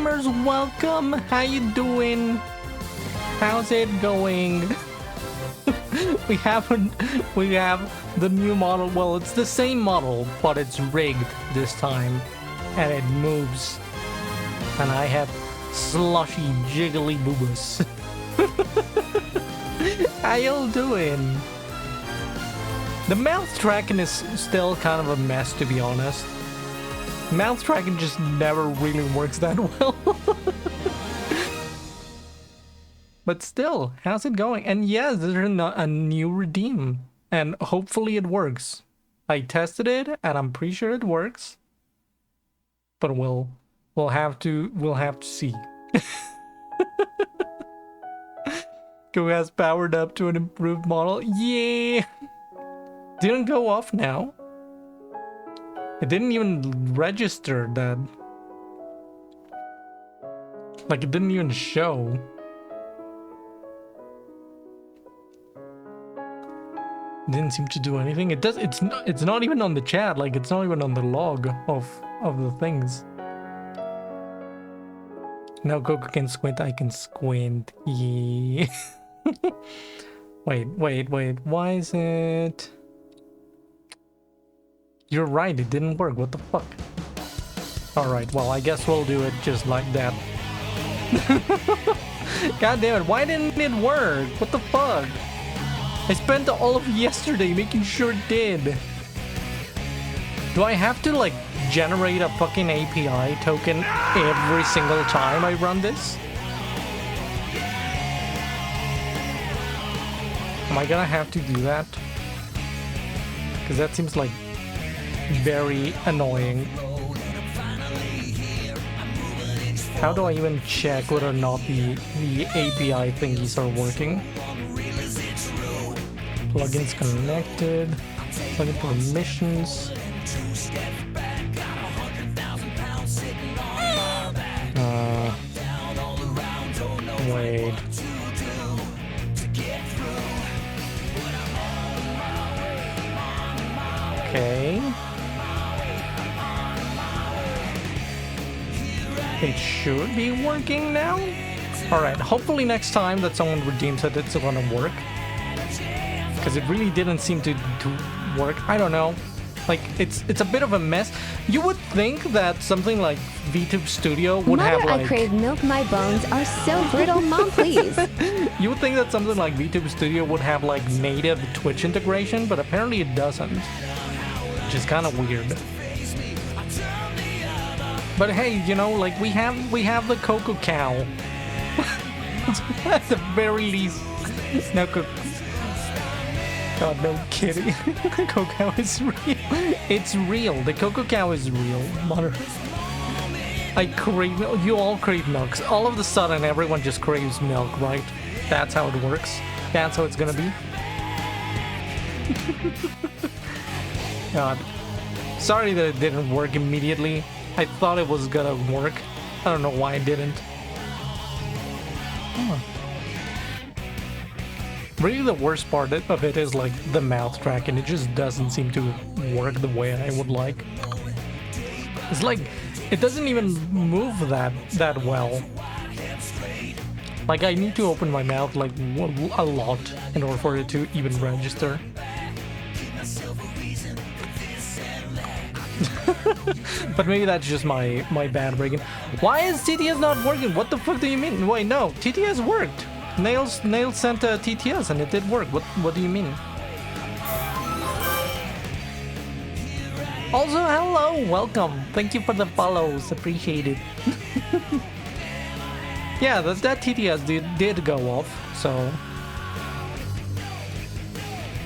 gamers, welcome. How you doing? How's it going? we have the new model. Well, it's the same model, but it's rigged this time, and it moves. And I have slushy jiggly boobas. How y'all doing? The mouth tracking is still kind of a mess, to be honest. Mouth tracking just never really works that well. But still, how's it going? And yes, there's a new redeem, and hopefully it works. I tested it, and I'm pretty sure it works. But we'll have to see. Go has powered up to an improved model. Yeah. Didn't go off now. It didn't even register that. Like, it didn't even show. It didn't seem to do anything. It does. It's not even on the chat. Like, it's not even on the log of the things. Now Coco can squint. I can squint. Yeah. Wait. Why is it? You're right, it didn't work. What the fuck? Alright, well, I guess we'll do it just like that. God damn it, why didn't it work? What the fuck? I spent all of yesterday making sure it did. Do I have to, like, generate a fucking API token every single time I run this? Am I gonna have to do that? Because that seems like very annoying. How do I even check whether or not the API thingies are working? Plugins connected. Plugin permissions. Wait. Okay. It should be working now. Alright, hopefully next time that someone redeems it, it's gonna work. Because it really didn't seem to work. I don't know. Like, it's a bit of a mess. You would think that something like VTube Studio would have like... I crave milk, my bones are so brittle, Mom, please. You would think that something like VTube Studio would have like native Twitch integration, but apparently it doesn't. Which is kind of weird. But hey, you know, like we have the Coco Cow. At the very least. No, God, no kidding. Coco Cow is real. It's real. The Coco Cow is real. Mother. I crave milk. You all crave milk. All of a sudden, everyone just craves milk, right? That's how it works. That's how it's gonna be. God. Sorry that it didn't work immediately. I thought it was gonna work. I don't know why it didn't. Oh. Really, the worst part of it is like the mouth track, and it just doesn't seem to work the way I would like. It's like it doesn't even move that well. Like, I need to open my mouth like a lot in order for it to even register. But maybe that's just my bad rigging. Why is TTS not working? What the fuck do you mean? Wait, no, TTS worked. Nails sent a TTS and it did work. What do you mean? Also, hello, welcome. Thank you for the follows, appreciate it. Yeah, that TTS did go off, so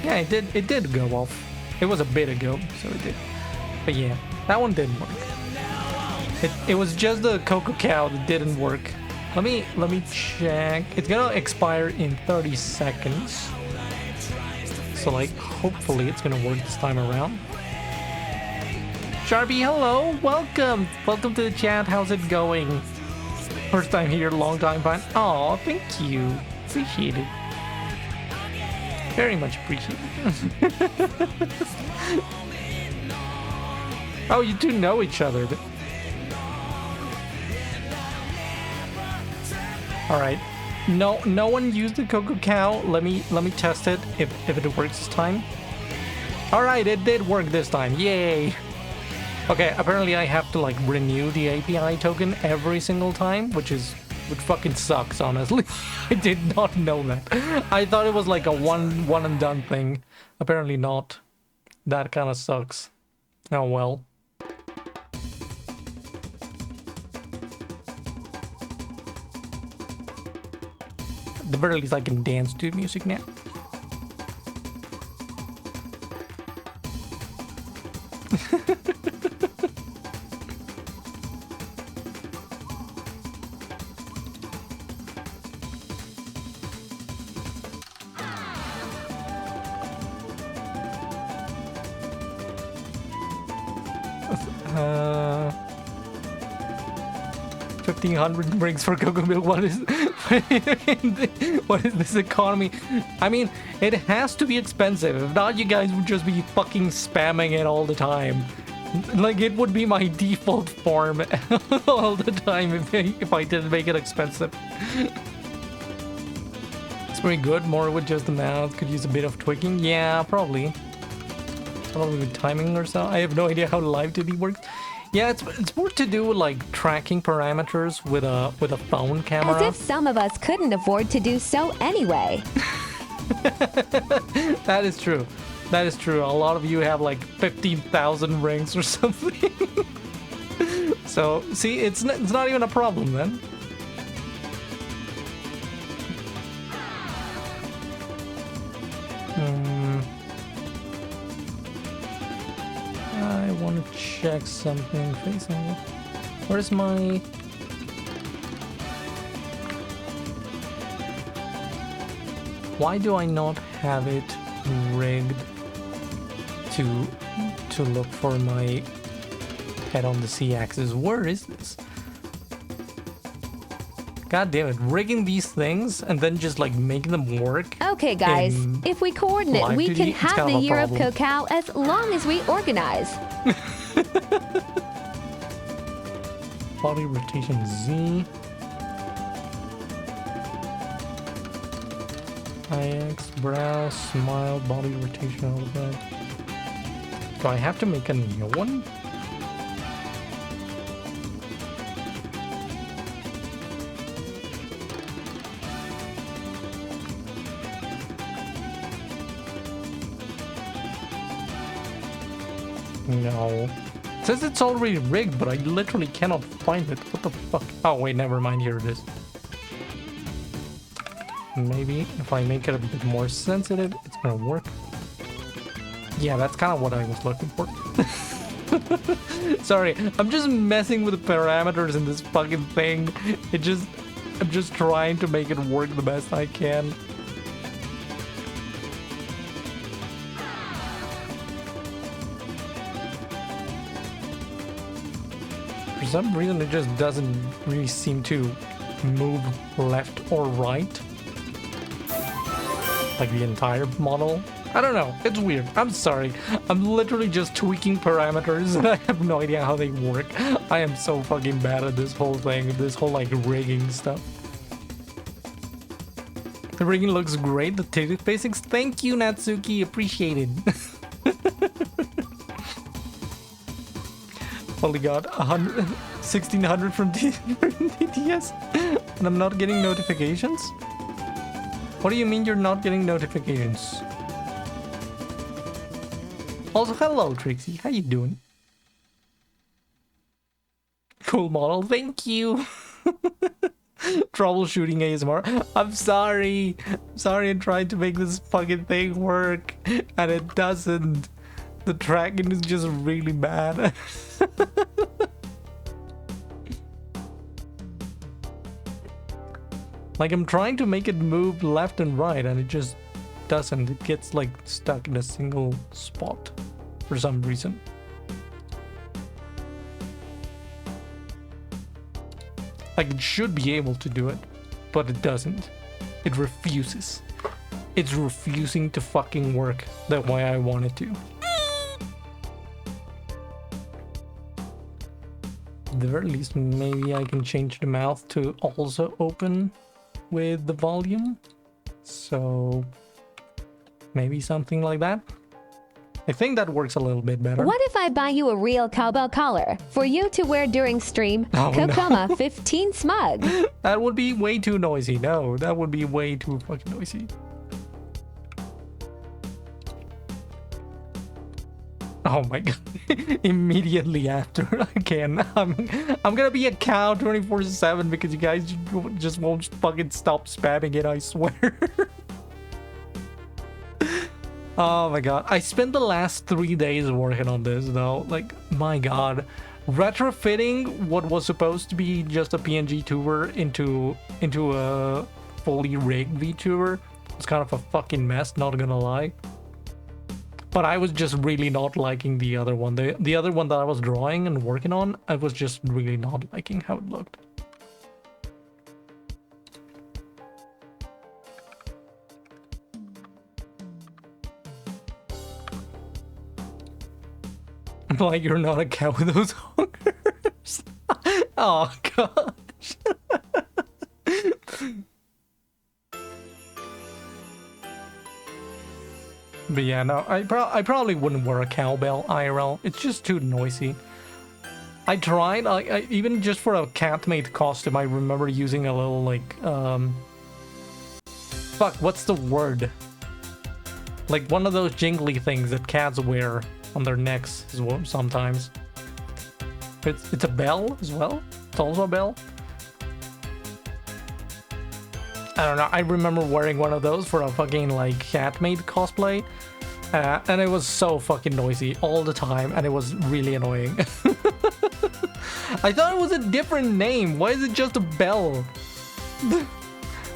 yeah, it did go off. It was a bit ago, so it did. But yeah, that one didn't work. It was just the Coco Cow that didn't work. Let me check. It's gonna expire in 30 seconds. So like, hopefully it's gonna work this time around. Sharpie, hello, welcome to the chat. How's it going? First time here, long time fan. Aw, thank you, appreciate it. Very much appreciate it. Oh, you two know each other. All right. No one used the Coco Cow. Let me test it if it works this time. All right, it did work this time. Yay. Okay, apparently I have to like renew the API token every single time, which fucking sucks, honestly. I did not know that. I thought it was like a one and done thing. Apparently not. That kind of sucks. Oh well. At the very least I can dance to music now. Uh, 1,500 rings for Cocoa Milk. What is this economy? I mean, it has to be expensive. If not, you guys would just be fucking spamming it all the time. Like, it would be my default form all the time if I didn't make it expensive. It's pretty good. More with just the mouth. Could use a bit of tweaking. Yeah, probably. Probably with timing or so. I have no idea how live TV works. Yeah, it's more to do with like tracking parameters with a phone camera. As if some of us couldn't afford to do so anyway. That is true. That is true. A lot of you have like 15,000 rings or something. So, see, it's not even a problem then. I want to check something. Where's my... Why do I not have it rigged to look for my head on the Z-axis? Where is this? God damn it, rigging these things and then just like making them work. Okay guys, if we coordinate, we can have the Year of Cacao as long as we organize. Body rotation Z. IX, brow, smile, body rotation, all of that. Do I have to make a new one? No. It says it's already rigged, but I literally cannot find it. What the fuck? Oh, wait, never mind. Here it is. Maybe if I make it a bit more sensitive, it's gonna work. Yeah, that's kind of what I was looking for. Sorry, I'm just messing with the parameters in this fucking thing. I'm just trying to make it work the best I can. For some reason, it just doesn't really seem to move left or right. Like the entire model. I don't know. It's weird. I'm sorry. I'm literally just tweaking parameters and I have no idea how they work. I am so fucking bad at this whole thing. This whole like rigging stuff. The rigging looks great. The ticket basics. Thank you, Natsuki. Appreciated. Only got 1,600 from DTS and I'm not getting notifications? What do you mean you're not getting notifications? Also, hello, Trixie. How you doing? Cool model. Thank you. Troubleshooting ASMR. I'm sorry. Sorry, I'm trying to make this fucking thing work. And it doesn't. The tracking is just really bad. Like, I'm trying to make it move left and right, and it just doesn't. It gets, like, stuck in a single spot for some reason. Like, it should be able to do it, but it doesn't. It refuses. It's refusing to fucking work the way I want it to. At the very least, maybe I can change the mouth to also open with the volume. So maybe something like that. I think that works a little bit better. What if I buy you a real cowbell collar for you to wear during stream? Oh, Kokoma no. 15 smug. That would be way too noisy. No, that would be way too fucking noisy. Oh my god. Immediately after, again, I'm gonna be a cow 24/7 because you guys just won't fucking stop spamming it, I swear. Oh my god. I spent the last 3 days working on this though. Like, my god. Retrofitting what was supposed to be just a PNG tuber into a fully rigged VTuber was kind of a fucking mess, not gonna lie. But I was just really not liking the other one. The other one that I was drawing and working on, I was just really not liking how it looked. Like, you're not a cow with those honkers. Oh gosh. But yeah, no, I probably wouldn't wear a cowbell IRL. It's just too noisy. I tried, I even just for a cat-made costume, I remember using a little like, fuck, what's the word? Like one of those jingly things that cats wear on their necks as well sometimes. It's a bell as well. It's also a bell. I don't know. I remember wearing one of those for a fucking like cat-made cosplay, and it was so fucking noisy all the time, and it was really annoying. I thought it was a different name. Why is it just a bell?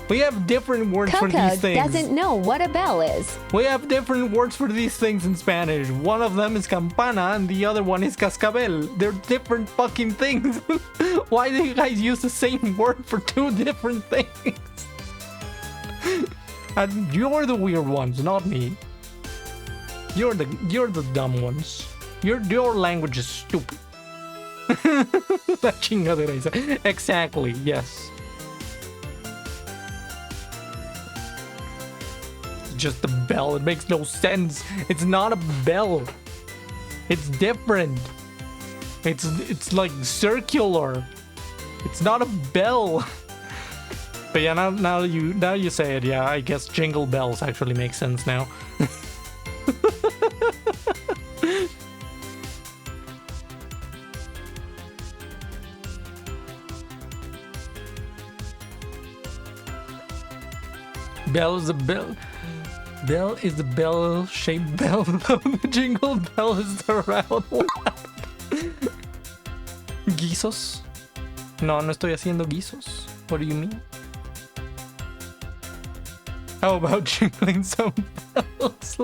We have different words for these things. Coco doesn't know what a bell is. We have different words for these things in Spanish. One of them is campana and the other one is cascabel. They're different fucking things. Why do you guys use the same word for two different things? And you're the weird ones, not me. You're the dumb ones. Your language is stupid. La chingadera esa. Exactly, yes. Just a bell. It makes no sense. It's not a bell. It's different. It's like circular. It's not a bell. But yeah, now you say it, yeah, I guess jingle bells actually make sense now. Bell is the bell. Bell is the bell-shaped bell. The jingle bell is the round one. ¿Guisos? No estoy haciendo guisos. What do you mean? How about jingling some bells?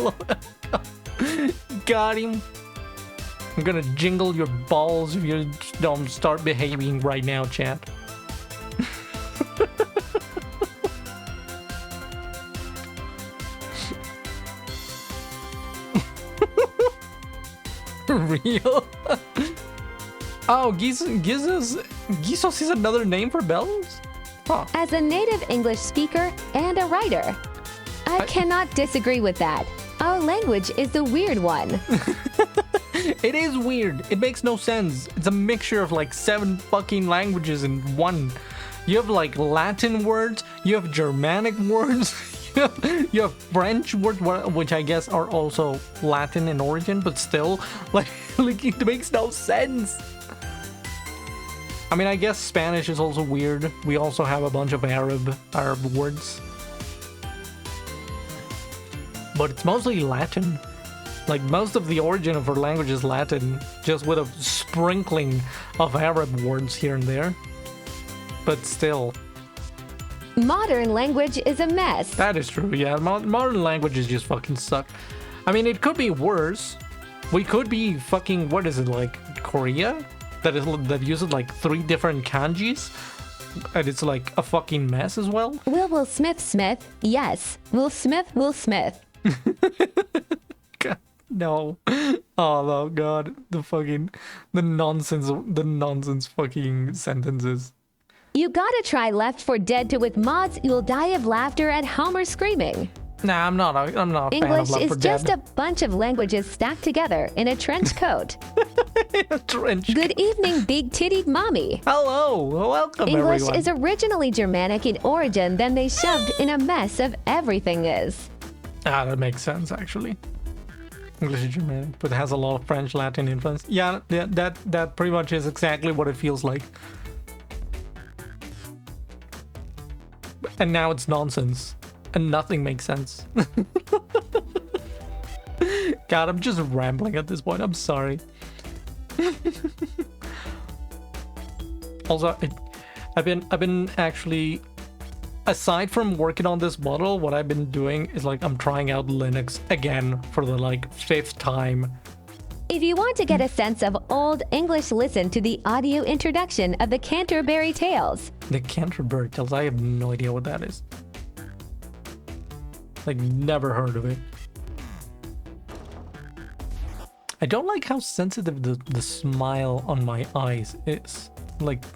Got him. I'm gonna jingle your balls if you don't start behaving right now, chat. Real? Oh, Guisos is another name for bells? Huh. As a native English speaker and a writer, I cannot disagree with that. Our language is the weird one. It is weird. It makes no sense. It's a mixture of like 7 fucking languages in one. You have like Latin words, you have Germanic words, you have French words, which I guess are also Latin in origin, but still, like it makes no sense. I mean, I guess Spanish is also weird. We also have a bunch of Arab words. But it's mostly Latin. Like, most of the origin of our language is Latin, just with a sprinkling of Arab words here and there. But still. Modern language is a mess. That is true, yeah. Modern languages just fucking suck. I mean, it could be worse. We could be fucking, what is it, like, Korea? That uses like 3 different kanjis, and it's like a fucking mess as well. Will Smith. Yes. Will Smith. God, no. Oh no, God. The nonsense fucking sentences. You gotta try Left 4 Dead 2 with mods. You'll die of laughter at Homer screaming. Nah, I'm not a fan of English Left is 4 just Dead. a bunch of languages stacked together in a trench coat. Trench. Good evening, big-tittied mommy. Hello, welcome English everyone. is originally Germanic in origin, then they shoved in a mess of everything is. That makes sense actually. English is Germanic, but it has a lot of French, Latin influence. Yeah, that pretty much is exactly what it feels like. And now it's nonsense. And nothing makes sense. God, I'm just rambling at this point. I'm sorry. Also, I've been actually, aside from working on this model, what I've been doing is like I'm trying out Linux again for the like 5th time. If you want to get a sense of Old English, listen to the audio introduction of the Canterbury Tales. The Canterbury Tales, I have no idea what that is. Like, never heard of it. I don't like how sensitive the smile on my eyes is. Like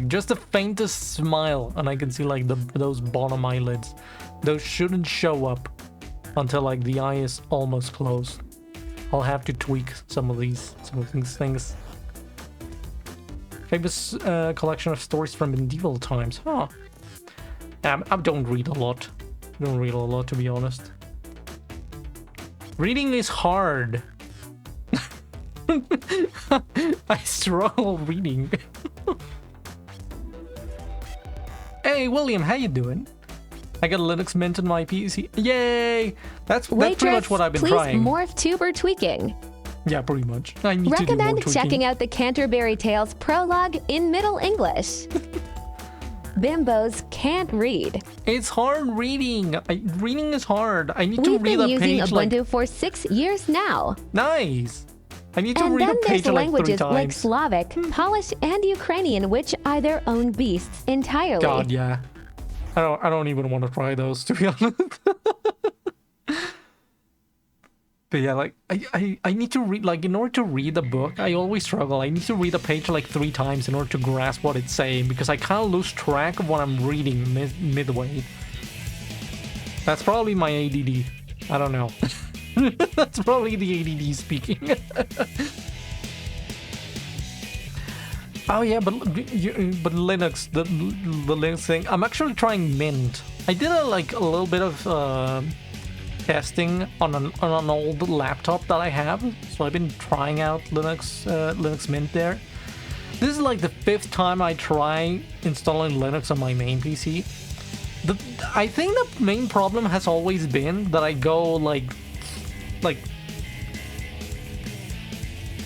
just the faintest smile, and I can see like those bottom eyelids. Those shouldn't show up until like the eye is almost closed. I'll have to tweak some of these things. Famous collection of stories from medieval times. Huh. I don't read a lot. I don't read a lot, to be honest. Reading is hard. I struggle reading. Hey, William, how you doing? I got Linux Mint on my PC. Yay! That's pretty much what I've been trying. Please morph tuber tweaking. Yeah, pretty much. I need to do more Recommend tweaking. checking out the Canterbury Tales prologue in Middle English. Bimbos can't read. It's hard reading. Reading is hard. I need to We've read been a using page Ubuntu like... for 6 years now. Nice! I need to And read then a there's page like 3 languages like times. Slavic, Polish, and Ukrainian, which are their own beasts entirely. God, yeah. I don't even want to try those, to be honest. But yeah, like I need to read, like, in order to read a book, I always struggle. I need to read a page like 3 times in order to grasp what it's saying, because I kind of lose track of what I'm reading midway. That's probably my ADD. I don't know. That's probably the ADD speaking. Oh yeah, but Linux, the Linux thing. I'm actually trying Mint. I did a little bit of testing on an old laptop that I have, so I've been trying out Linux Mint there. This is like the 5th time I try installing Linux on my main PC. I think the main problem has always been that I go like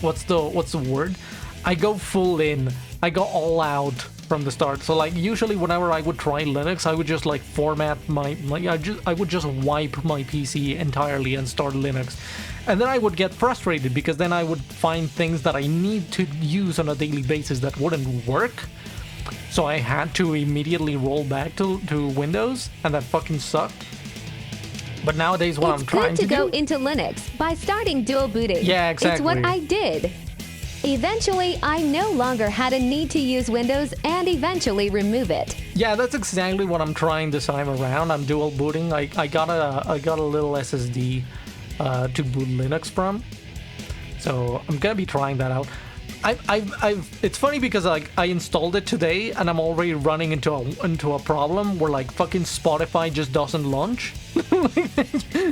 what's the word? I go full in. I go all out from the start. So like usually whenever I would try Linux, I would just like format I would just wipe my PC entirely and start Linux. And then I would get frustrated because then I would find things that I need to use on a daily basis that wouldn't work. So I had to immediately roll back to Windows, and that fucking sucked. But nowadays what I'm trying to do... It's good to go into Linux by starting dual booting. Yeah, exactly. It's what I did. Eventually, I no longer had a need to use Windows and eventually remove it. Yeah, that's exactly what I'm trying this time around. I'm dual booting. I got a little SSD to boot Linux from, so I'm gonna be trying that out. It's funny because like I installed it today and I'm already running into a problem where like fucking Spotify just doesn't launch.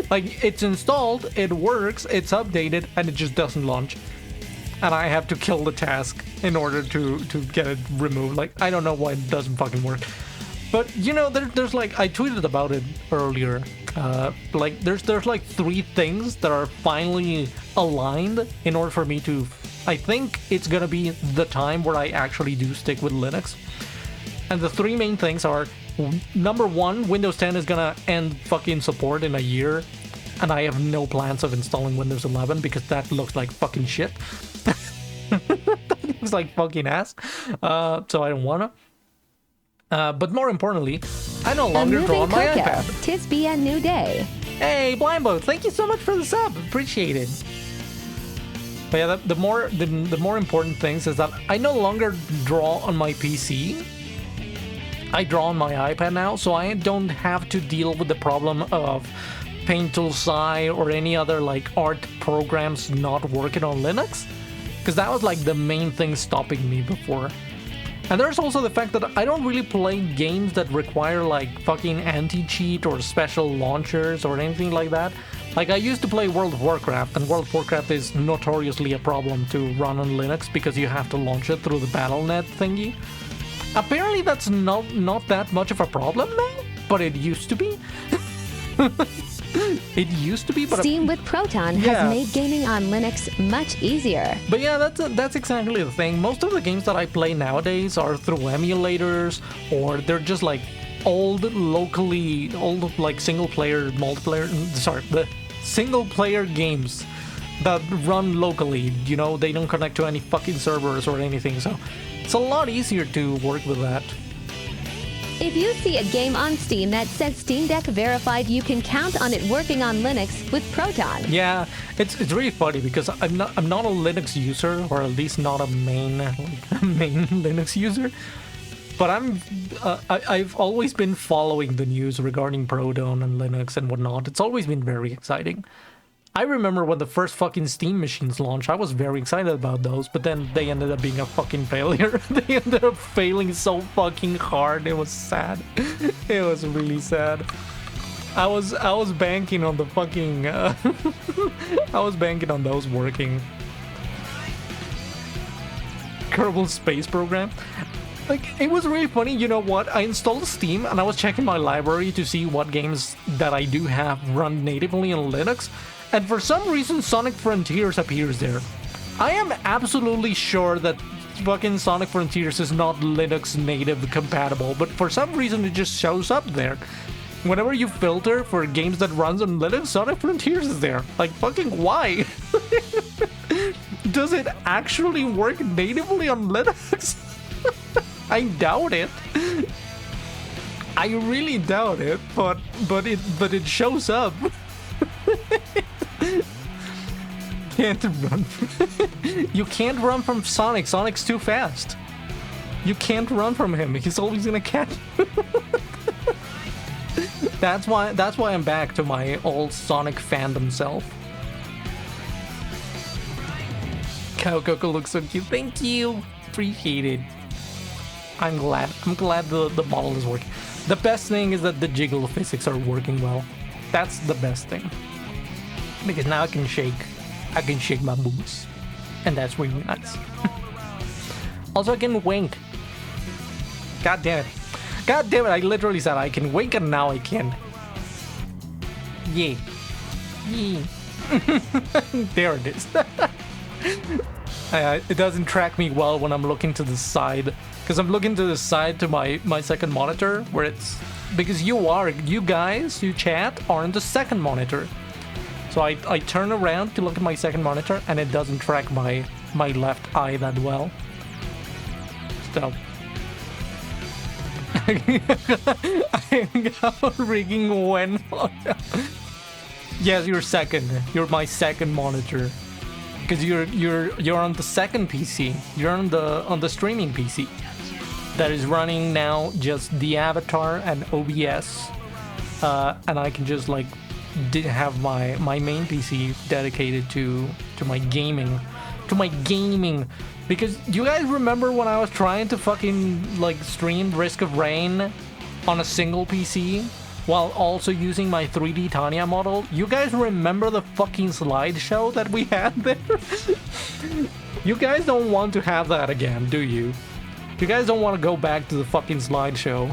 Like it's installed, it works, it's updated, and it just doesn't launch. And I have to kill the task in order to get it removed. Like, I don't know why it doesn't fucking work. But, you know, there's like, I tweeted about it earlier. Like, there's like 3 things that are finally aligned in order for me to... I think it's gonna be the time where I actually do stick with Linux. And the 3 main things are, number 1, Windows 10 is gonna end fucking support in a year. And I have no plans of installing Windows 11 because that looks like fucking shit. That looks like fucking ass. So I don't wanna. But more importantly, I no longer draw on my iPad. Tis be a new day. Hey, Blindbow, thank you so much for the sub. Appreciate it. But yeah, the more important things is that I no longer draw on my PC. I draw on my iPad now, so I don't have to deal with the problem of Paint Tool SAI or any other like art programs not working on Linux, because that was like the main thing stopping me before. And there's also the fact that I don't really play games that require like fucking anti-cheat or special launchers or anything like that. Like I used to play World of Warcraft, and World of Warcraft is notoriously a problem to run on Linux because you have to launch it through the Battle.net thingy. Apparently that's not that much of a problem now, but it used to be. It used to be, but Steam with Proton has made gaming on Linux much easier. But yeah, that's exactly the thing. Most of the games that I play nowadays are through emulators, or they're just like old like single player the single player games that run locally. You know, they don't connect to any fucking servers or anything, so it's a lot easier to work with that. If you see a game on Steam that says Steam Deck verified, you can count on it working on Linux with Proton. Yeah, it's really funny because I'm not a Linux user, or at least not a main Linux user. But I've always been following the news regarding Proton and Linux and whatnot. It's always been very exciting. I remember when the first fucking Steam machines launched, I was very excited about those, but then they ended up being a fucking failure. They ended up failing so fucking hard. It was sad. It was really sad. I was banking on the fucking I was banking on those working. Kerbal Space Program. Like, it was really funny. You know what? I installed Steam and I was checking my library to see what games that I do have run natively on Linux. And for some reason, Sonic Frontiers appears there. I am absolutely sure that fucking Sonic Frontiers is not Linux native compatible, but for some reason it just shows up there. Whenever you filter for games that runs on Linux, Sonic Frontiers is there. Like, fucking why? Does it actually work natively on Linux? I doubt it. I really doubt it, but it shows up. Can't run. You can't run from Sonic. Sonic's too fast. You can't run from him. He's always gonna catch. That's why I'm back to my old Sonic fandom self. Cow Coco looks so cute. Thank you. Appreciate it. I'm glad the model is working. The best thing is that the jiggle physics are working well. That's the best thing. Because now I can shake my boobs. And that's really nice. Also, I can wink. God damn it, I literally said I can wink and now I can. Yeah. There it is. It doesn't track me well when I'm looking to the side. Because I'm looking to the side to my second monitor, where it's... Because you guys, you chat, are on the second monitor. So I turn around to look at my second monitor, and it doesn't track my left eye that well. So... I'm rigging when... Yes, you're second. You're my second monitor. Because you're on the second PC. You're on the streaming PC. That is running now just the Avatar and OBS, and I can just like have my main PC dedicated to my gaming, because you guys remember when I was trying to fucking like stream Risk of Rain on a single PC while also using my 3D Tanya model? You guys remember the fucking slideshow that we had there? You guys don't want to have that again, do you? You guys don't want to go back to the fucking slideshow.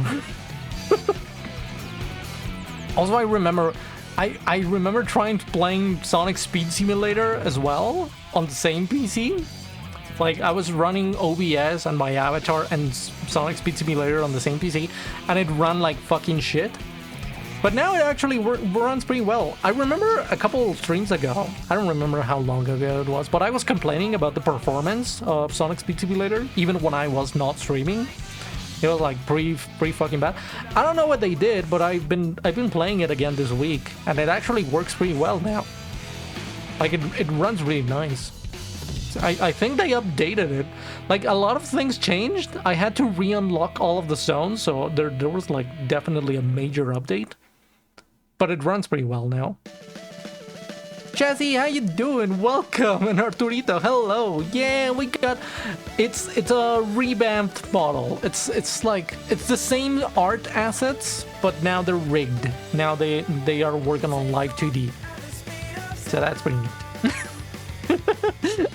Also, I remember playing Sonic Speed Simulator as well on the same PC. Like, I was running OBS and my Avatar and Sonic Speed Simulator on the same PC, and it ran like fucking shit. But now it actually runs pretty well. I remember a couple streams ago, I don't remember how long ago it was, but I was complaining about the performance of Sonic Speed Simulator, even when I was not streaming. It was like pretty fucking bad. I don't know what they did, but I've been playing it again this week, and it actually works pretty well now. Like, it runs really nice. I think they updated it. Like, a lot of things changed. I had to re-unlock all of the zones, so there was, like, definitely a major update. But it runs pretty well now. Jazzy, how you doing? Welcome, and Arturito, hello. Yeah, we got it's a revamped model. It's like it's the same art assets, but now they're rigged. Now they are working on live 2D. So that's pretty neat.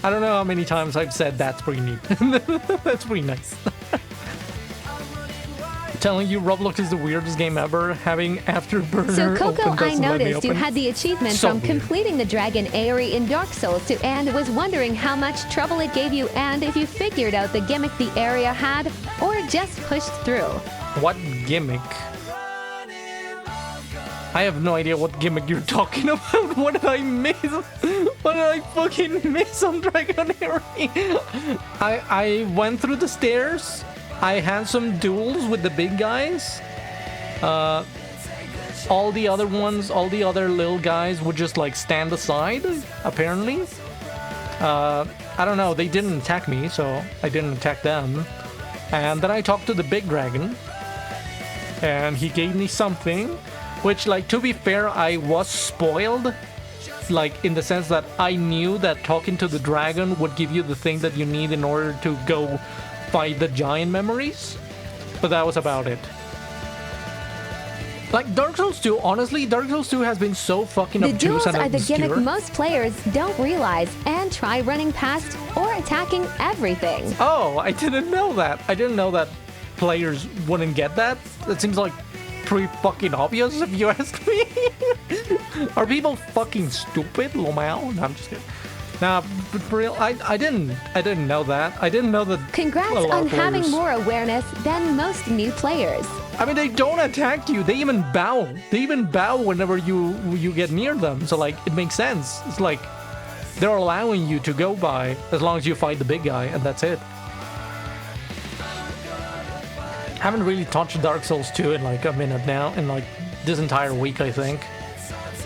I don't know how many times I've said that's pretty neat. That's pretty nice. Telling you Roblox is the weirdest game ever, having Afterburner So Coco, open I doesn't let me noticed you open. had the achievement So from weird. completing the Dragon Aerie in Dark Souls 2 and was wondering how much trouble it gave you and if you figured out the gimmick the area had or just pushed through. What gimmick? I have no idea what gimmick you're talking about. What did I miss? What did I fucking miss on Dragon Aerie? I went through the stairs. I had some duels with the big guys. All the other little guys would just like stand aside, apparently. I don't know, they didn't attack me, so I didn't attack them. And then I talked to the big dragon, and he gave me something, which, like, to be fair, I was spoiled. Like, in the sense that I knew that talking to the dragon would give you the thing that you need in order to go fight the giant memories, but that was about it. Like, Dark Souls 2, honestly, Dark Souls 2 has been so fucking The obtuse duels and are the obscure. gimmick most players don't realize and try running past or attacking everything. Oh, I didn't know that. I didn't know that players wouldn't get that. It seems like pretty fucking obvious if you ask me. Are people fucking stupid, Lomao? No, I'm just kidding. Nah, but for real, I didn't know that. I didn't know that. Congrats a lot on of having players- more awareness than most new players. I mean, they don't attack you. They even bow. They even bow whenever you get near them. So, like, it makes sense. It's like they're allowing you to go by as long as you fight the big guy, and that's it. Haven't really touched Dark Souls 2 in like a minute now, in like this entire week, I think.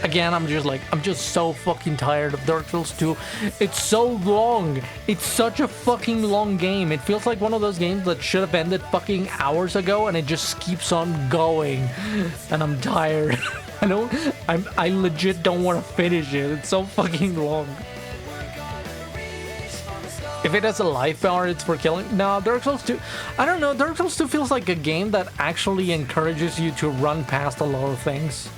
Again, I'm just so fucking tired of Dark Souls 2. It's so long. It's such a fucking long game. It feels like one of those games that should have ended fucking hours ago, and it just keeps on going. And I'm tired. I legit don't want to finish it. It's so fucking long. If it has a life bar, it's for killing. No, Dark Souls 2. I don't know. Dark Souls 2 feels like a game that actually encourages you to run past a lot of things.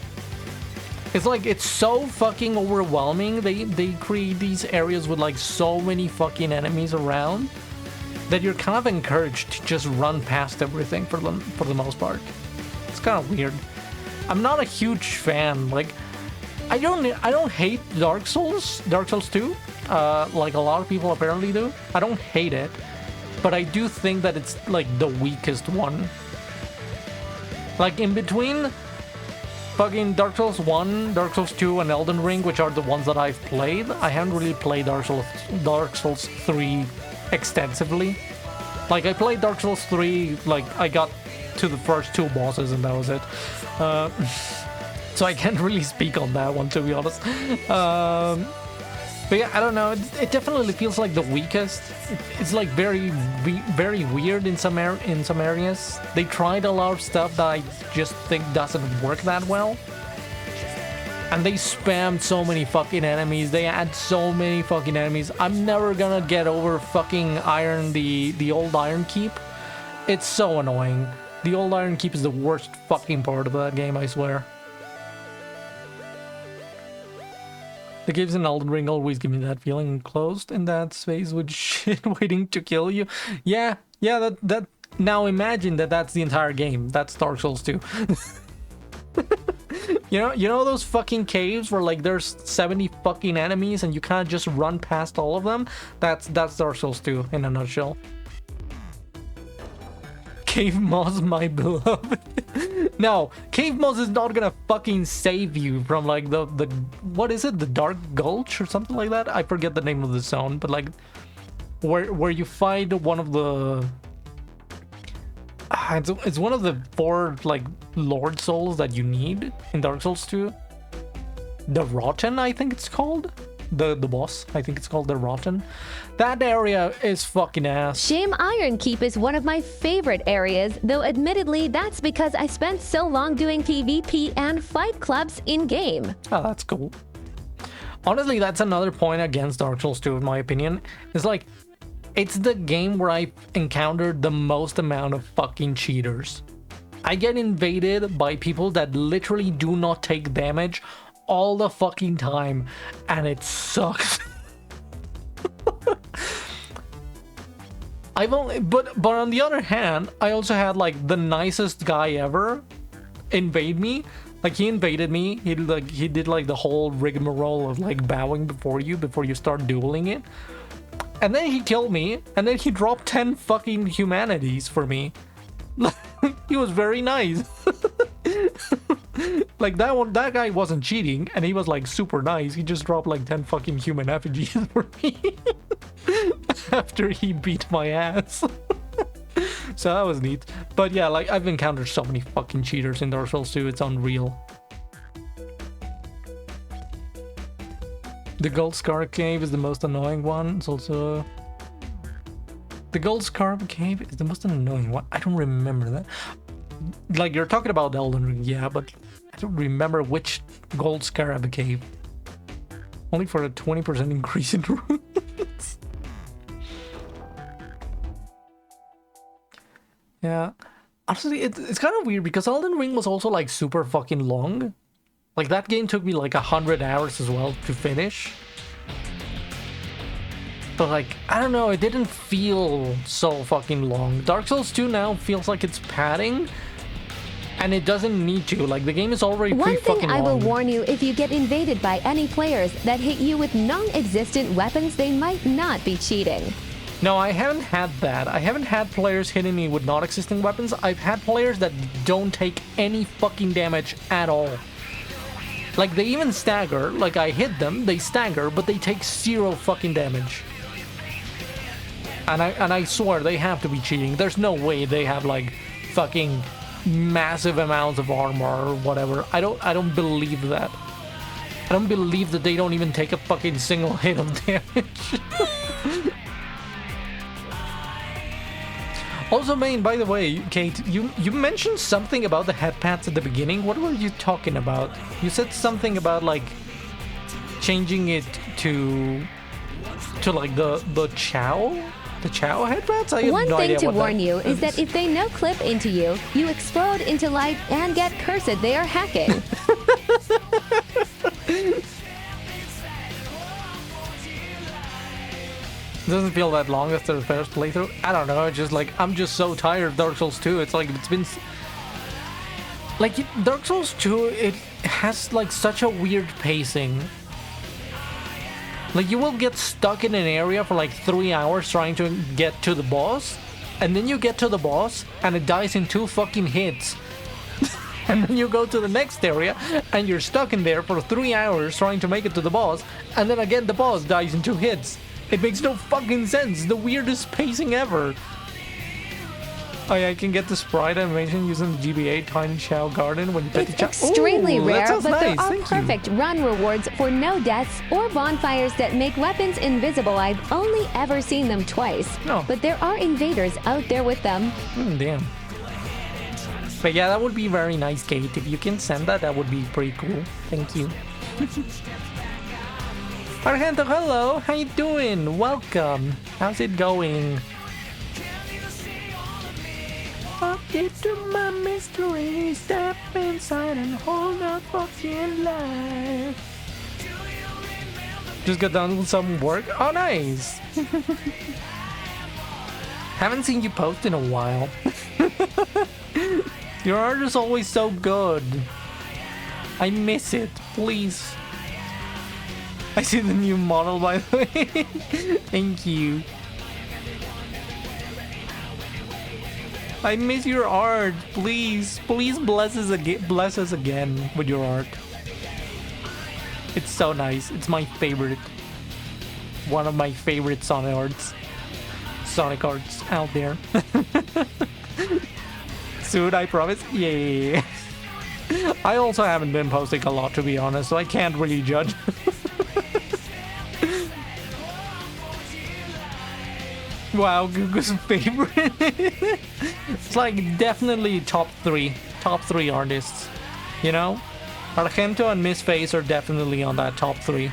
It's like, it's so fucking overwhelming. They create these areas with like so many fucking enemies around that you're kind of encouraged to just run past everything for the most part. It's kind of weird. I'm not a huge fan. Like, I don't hate Dark Souls 2, like a lot of people apparently do. I don't hate it, but I do think that it's like the weakest one. Like, in between fucking Dark Souls 1, Dark Souls 2, and Elden Ring, which are the ones that I've played, I haven't really played Dark Souls 3 extensively. Like, I played Dark Souls 3, like, I got to the first 2 bosses and that was it. So I can't really speak on that one, to be honest. But yeah, I don't know. It definitely feels like the weakest. It's like very weird in some areas. They tried a lot of stuff that I just think doesn't work that well. And they spammed so many fucking enemies. They add so many fucking enemies. I'm never gonna get over fucking the old Iron Keep. It's so annoying. The old Iron Keep is the worst fucking part of that game, I swear. The caves in Elden Ring always give me that feeling enclosed in that space with shit waiting to kill you. Yeah, that now imagine that's the entire game. That's Dark Souls 2. You know those fucking caves where like there's 70 fucking enemies and you can't just run past all of them? That's Dark Souls 2 in a nutshell. Cave Moss, my beloved. No, Cave Moss is not gonna fucking save you from like the what is it, the Dark Gulch or something like that? I forget the name of the zone, but like where you find one of the it's one of the 4 like Lord Souls that you need in Dark Souls 2. The Rotten, I think it's called. the boss. I think it's called the Rotten. That area is fucking ass. Shame Iron Keep is one of my favorite areas, though admittedly that's because I spent so long doing PvP and fight clubs in-game. Oh, that's cool. Honestly, that's another point against Dark Souls 2, in my opinion. It's like, it's the game where I encountered the most amount of fucking cheaters. I get invaded by people that literally do not take damage all the fucking time, and it sucks. But on the other hand, I also had like the nicest guy ever invade me. Like, he invaded me. He did like the whole rigmarole of like bowing before you start dueling it. And then he killed me, and then he dropped 10 fucking humanities for me. He was very nice. Like, that guy wasn't cheating, and he was like super nice. He just dropped like 10 fucking human effigies for me after he beat my ass. So that was neat. But yeah, like, I've encountered so many fucking cheaters in Dark Souls 2, it's unreal. The Gold Scar Cave is the most annoying one. It's also... The Gold Scar Cave is the most annoying one. I don't remember that. Like, you're talking about Elden Ring, yeah, but I don't remember which Gold Scarab Cave. Only for a 20% increase in runes. Yeah. Honestly, it's kind of weird because Elden Ring was also like super fucking long. Like, that game took me like 100 hours as well to finish. But like, I don't know, it didn't feel so fucking long. Dark Souls 2 now feels like it's padding, and it doesn't need to. Like, the game is already pretty fucking long. One thing I will warn you, if you get invaded by any players that hit you with non-existent weapons, they might not be cheating. No, I haven't had that. I haven't had players hitting me with non-existing weapons. I've had players that don't take any fucking damage at all. Like, they even stagger. Like, I hit them, they stagger, but they take 0 fucking damage. And I swear they have to be cheating. There's no way they have like fucking massive amounts of armor or whatever. I don't believe that. I don't believe that they don't even take a fucking single hit of damage. Also, Main, by the way, Kate, you mentioned something about the headpads at the beginning. What were you talking about? You said something about like changing it to like the Chow? The Chow headbands? I have One no idea thing to what warn you is that if they no-clip into you, you explode into light and get cursed. They are hacking. Doesn't feel that long after the first playthrough. I don't know, it's just like, I'm just so tired of Dark Souls 2. It's like, it's been... Like, Dark Souls 2, it has like such a weird pacing. Like, you will get stuck in an area for like 3 hours trying to get to the boss, and then you get to the boss, and it dies in 2 fucking hits. And then you go to the next area, and you're stuck in there for 3 hours trying to make it to the boss, and then again the boss dies in 2 hits. It makes no fucking sense. The weirdest pacing ever. Oh yeah, I can get the sprite animation using the GBA Tiny Chow Garden when you pet the Chow. Extremely rare, but there nice. are Thank perfect you. run rewards for no deaths or bonfires that make weapons invisible. I've only ever seen them twice, No. but there are invaders out there with them. Damn. But yeah, that would be very nice, Kate. If you can send that, that would be pretty cool. Thank you. Argento, hello. How you doing? Welcome. How's it going? Walk into my mystery, step inside and hold up fucking life. Just got done with some work. Oh, nice. Haven't seen you post in a while. Your art is always so good. I miss it. Please. I see the new model, by the way. Thank you. I miss your art. Please, please bless us again with your art. It's so nice. It's my favorite. One of my favorite Sonic arts out there. Soon, I promise. Yeah. I also haven't been posting a lot, to be honest, so I can't really judge. Wow, Gugu's favorite. It's like definitely top three artists. You know, Argento and Miss Face are definitely on that top three.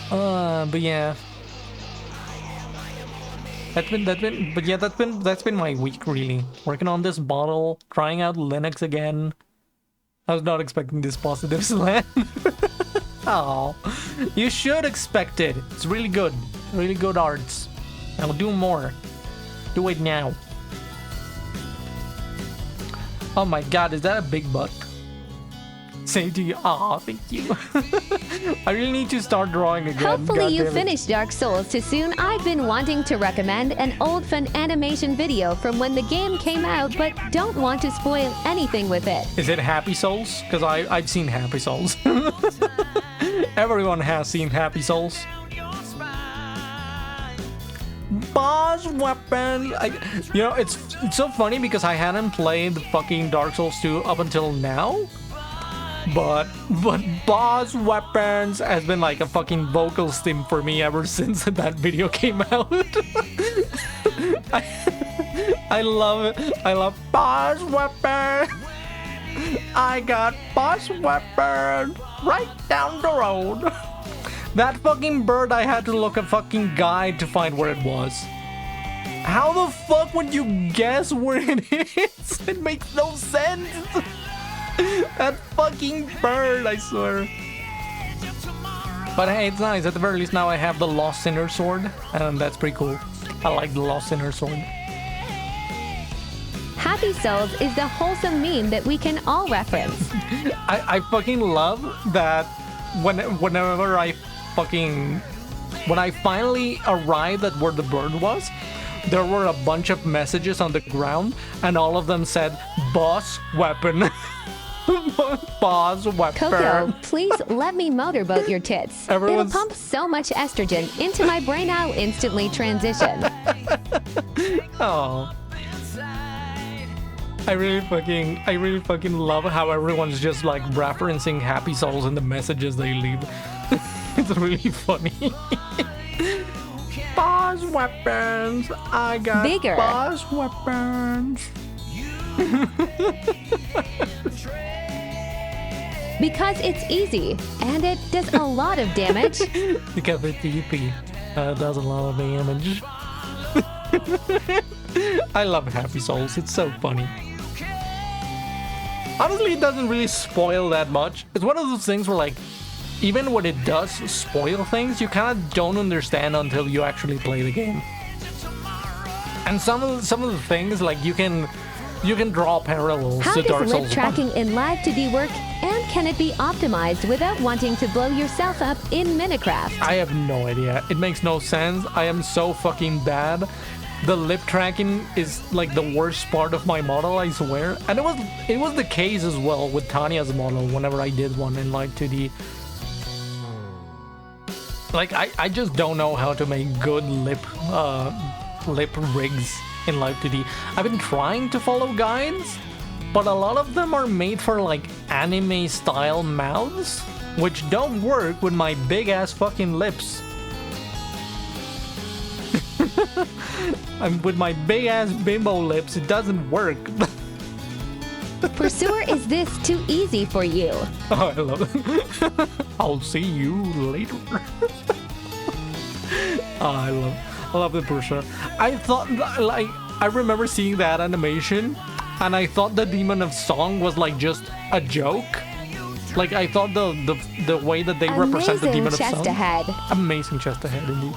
But yeah. That's been my week really. Working on this bottle, trying out Linux again. I was not expecting this positive slam. Oh, you should expect it. It's really good arts. I'll do more. Do it now. Oh my god, is that a big butt? Same to you. Aw, thank you. I really need to start drawing again. Hopefully you finished Dark Souls too soon. I've been wanting to recommend an old fun animation video from when the game came out, but don't want to spoil anything with it. Is it Happy Souls? Because I've seen Happy Souls. Everyone has seen Happy Souls. Boss weapon. You know, it's so funny because I hadn't played fucking Dark Souls 2 up until now. But boss weapons has been like a fucking vocal stim for me ever since that video came out. I love it. I love boss weapon. I got boss weapon right down the road. That fucking bird, I had to look a fucking guide to find where it was. How the fuck would you guess where it is? It makes no sense. That fucking bird, I swear. But hey, it's nice. At the very least, now I have the Lost Sinner sword, and that's pretty cool. I like the Lost Sinner sword. Happy Souls is the wholesome meme that we can all reference. I fucking love that whenever I finally arrived at where the bird was, there were a bunch of messages on the ground, and all of them said, boss weapon. Boss weapon. Coco, please let me motorboat your tits. It'll pump so much estrogen into my brain I'll instantly transition. Oh. I really fucking love how everyone's just like referencing Happy Souls in the messages they leave. It's really funny. Boss weapons. I got bigger boss weapons. Because it's easy and it does a lot of damage. Because it's easy. It does a lot of damage. I love Happy Souls. It's so funny. Honestly, it doesn't really spoil that much. It's one of those things where, like, even when it does spoil things, you kind of don't understand until you actually play the game. And some of the things, like, you can draw parallels to Dark Souls. How does lip tracking in Live 2D work, and can it be optimized without wanting to blow yourself up in Minecraft? I have no idea. It makes no sense. I am so fucking bad. The lip tracking is like the worst part of my model, I swear. And it was the case as well with Tanya's model whenever I did one in Live 2D. Like, I just don't know how to make good lip rigs in Live 2D. I've been trying to follow guides, but a lot of them are made for like anime style mouths, which don't work with my big ass fucking lips. With my big ass bimbo lips, it doesn't work. Pursuer, is this too easy for you? Oh, I love it. I'll see you later. Oh, I love the Pursuer. I thought, like, I remember seeing that animation, and I thought the Demon of Song was like just a joke. Like, I thought the way that they represent the Demon of Song. Amazing chest ahead, indeed.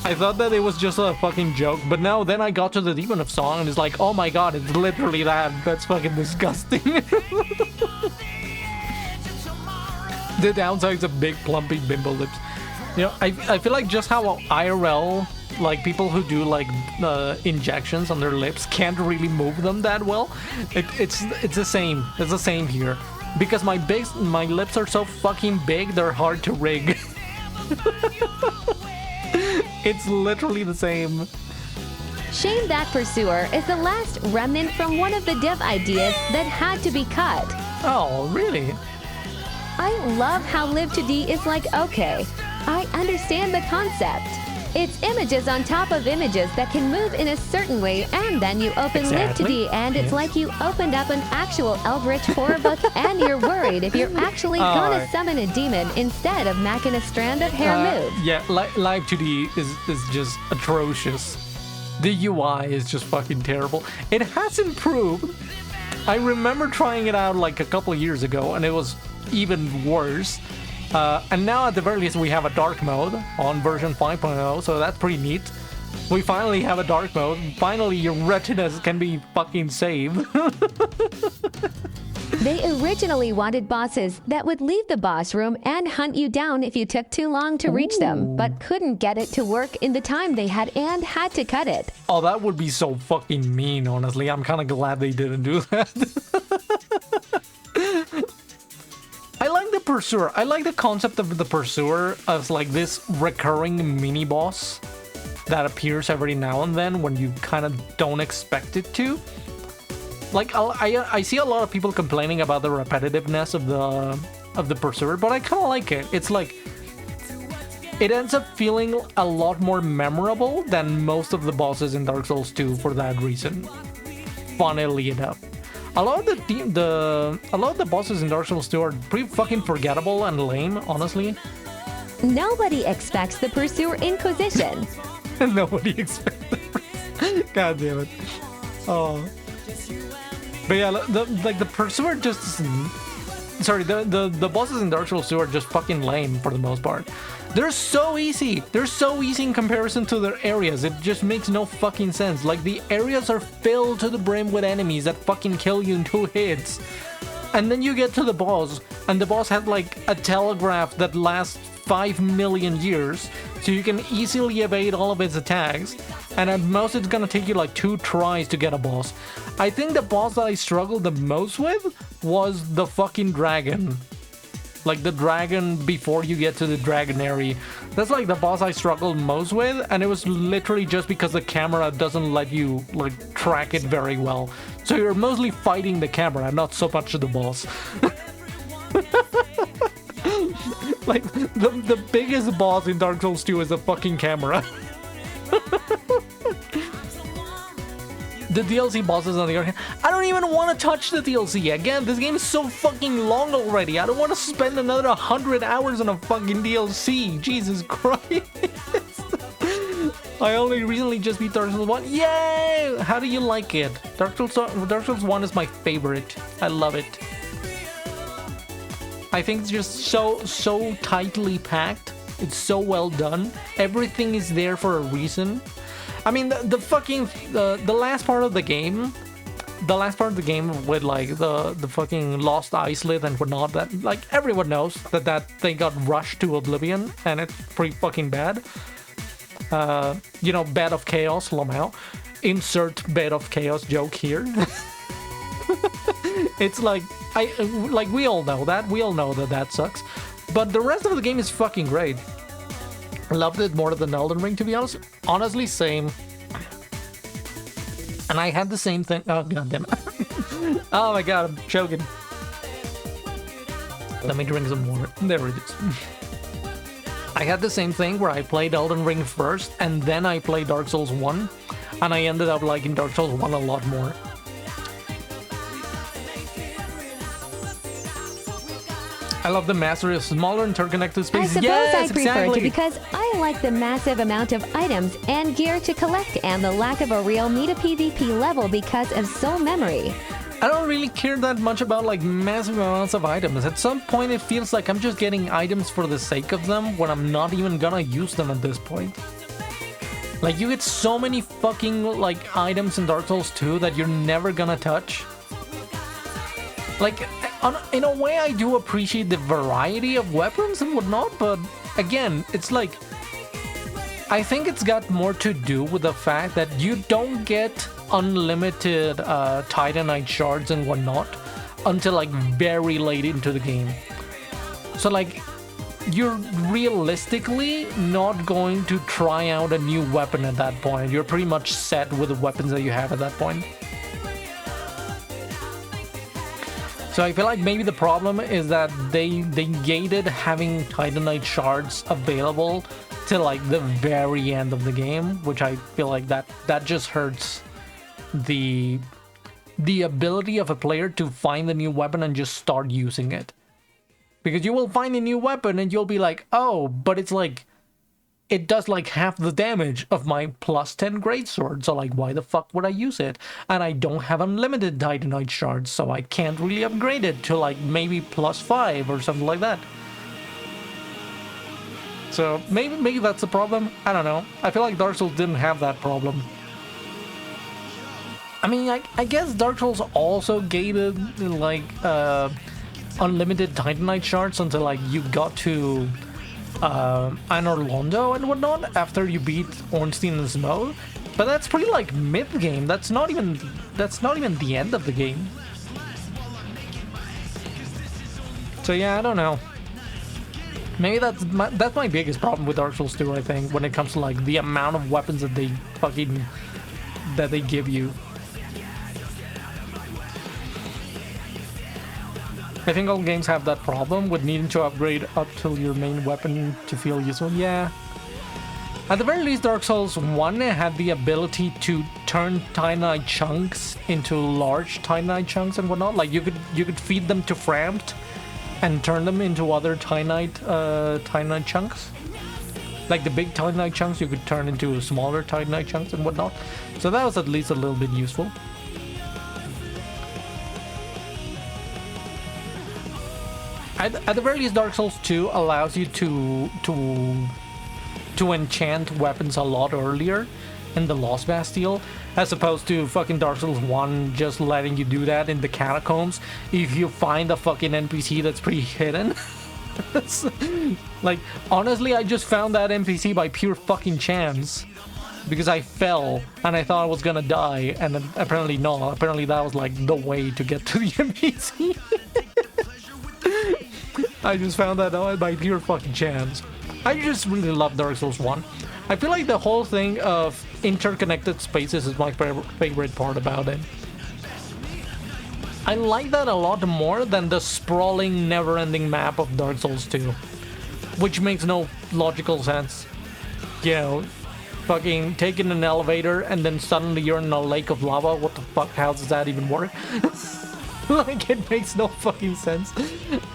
I thought that it was just a fucking joke, but no, then I got to the Demon of Song and it's like, oh my god, it's literally that. That's fucking disgusting. The downside is a big plumpy bimbo lips. You know, I feel like just how IRL, like people who do like injections on their lips can't really move them that well. It's the same. It's the same here. Because my lips are so fucking big, they're hard to rig. It's literally the same. Shame that Pursuer is the last remnant from one of the dev ideas that had to be cut. Oh, really? I love how Live 2D is like, okay, I understand the concept. It's images on top of images that can move in a certain way, and then you open Live 2D and it's like you opened up an actual Eldritch horror book and you're worried if you're actually gonna summon a demon instead of macking a strand of hair move. Yeah, Live 2D is just atrocious. The UI is just fucking terrible. It has improved. I remember trying it out like a couple years ago and it was even worse. And now at the very least we have a dark mode on version 5.0, so that's pretty neat. We finally have a dark mode. Finally your retinas can be fucking saved. They originally wanted bosses that would leave the boss room and hunt you down if you took too long to reach them, but couldn't get it to work in the time they had and had to cut it. Oh, that would be so fucking mean, honestly. I'm kind of glad they didn't do that. I like the Pursuer. I like the concept of the Pursuer as like this recurring mini boss that appears every now and then when you kind of don't expect it to. Like I see a lot of people complaining about the repetitiveness of the Pursuer, but I kind of like it. It's like it ends up feeling a lot more memorable than most of the bosses in Dark Souls 2 for that reason. Funnily enough. A lot of the bosses in Dark Souls 2 are pretty fucking forgettable and lame, honestly. Nobody expects the Pursuer Inquisition. Nobody expects the Pursuer. God damn it. Oh. But yeah, the Pursuer just... Sorry, the bosses in Dark Souls 2 are just fucking lame for the most part. They're so easy. They're so easy in comparison to their areas. It just makes no fucking sense. Like, the areas are filled to the brim with enemies that fucking kill you in 2 hits. And then you get to the boss, and the boss has like a telegraph that lasts 5 million years, so you can easily evade all of its attacks. And at most it's gonna take you like 2 tries to get a boss. I think the boss that I struggled the most with was the fucking dragon. Like the dragon before you get to the Dragonary. That's like the boss I struggled most with, and it was literally just because the camera doesn't let you like track it very well. So you're mostly fighting the camera, not so much the boss. Like the biggest boss in Dark Souls 2 is the fucking camera. The DLC bosses on the other hand, I don't even want to touch the DLC. Again, this game is so fucking long already. I don't want to spend another 100 hours on a fucking DLC. Jesus Christ. I only recently just beat Dark Souls 1. Yay! How do you like it? Dark Souls 1 is my favorite. I love it. I think it's just so tightly packed. It's so well done. Everything is there for a reason. I mean, the last part of the game with like the fucking Lost Islet and whatnot, that like everyone knows that thing got rushed to oblivion, and it's pretty fucking bad. You know, Bed of Chaos, Lamau. Insert Bed of Chaos joke here. It's like we all know that sucks, but the rest of the game is fucking great. Loved it more than Elden Ring, to be honest. Honestly, same. And I had the same thing. Oh, goddammit. Oh my god, I'm choking. Let me drink some water. There it is. I had the same thing where I played Elden Ring first, and then I played Dark Souls 1, and I ended up liking Dark Souls 1 a lot more. I love the master of smaller interconnected spaces. I suppose yes, I prefer exactly. to because I like the massive amount of items and gear to collect and the lack of a real meta PvP level because of soul memory. I don't really care that much about like massive amounts of items. At some point it feels like I'm just getting items for the sake of them when I'm not even gonna use them at this point. Like you get so many fucking like items in Dark Souls 2 that you're never gonna touch. Like, in a way, I do appreciate the variety of weapons and whatnot, but again, it's like, I think it's got more to do with the fact that you don't get unlimited Titanite shards and whatnot until like very late into the game. So like, you're realistically not going to try out a new weapon at that point. You're pretty much set with the weapons that you have at that point. So I feel like maybe the problem is that they gated having Titanite shards available to like the very end of the game, which I feel like that just hurts the ability of a player to find a new weapon and just start using it. Because you will find a new weapon and you'll be like, oh, but it's like, it does like half the damage of my plus 10 greatsword, so like why the fuck would I use it? And I don't have unlimited Titanite shards, so I can't really upgrade it to like maybe plus 5 or something like that. So maybe that's the problem. I don't know. I feel like Dark Souls didn't have that problem. I mean, I guess Dark Souls also gated like unlimited Titanite shards until like you got to Anor Londo and whatnot after you beat Ornstein and Smough, but that's pretty like mid-game. That's not even the end of the game. So yeah, I don't know. Maybe that's my biggest problem with Dark Souls 2, I think, when it comes to like the amount of weapons that they give you. I think all games have that problem with needing to upgrade up till your main weapon to feel useful. Yeah. At the very least, Dark Souls 1 had the ability to turn Titanite chunks into large Titanite chunks and whatnot. Like you could feed them to Frampt and turn them into other Titanite chunks. Like the big Titanite chunks, you could turn into smaller Titanite chunks and whatnot. So that was at least a little bit useful. At the very least, Dark Souls 2 allows you to enchant weapons a lot earlier in the Lost Bastille, as opposed to fucking Dark Souls 1 just letting you do that in the catacombs if you find a fucking NPC that's pretty hidden. Like, honestly, I just found that NPC by pure fucking chance. Because I fell and I thought I was gonna die, and then apparently no. Apparently that was like the way to get to the NPC. I just found that out by pure fucking chance. I just really love Dark Souls 1. I feel like the whole thing of interconnected spaces is my favorite part about it. I like that a lot more than the sprawling, never-ending map of Dark Souls 2. Which makes no logical sense. You know, fucking taking an elevator and then suddenly you're in a lake of lava. What the fuck? How does that even work? Like, it makes no fucking sense.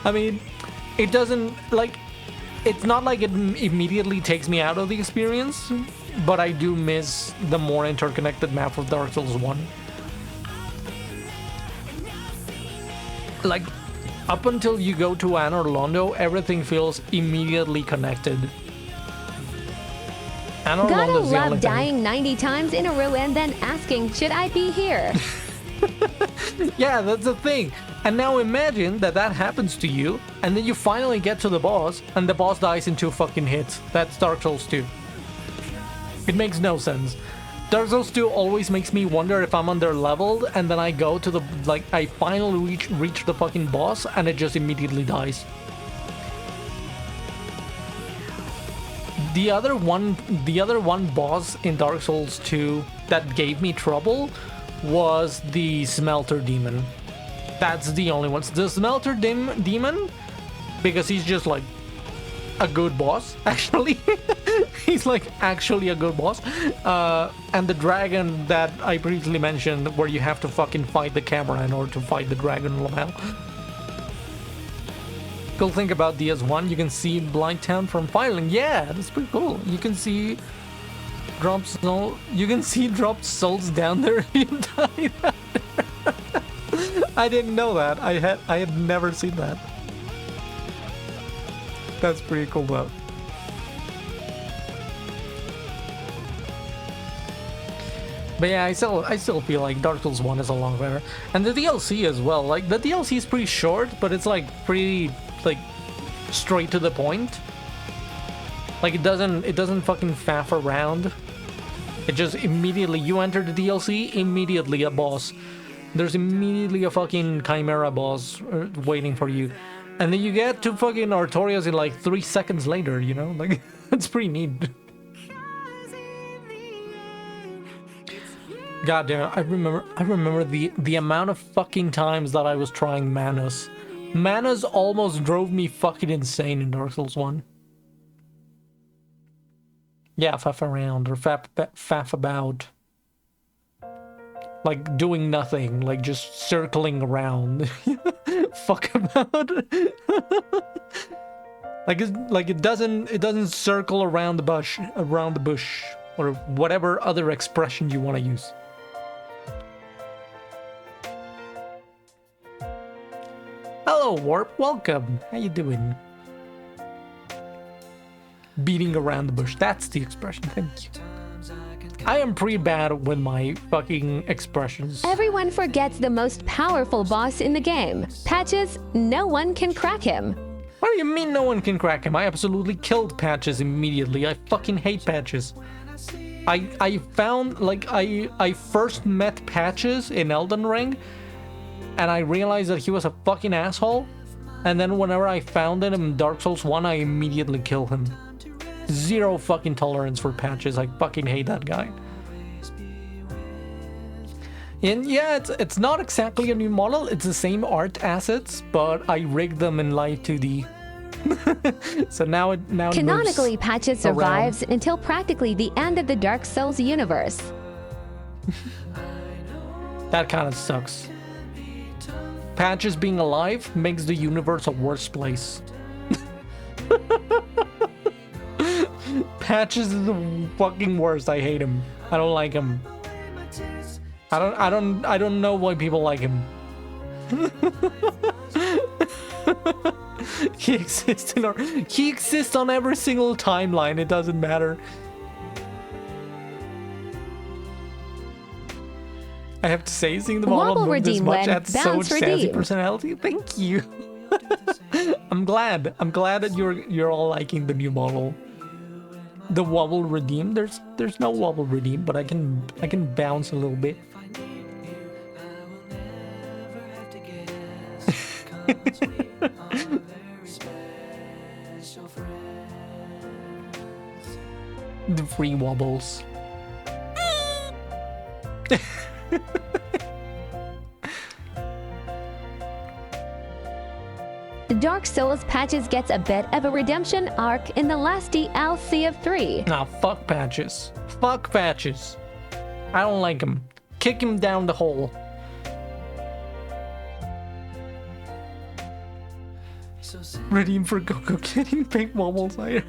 I mean, it doesn't, like, it's not like it immediately takes me out of the experience, but I do miss the more interconnected map of Dark Souls 1. Like, up until you go to Anor Londo, everything feels immediately connected. Anor Gotta Londo's the only love thing. dying 90 times in a row and then asking, should I be here? Yeah, that's the thing. And now imagine that happens to you, and then you finally get to the boss, and the boss dies in 2 fucking hits. That's Dark Souls 2. It makes no sense. Dark Souls 2 always makes me wonder if I'm under-leveled, and then I go to the, like, I finally reach the fucking boss, and it just immediately dies. The other one boss in Dark Souls 2 that gave me trouble was the Smelter Demon. That's the only one. The Smelter Demon, because he's just like a good boss, actually. He's like actually a good boss. And the dragon that I previously mentioned, where you have to fucking fight the camera in order to fight the dragon Lamel. Cool thing about DS1, you can see Blighttown from Firelink. Yeah, that's pretty cool. You can see dropped souls down there if you die down there. I didn't know that. I had never seen that. That's pretty cool though. But yeah, I still feel like Dark Souls 1 is a lot better. And the DLC as well. Like, the DLC is pretty short, but it's like pretty like straight to the point. Like, it doesn't fucking faff around. It just immediately, you enter the DLC, immediately a boss. There's immediately a fucking Chimera boss waiting for you. And then you get two fucking Artorias in like 3 seconds later, you know? Like, it's pretty neat. God damn, I remember the amount of fucking times that I was trying Manus. Manus almost drove me fucking insane in Dark Souls 1. Yeah, faff around or faff about. Like doing nothing, like just circling around. Fuck about. like it doesn't circle around the bush, or whatever other expression you want to use. Hello, Warp. Welcome. How you doing? Beating around the bush. That's the expression. Thank you. I am pretty bad with my fucking expressions. Everyone forgets the most powerful boss in the game. Patches, no one can crack him. What do you mean no one can crack him? I absolutely killed Patches immediately. I fucking hate Patches. I found, like, I first met Patches in Elden Ring, and I realized that he was a fucking asshole. And then whenever I found him in Dark Souls 1, I immediately kill him. Zero fucking tolerance for Patches. I fucking hate that guy. And yeah, it's not exactly a new model. It's the same art assets, but I rigged them in Live 2D. So now it Canonically, Patches survives until practically the end of the Dark Souls universe. That kind of sucks. Patches being alive makes the universe a worse place. Patches is the fucking worst. I hate him. I don't like him. I don't know why people like him. He exists on every single timeline. It doesn't matter. I have to say, seeing the model move this much adds so much sassy personality. Thank you. I'm glad that you're all liking the new model. The wobble redeem. There's no wobble redeem, but I can bounce a little bit. The free wobbles. Dark Souls Patches gets a bit of a redemption arc in the last DLC of 3. Nah, fuck Patches. Fuck Patches. I don't like him. Kick him down the hole. Redeem for Coco getting pink wobbles higher.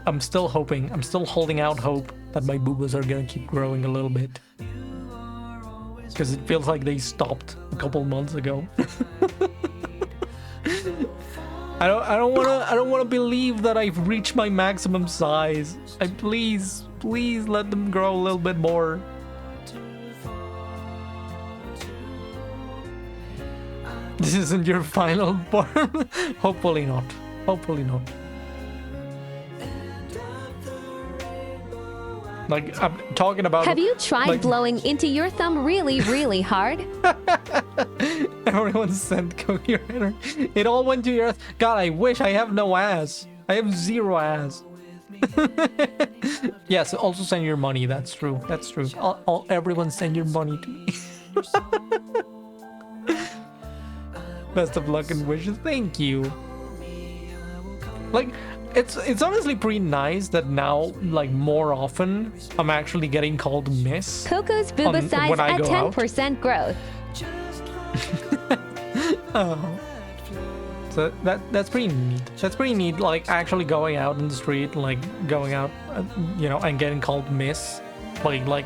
I'm still hoping. I'm still holding out hope that my boobas are gonna keep growing a little bit. Because it feels like they stopped a couple months ago. I don't wanna believe that I've reached my maximum size. Please let them grow a little bit more. This isn't your final form. Hopefully not. Hopefully not. Like, I'm talking about... Have you tried blowing into your thumb really, really hard? Everyone sent coherent. It all went to your... God, I wish I have no ass. I have zero ass. Yes, also send your money. That's true. That's true. Everyone send your money to me. Best of luck and wishes. Thank you. Like... It's honestly pretty nice that now, like, more often, I'm actually getting called Miss. Coco's booba size at 10% growth. Oh. So that's pretty neat. That's pretty neat, like, actually going out in the street, like, going out, you know, and getting called Miss. Like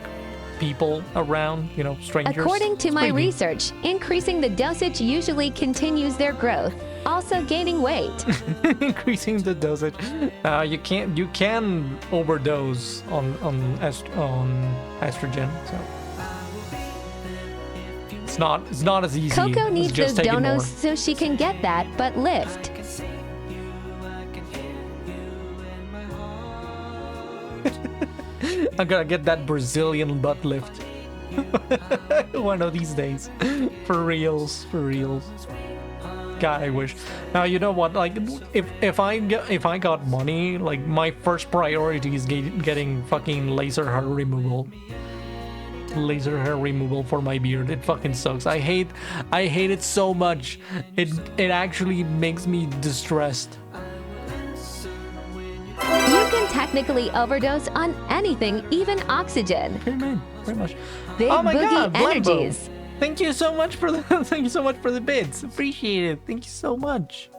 people around, you know, strangers. According to my research, increasing the dosage usually continues their growth. Also gaining weight. Increasing the dosage. You can overdose on estrogen. So it's not as easy. Coco needs those donos so she can get that, but lift. I'm gonna get that Brazilian butt lift. One of these days. For reals, for reals. God, I wish. Now, you know what? Like, if I got money, like, my first priority is getting fucking laser hair removal. Laser hair removal for my beard. It fucking sucks. I hate it so much. It actually makes me distressed. You can technically overdose on anything, even oxygen. Very much. Big Oh my boogie God, Blambo. energies. Thank you so much for the thank you so much for the bits. Appreciate it. Thank you so much.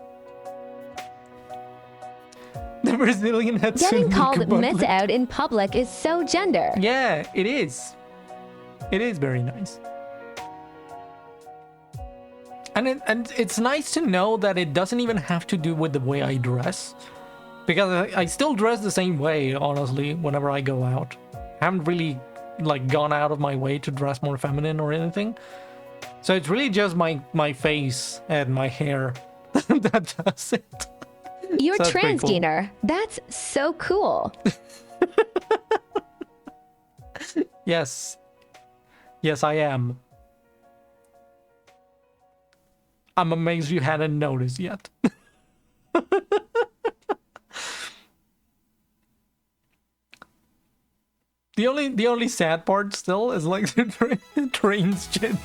The Brazilian Hatsune Getting called Miku butt miss lift. out in public is so gender. Yeah, it is. It is very nice. And it's nice to know that it doesn't even have to do with the way I dress. Because I still dress the same way, honestly, whenever I go out. I haven't really, like, gone out of my way to dress more feminine or anything. So it's really just my face and my hair that does it. You're So that's pretty cool. transgender. That's so cool. Yes. Yes, I am. I'm amazed you hadn't noticed yet. The only sad part still is like the trains shit.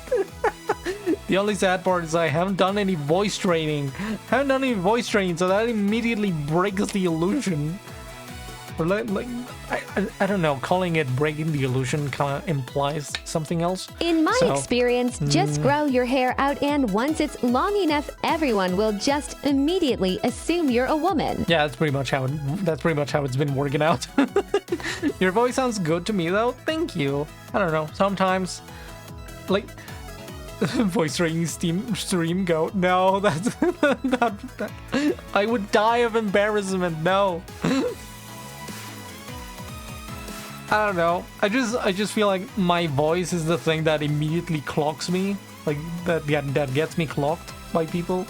The only sad part is I haven't done any voice training. So that immediately breaks the illusion. Or like I don't know, calling it breaking the illusion kind of implies something else. In my So, experience, just grow your hair out, and once it's long enough, everyone will just immediately assume you're a woman. Yeah, that's pretty much how it's been working out. Your voice sounds good to me though. Thank you. I don't know. Sometimes, like, voice training stream go. No, that's not. I would die of embarrassment. No. I don't know. I just feel like my voice is the thing that immediately clocks me. Like that gets me clocked by people.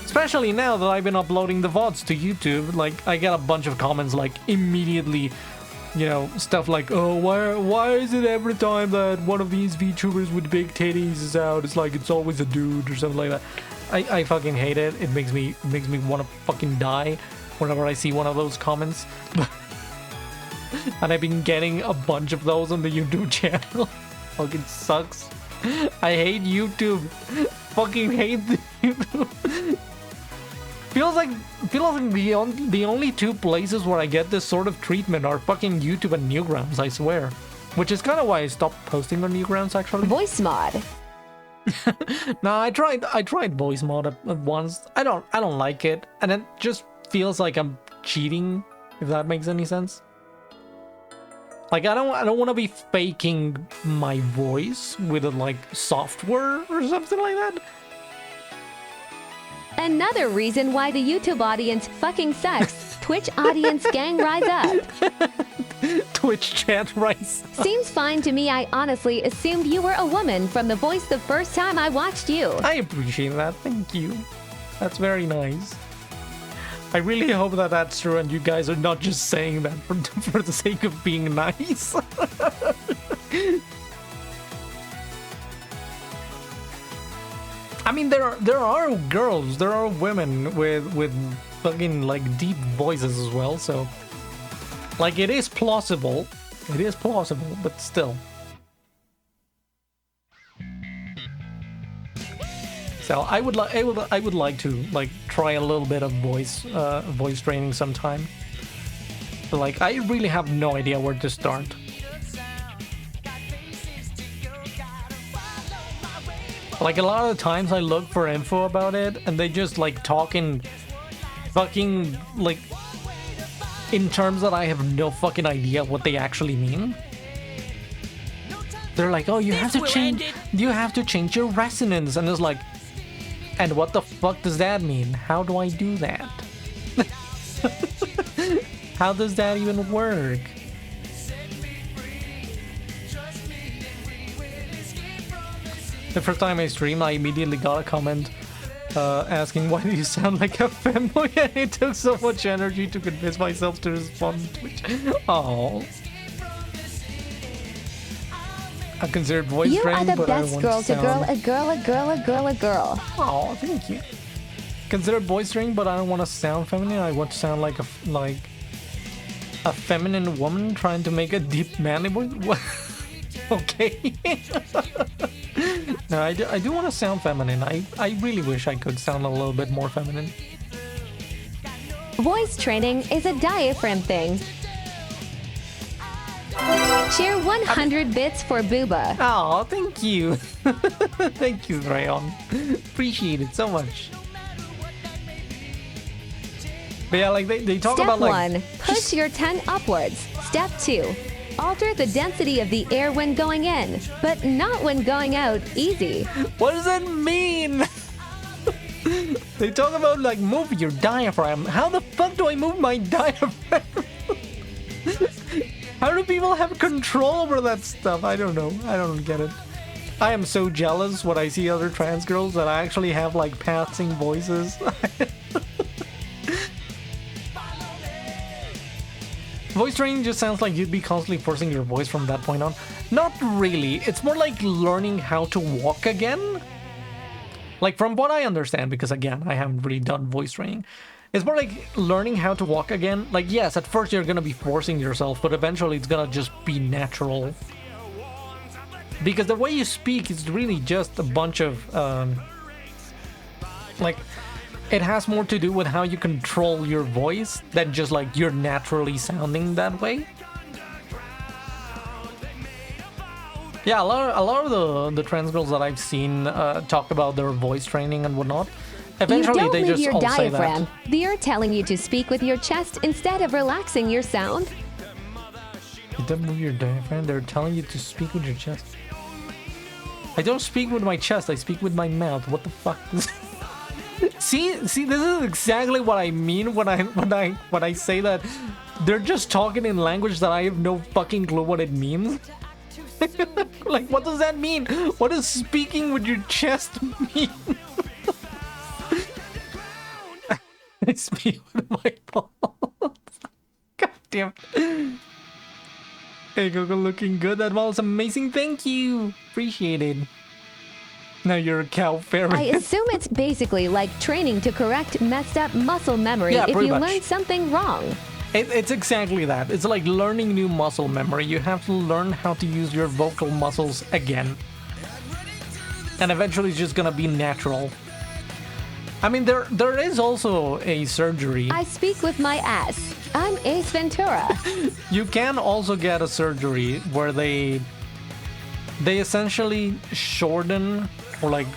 Especially now that I've been uploading the VODs to YouTube, like I get a bunch of comments like immediately, you know, stuff like, oh, why is it every time that one of these VTubers with big titties is out, it's like it's always a dude or something like that. I fucking hate it. It makes me want to fucking die whenever I see one of those comments. And I've been getting a bunch of those on the YouTube channel. Fucking sucks. I hate YouTube. Fucking hate YouTube. Feels like the only two places where I get this sort of treatment are fucking YouTube and Newgrounds, I swear. Which is kind of why I stopped posting on Newgrounds, actually. Voice mod. No, I tried voice mod at once. I don't like it, and it just feels like I'm cheating, if that makes any sense. Like I don't want to be faking my voice with a like software or something like that. Another reason why the YouTube audience fucking sucks. Twitch audience gang rise up. Twitch chat rise. Seems fine to me. I honestly assumed you were a woman from the voice the first time I watched you. I appreciate that. Thank you. That's very nice. I really hope that that's true and you guys are not just saying that for the sake of being nice. I mean, there are girls, there are women with fucking like deep voices as well, so like it is plausible, but still. So I would like to like try a little bit of voice training sometime. But like I really have no idea where to start. Like a lot of times I look for info about it and they just like talk in fucking like in terms that I have no fucking idea what they actually mean. They're like, oh, you have to change your resonance, and it's like, and what the fuck does that mean? How do I do that? How does that even work? The first time I streamed, I immediately got a comment asking, why do you sound like a femboy? And it took so much energy to convince myself to respond to Twitch. Oh, I consider voice You are training, the but I best want girl to sound... girl, a girl, a girl, a girl, a girl. Oh, thank you. Consider voice training, but I don't want to sound feminine. I want to sound like a feminine woman trying to make a deep manly voice. What? Okay. No, I do want to sound feminine. I really wish I could sound a little bit more feminine. Voice training is a diaphragm thing. Cheer 100 bits for Booba. Oh, thank you. Thank you, Rayon. Appreciate it so much. But yeah, like they talk Step about like... 1. Push your tongue upwards. Step 2. Alter the density of the air when going in, but not when going out. Easy. What does that mean? They talk about like move your diaphragm. How the fuck do I move my diaphragm? How do people have control over that stuff? I don't know. I don't get it. I am so jealous when I see other trans girls that I actually have like passing voices. Voice training just sounds like you'd be constantly forcing your voice from that point on. Not really. It's more like learning how to walk again. Like from what I understand, because again, I haven't really done voice training. It's more like learning how to walk again. Like, yes, at first you're gonna be forcing yourself, but eventually it's gonna just be natural. Because the way you speak is really just a bunch of, like, it has more to do with how you control your voice than just like you're naturally sounding that way. Yeah, a lot of the trans girls that I've seen talk about their voice training and whatnot. Eventually, you don't they move just your all diaphragm. say that. They're telling you to speak with your chest instead of relaxing your sound. You don't move your diaphragm. They're telling you to speak with your chest. I don't speak with my chest. I speak with my mouth. What the fuck? See, this is exactly what I mean when I say that they're just talking in language that I have no fucking clue what it means. Like, what does that mean? What does speaking with your chest mean? I speak with my balls. God damn. Hey, Gogo, looking good. That was amazing. Thank you. Appreciate it. Now you're a cow fairy. I assume it's basically like training to correct messed up muscle memory Yeah, if pretty you much. learn something wrong. It's exactly that. It's like learning new muscle memory. You have to learn how to use your vocal muscles again. And eventually it's just gonna be natural. I mean, there is also a surgery. I speak with my ass. I'm Ace Ventura. You can also get a surgery where they essentially shorten or like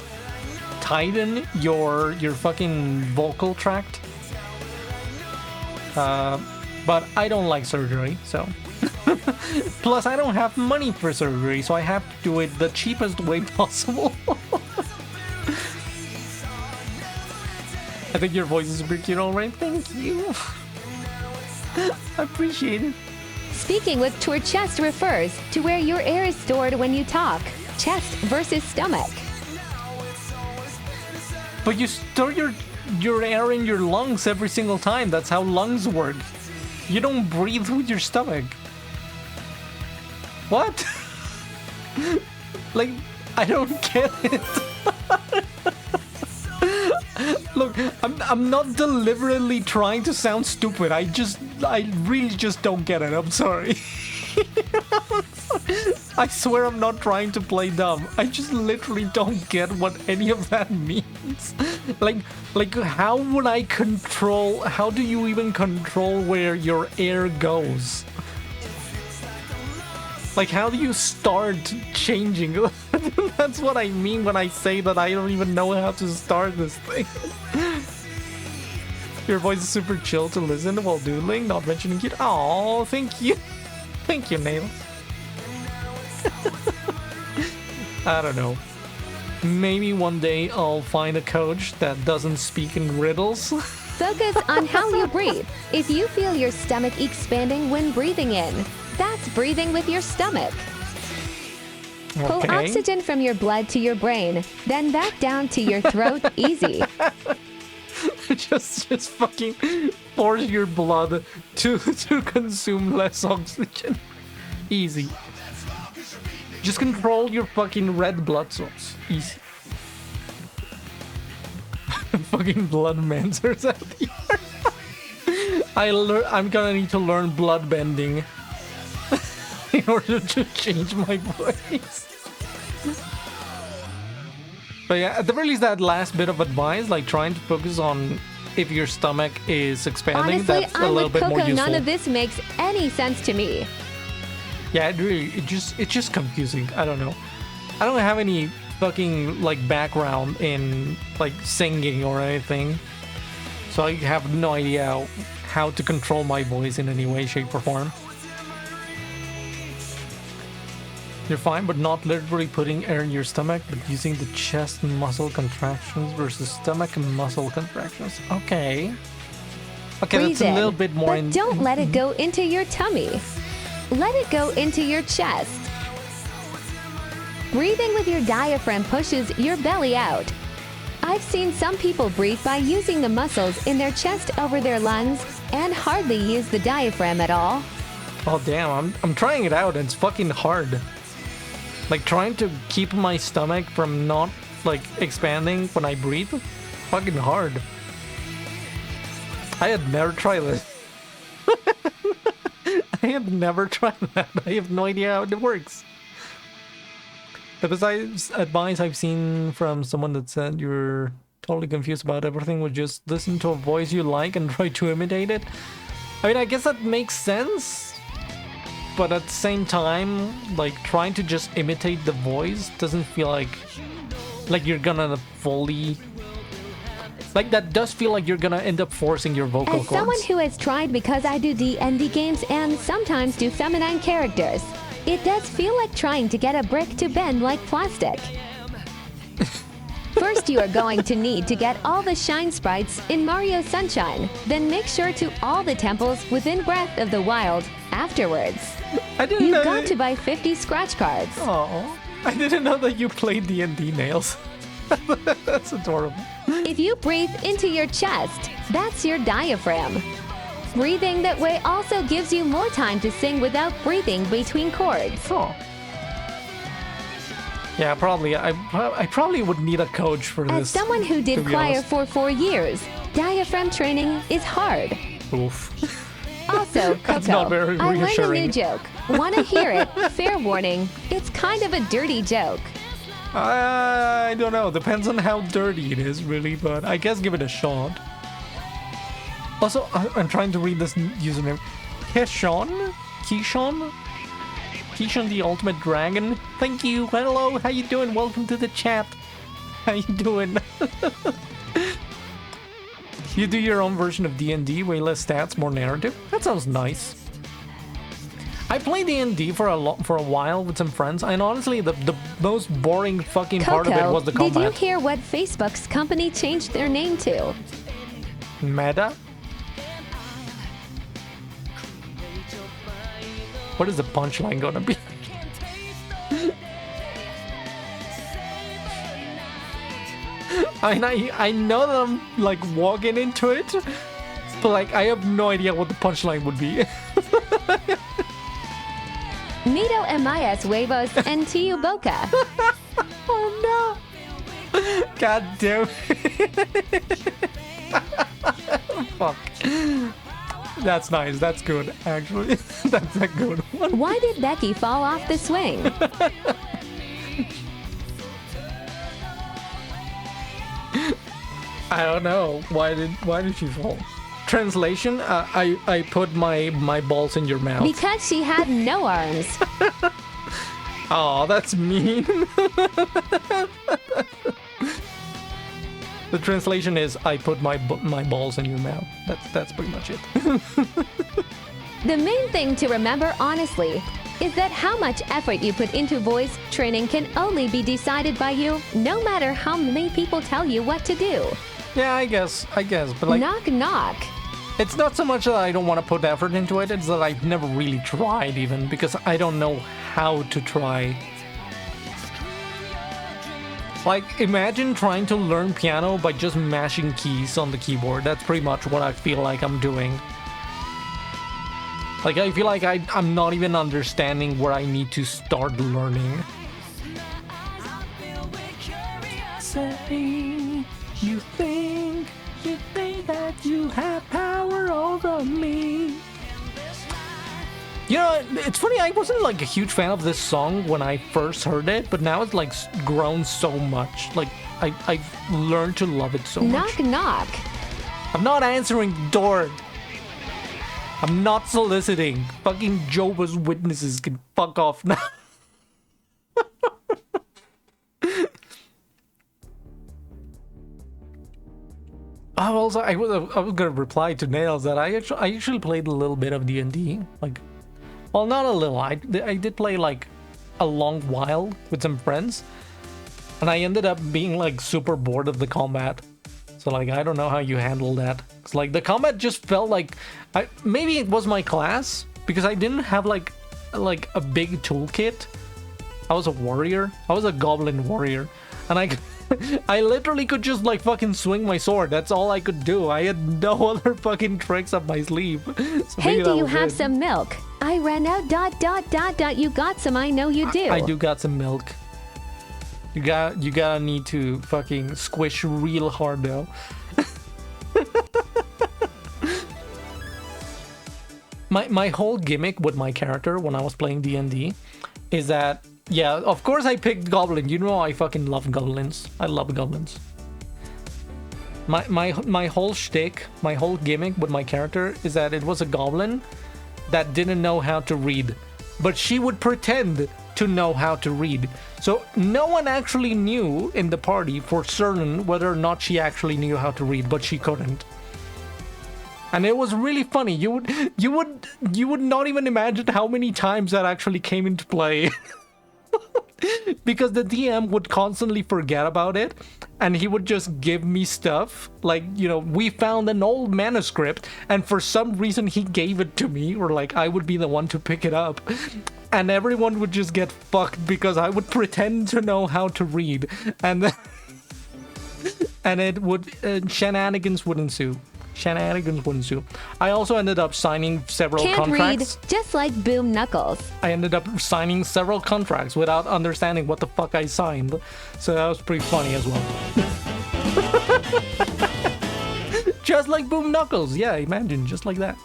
tighten your fucking vocal tract. But I don't like surgery, so. Plus, I don't have money for surgery, so I have to do it the cheapest way possible. I think your voice is super cute already. Thank you. I appreciate it. Speaking with tour chest refers to where your air is stored when you talk. Chest versus stomach. But you store your air in your lungs every single time. That's how lungs work. You don't breathe with your stomach. What? Like, I don't get it. Look, I'm not deliberately trying to sound stupid. I really just don't get it. I'm sorry. I swear I'm not trying to play dumb. I just literally don't get what any of that means. Like how would I control, how do you even control where your air goes? Like, how do you start changing? That's what I mean when I say that I don't even know how to start this thing. Your voice is super chill to listen to while doodling, not mentioning cute. Oh, thank you. Thank you, Nail. I don't know. Maybe one day I'll find a coach that doesn't speak in riddles. Focus on how you breathe. If you feel your stomach expanding when breathing in, that's breathing with your stomach. Pull Okay. oxygen from your blood to your brain, then back down to your throat. Easy. just fucking force your blood to consume less oxygen. Easy. Just control your fucking red blood cells. Easy. Fucking blood mancers out here. I'm gonna need to learn blood bending in order to change my voice. But yeah, at the very least, that last bit of advice, like trying to focus on if your stomach is expanding, Honestly, that's a I'm little with bit more Coco. useful. None of this makes any sense to me. Yeah, it's just confusing. I don't know. I don't have any fucking like background in like singing or anything, so I have no idea how to control my voice in any way, shape, or form. You're fine, but not literally putting air in your stomach, but using the chest muscle contractions versus stomach muscle contractions. Okay. Okay, Breathe that's a in, little bit more. but don't let it go into your tummy. Let it go into your chest. Breathing with your diaphragm pushes your belly out. I've seen some people breathe by using the muscles in their chest over their lungs and hardly use the diaphragm at all. Oh damn, I'm trying it out and it's fucking hard. Like trying to keep my stomach from not like expanding when I breathe. Fucking hard. I had never tried this. I have never tried that. I have no idea how it works. But besides advice I've seen from someone that said you're totally confused about everything, would just listen to a voice you like and try to imitate it. I mean, I guess that makes sense. But at the same time, like trying to just imitate the voice doesn't feel like you're gonna fully, like that does feel like you're gonna end up forcing your vocal As cords. someone who has tried, because I do D&D games and sometimes do feminine characters, it does feel like trying to get a brick to bend like plastic. First, you are going to need to get all the shine sprites in Mario Sunshine, then make sure to all the temples within Breath of the Wild afterwards. I didn't You've know. got to buy 50 scratch cards. Oh, I didn't know that you played D&D nails. That's adorable. If you breathe into your chest, that's your diaphragm. Breathing that way also gives you more time to sing without breathing between chords. Oh. Yeah, probably. I probably would need a coach for this. As someone who did to be choir honest. for 4 years, diaphragm training is hard. Oof. Also, That's Coco, not very I learned a reassuring. new joke. Want to hear it? Fair warning, it's kind of a dirty joke. I don't know. Depends on how dirty it is, really. But I guess give it a shot. Also, I'm trying to read this username. Keishon? Keishon the Ultimate Dragon. Thank you. Hello. How you doing? Welcome to the chat. How you doing? You do your own version of D&D, way less stats, more narrative. That sounds nice. I played D&D for a while with some friends, and honestly, the most boring fucking part of it Coco, was the did you combat. hear what Facebook's company changed their name to? Meta? What is the punchline gonna be? I know that I'm like walking into it, but like I have no idea what the punchline would be. Nito Emias Huevos and Tiu Boca. Oh no! God damn it! Fuck. That's nice. That's good, actually. That's a good one. Why did Becky fall off the swing? I don't know. Why did she fall? Translation: I put my balls in your mouth. Because she had no arms. Oh, that's mean. The translation is I put my balls in your mouth. That's pretty much it. The main thing to remember, honestly, is that how much effort you put into voice training can only be decided by you, no matter how many people tell you what to do. Yeah, I guess, but like, Knock, knock. it's not so much that I don't want to put effort into it, it's that I've never really tried even, because I don't know how to try. Like, imagine trying to learn piano by just mashing keys on the keyboard. That's pretty much what I feel like I'm doing. Like, I feel like I'm not even understanding where I need to start learning. say you think that you have power over me. You know, it's funny, I wasn't like a huge fan of this song when I first heard it, but now it's like grown so much. Like, I've learned to love it so much. Knock, knock. I'm not answering the door. I'm not soliciting. Fucking Jehovah's Witnesses can fuck off now. Also, I was gonna reply to Nails that I actually played a little bit of D&D. Like, well, not a little. I did play like a long while with some friends, and I ended up being like super bored of the combat. So like, I don't know how you handle that. It's like the combat just felt like, maybe it was my class because I didn't have like a big toolkit. I was a warrior. I was a goblin warrior, and I literally could just like fucking swing my sword. That's all I could do. I had no other fucking tricks up my sleeve. So hey, do you have some milk? I ran out. ... You got some? I know you do. I do got some milk. You gotta need to fucking squish real hard though. My whole gimmick with my character when I was playing D&D is that, yeah, of course I picked Goblin. You know I fucking love goblins. I love goblins. My whole shtick, my whole gimmick with my character is that it was a goblin that didn't know how to read, but she would pretend to know how to read. So no one actually knew in the party for certain whether or not she actually knew how to read, but she couldn't. And it was really funny. You would not even imagine how many times that actually came into play. Because the DM would constantly forget about it, and he would just give me stuff like, you know, we found an old manuscript, and for some reason he gave it to me, or like I would be the one to pick it up, and everyone would just get fucked because I would pretend to know how to read, and then and it would shenanigans would ensue. I also ended up signing several contracts. Read, just like Boom Knuckles. I ended up signing several contracts without understanding what the fuck I signed. So that was pretty funny as well. Just like Boom Knuckles. Yeah, imagine, just like that.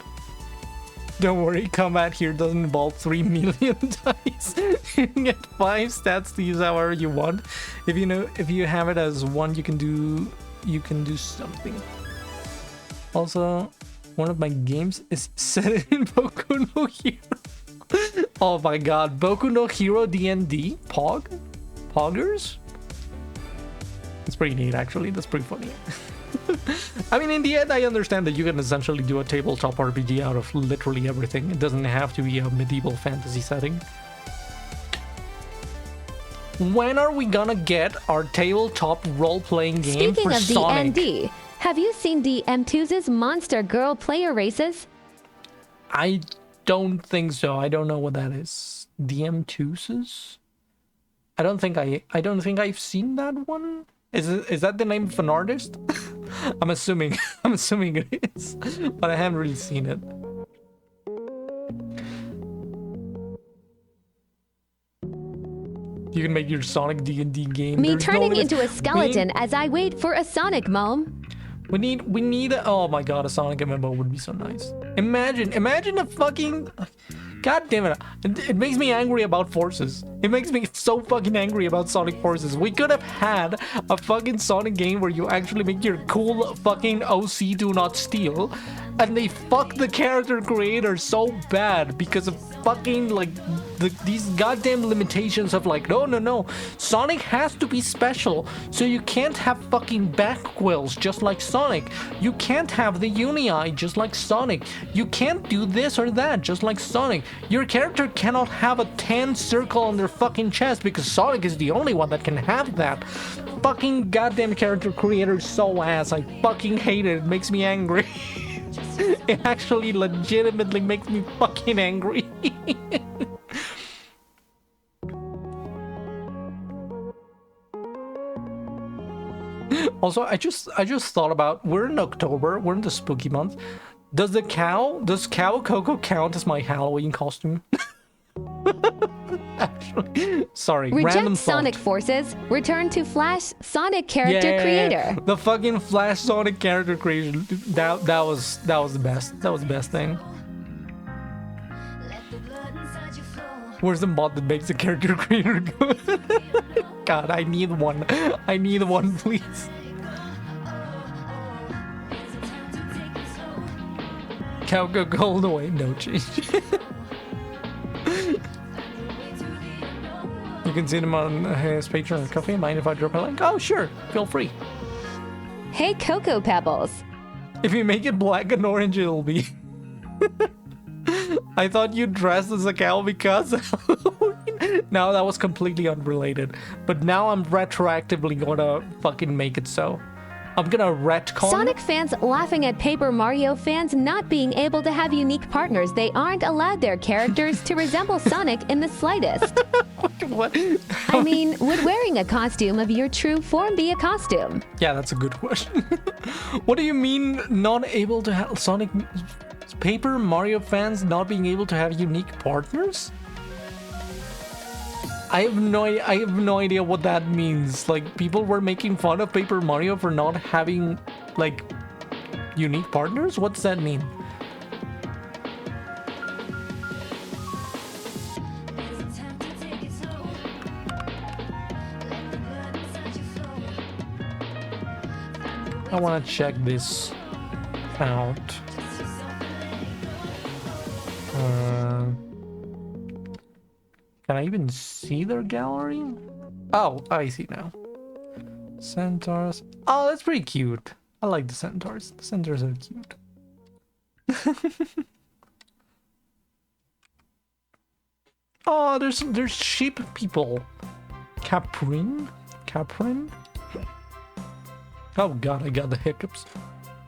Don't worry, combat here doesn't involve 3 million dice. You can get 5 stats to use however you want. If you have it as 1, you can do something. Also, one of my games is set in Boku no Hero. Oh my god, Boku no Hero D&D? Poggers? It's pretty neat, actually. That's pretty funny. I mean, in the end, I understand that you can essentially do a tabletop RPG out of literally everything. It doesn't have to be a medieval fantasy setting. When are we gonna get our tabletop role-playing game for Sonic? Speaking of D&D, have you seen DM2's Monster Girl player races? I don't think so. I don't know what that is. DM2's? I don't think I've seen that one. Is that the name of an artist? I'm assuming it is, but I haven't really seen it. You can make your Sonic D&D game. Me turning into a skeleton as I wait for a Sonic mom. We need oh my god, a Sonic MMO would be so nice. Imagine a fucking, god damn it. It makes me angry about Forces. It makes me so fucking angry about Sonic Forces. We could have had a fucking Sonic game where you actually make your cool fucking OC do not steal, and they fuck the character creator so bad because of fucking like these goddamn limitations of like, no, Sonic has to be special, so you can't have fucking back quills just like Sonic. You can't have the uni-eye just like Sonic. You can't do this or that just like Sonic. Your character cannot have a tan circle on their fucking chest because Sonic is the only one that can have that. Fucking goddamn character creator so ass. I fucking hate it. It makes me angry. It actually legitimately makes me fucking angry. Also, I just thought about, we're in October, we're in the spooky month. Does Cow Coco count as my Halloween costume? Actually, sorry. Reject Random Sonic thought. Forces. Return to Flash Sonic character creator. The fucking Flash Sonic character creation. That was the best. That was the best thing. Where's the mod that makes the character creator good? God, I need one. I need one, please. Cowgo Gold away, no change. You can see them on his Patreon Coffee. Mind if I drop a link? Oh, sure. Feel free. Hey, Cocoa Pebbles. If you make it black and orange, it'll be. I thought you dressed as a cow because Halloween. No, that was completely unrelated. But now I'm retroactively gonna fucking make it so. I'm gonna retcon. Sonic fans laughing at Paper Mario fans not being able to have unique partners. They aren't allowed their characters to resemble Sonic in the slightest. What? I mean, would wearing a costume of your true form be a costume? Yeah, that's a good question. What do you mean not able to have Sonic Paper Mario fans not being able to have unique partners? I have no idea what that means. Like, people were making fun of Paper Mario for not having like unique partners? What does that mean? I want to check this out. Can I even see their gallery? Oh, I see now. Centaurs. Oh, that's pretty cute. I like the centaurs. The centaurs are cute. Oh, there's sheep people. Caprin? Oh god, I got the hiccups.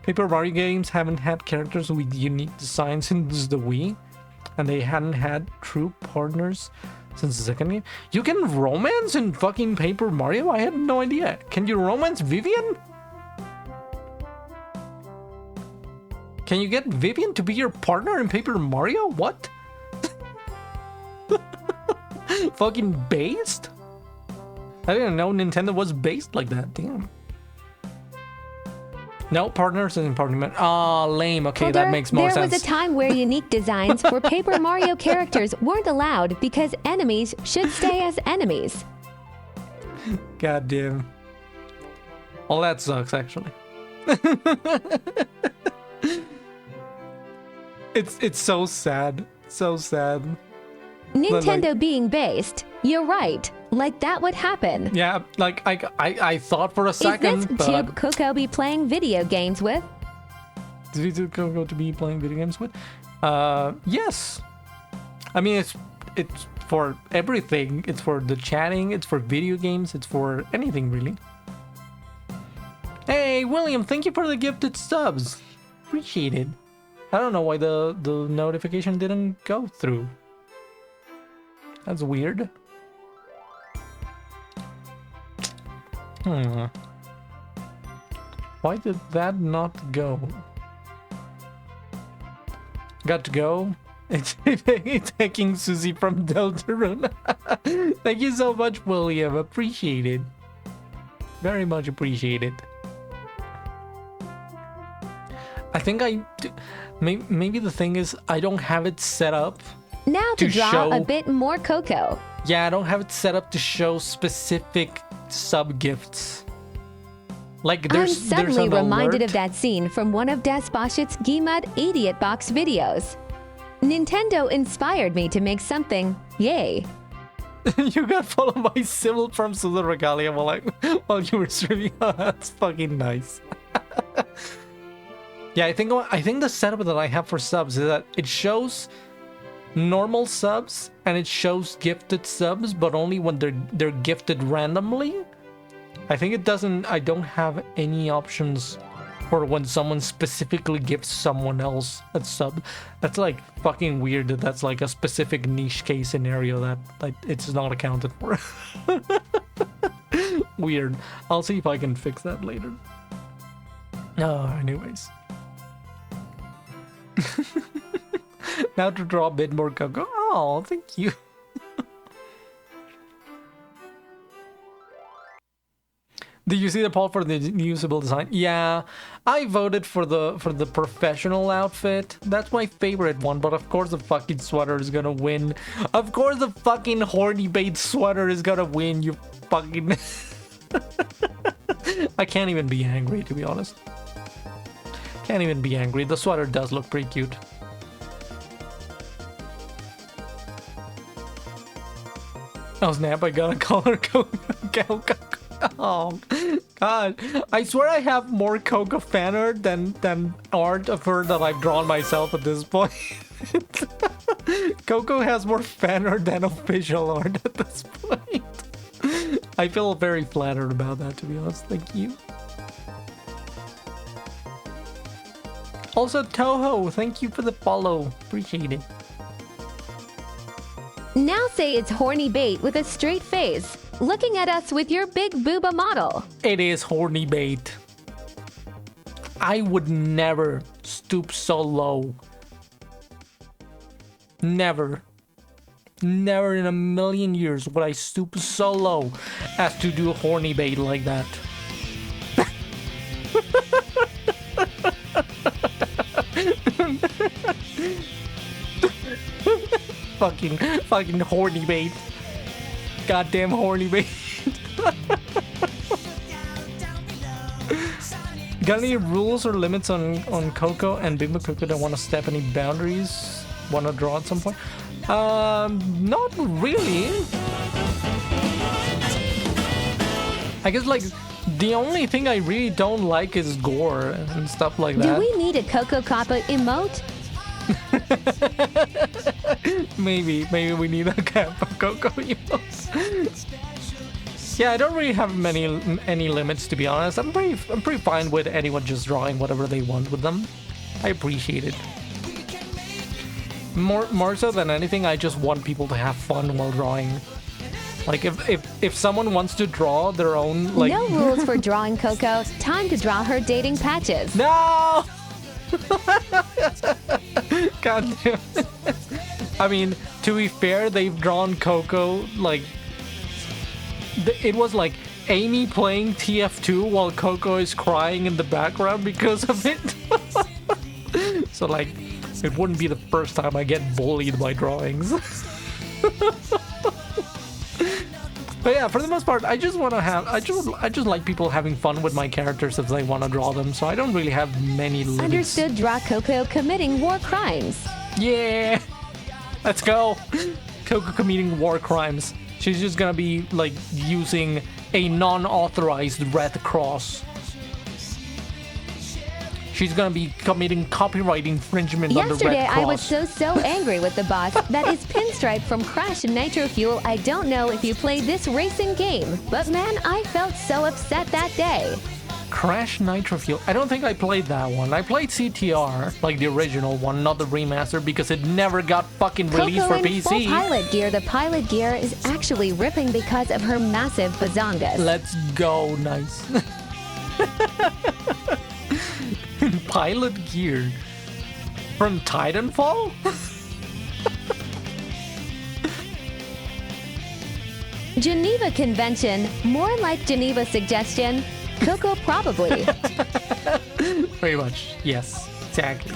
Paper Mario games haven't had characters with unique designs since the Wii, and they hadn't had true partners since the second game. You can romance in fucking Paper Mario? I had no idea. Can you romance Vivian? Can you get Vivian to be your partner in Paper Mario? What? Fucking based? I didn't know Nintendo was based like that. Damn. No, partners isn't partner. Ah, lame. Okay, Well, that makes more sense. There was a time where unique designs for Paper Mario characters weren't allowed because enemies should stay as enemies. God damn. Well, that sucks, actually. It's so sad. So sad. Nintendo being based, you're right. Like that would happen. Yeah, like I thought for a second, Is this but Tube Coco be playing video games with? is it Coco to be playing video games with? Yes. I mean, it's for everything. It's for the chatting. It's for video games. It's for anything really. Hey, William, thank you for the gifted subs. Appreciate it. I don't know why the notification didn't go through. That's weird. Why did that not go? Got to go? It's taking Susie from Deltarune. Thank you so much, William. Appreciate it. Very much appreciate it. I think maybe the thing is I don't have it set up. Now to draw show, a bit more Coco. Yeah, I don't have it set up to show specific sub gifts. Like I'm there's suddenly an reminded alert. of that scene from one of Despotchit's Gmud Idiot Box videos. Nintendo inspired me to make something. Yay. You got followed by Sybil from Sula Regalia while you were streaming. Oh, that's fucking nice. Yeah, I think the setup that I have for subs is that it shows normal subs and it shows gifted subs, but only when they're gifted randomly. I think it doesn't. I don't have any options for when someone specifically gives someone else a sub. That's like fucking weird. That's like a specific niche case scenario that like it's not accounted for. Weird. I'll see if I can fix that later. Anyways. Now to draw a bit more Coco. Oh, thank you. Did you see the poll for the usable design? Yeah, I voted for the professional outfit. That's my favorite one, but of course the fucking sweater is gonna win. Of course the fucking horny bait sweater is gonna win, you fucking... I can't even be angry, to be honest. Can't even be angry. The sweater does look pretty cute. Oh snap, I got a color code. Oh god, I swear I have more Coco fan art than art of her that I've drawn myself at this point. Coco has more fan art than official art at this point. I feel very flattered about that, to be honest. Thank you. Also, Toho, thank you for the follow. Appreciate it. Now say it's horny bait with a straight face, looking at us with your big booba model. It is horny bait. I would never stoop so low. Never. Never in a million years would I stoop so low as to do a horny bait like that. fucking horny bait. Goddamn horny bait. Got any rules or limits on Coco and Bimbo Coco? Don't want to step any boundaries? Want to draw at some point? Not really. I guess like the only thing I really don't like is gore and stuff like that. Do we need a Coco Coppa emote? maybe we need a Coco emote. Yeah, I don't really have any limits, to be honest. I'm pretty fine with anyone just drawing whatever they want with them. I appreciate it. More so than anything, I just want people to have fun while drawing. Like if someone wants to draw their own, like... No rules for drawing Coco. Time to draw her dating patches. No! God damn it. I mean, to be fair, they've drawn Coco, like... It was like Amy playing TF2 while Coco is crying in the background because of it. So like, it wouldn't be the first time I get bullied by drawings. But yeah, for the most part, I just want to have... I just like people having fun with my characters if they want to draw them, so I don't really have many limits. Understood. Draw Coco committing war crimes. Yeah! Let's go! Coco committing war crimes. She's just gonna be, like, using a non-authorized Red Cross. She's gonna be committing copyright infringement on the Red Cross. Yesterday, I was so angry with the boss. That is Pinstripe from Crash and Nitro Fuel. I don't know if you played this racing game, but man, I felt so upset that day. Crash Nitro Fuel. I don't think I played that one. I played CTR, like the original one, not the remaster, because it never got fucking released Coco for in PC. full pilot gear. The pilot gear is actually ripping because of her massive bazongas. Let's go, nice. Pilot gear from Titanfall? Geneva Convention, more like Geneva Suggestion. Coco probably. Pretty much, yes, exactly.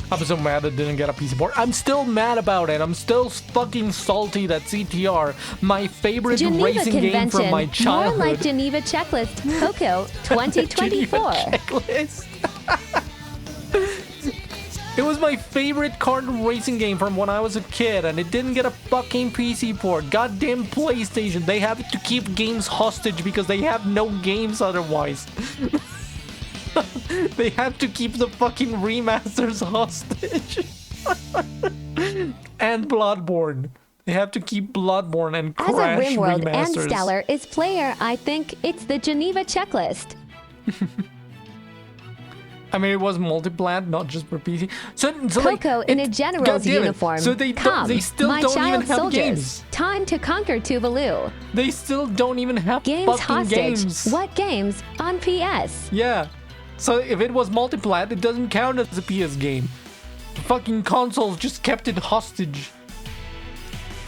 I'm so mad I didn't get a PC board. I'm still mad about it. I'm still fucking salty that CTR, my favorite Geneva racing game from my childhood. More like Geneva Checklist. Coco 2024. Checklist. It was my favorite kart racing game from when I was a kid, and it didn't get a fucking PC port. Goddamn PlayStation. They have to keep games hostage because they have no games otherwise. They have to keep the fucking remasters hostage. And Bloodborne. They have to keep Bloodborne and Crash remasters. As a RimWorld and Stellar is player, I think it's the Geneva Checklist. I mean, it was multi-plat, not just for PC. So Coco like, in a general's uniform. So they still my don't child even have soldiers. games. Time to conquer Tuvalu. They still don't even have Games fucking hostage. games. What games on PS? Yeah. So if it was multi-plat, it doesn't count as a PS game. The fucking consoles just kept it hostage.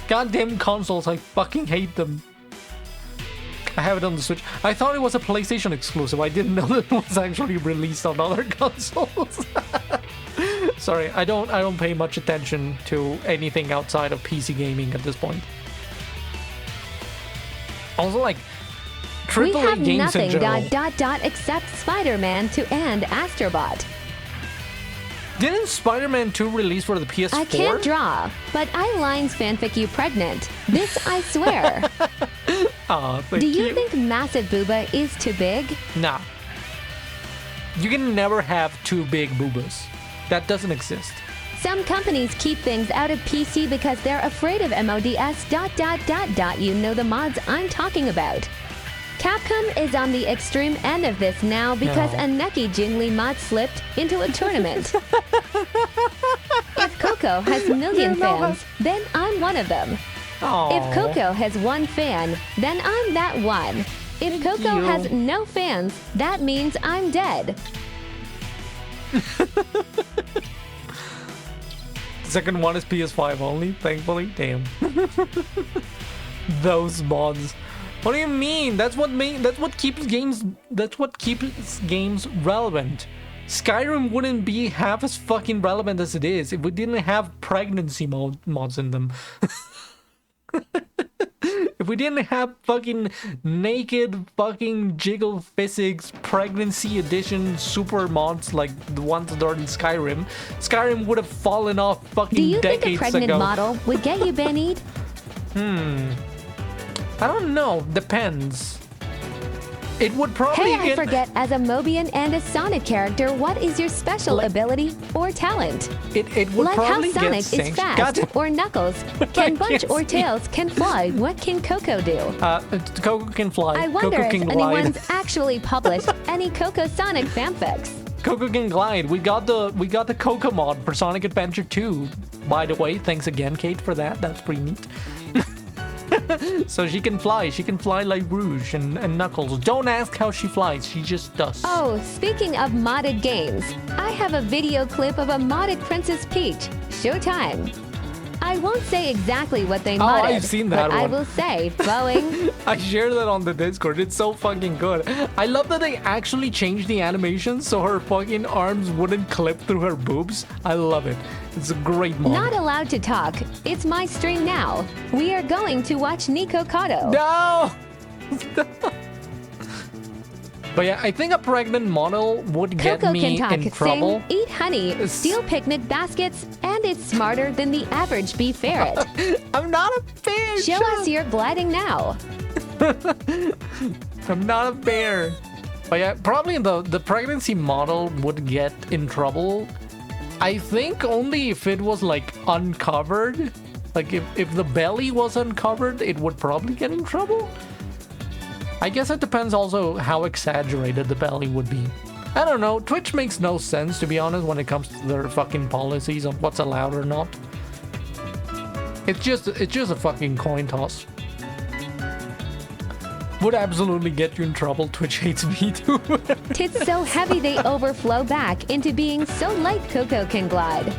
Goddamn consoles, I fucking hate them. I have it on the Switch. I thought it was a PlayStation exclusive. I didn't know that it was actually released on other consoles. Sorry, I don't pay much attention to anything outside of PC gaming at this point. Also, like, We AAA have games nothing in general. except Spider-Man 2 and Astrobot. Didn't Spider-Man 2 release for the PS4? I can't draw, but I lines fanfic you pregnant. This I swear. Aw, thank Do you think Massive Booba is too big? Nah. You can never have two big boobas. That doesn't exist. Some companies keep things out of PC because they're afraid of MODS. You know the mods I'm talking about. Capcom is on the extreme end of this now because No. a Neki Jingli mod slipped into a tournament. If Coco has a million fans, then I'm one of them. Aww. If Coco has one fan, then I'm that one. If Coco you. has no fans, that means I'm dead. Second one is PS5 only, thankfully. Damn. Those mods. What do you mean? That's what keeps games relevant. Skyrim wouldn't be half as fucking relevant as it is if we didn't have pregnancy mods in them. If we didn't have fucking naked fucking jiggle physics pregnancy edition super mods like the ones that are in Skyrim, Skyrim would have fallen off fucking Do you think decades a pregnant ago. model would get you banned? I don't know. Depends. It would probably Hey, I forget, as a Mobian and a Sonic character, what is your special ability or talent? It would Like how probably Sonic get is sanctioned. fast, God, or Knuckles can bunch, or see. Tails can fly. What can Coco do? Coco can fly. I wonder Coco if can glide. anyone's actually published any Coco Sonic fanfics. Coco can glide. We got the Coco mod for Sonic Adventure 2. By the way, thanks again, Kate, for that. That's pretty neat. So she can fly. She can fly like Rouge and Knuckles. Don't ask how she flies. She just does. Oh, speaking of modded games, I have a video clip of a modded Princess Peach. Showtime. I won't say exactly what they modded, I've seen that but I one. will say, Boeing, I shared that on the Discord. It's so fucking good. I love that they actually changed the animation so her fucking arms wouldn't clip through her boobs. I love it. It's a great mod. not allowed to talk. It's my stream now. We are going to watch Nico Kato. No! But yeah, I think a pregnant model would get Coco me can in talk, trouble. sing, eat honey, steal picnic baskets, and it's smarter than the average bee ferret. I'm not a fish! Show us your gliding now. I'm not a bear. But yeah, probably the pregnancy model would get in trouble. I think only if it was like uncovered. Like if the belly was uncovered, it would probably get in trouble. I guess it depends also how exaggerated the belly would be. I don't know. Twitch makes no sense, to be honest, when it comes to their fucking policies on what's allowed or not. It's just a fucking coin toss. Would absolutely get you in trouble. Twitch hates me too. Tits so heavy they overflow back into being so light Coco can glide.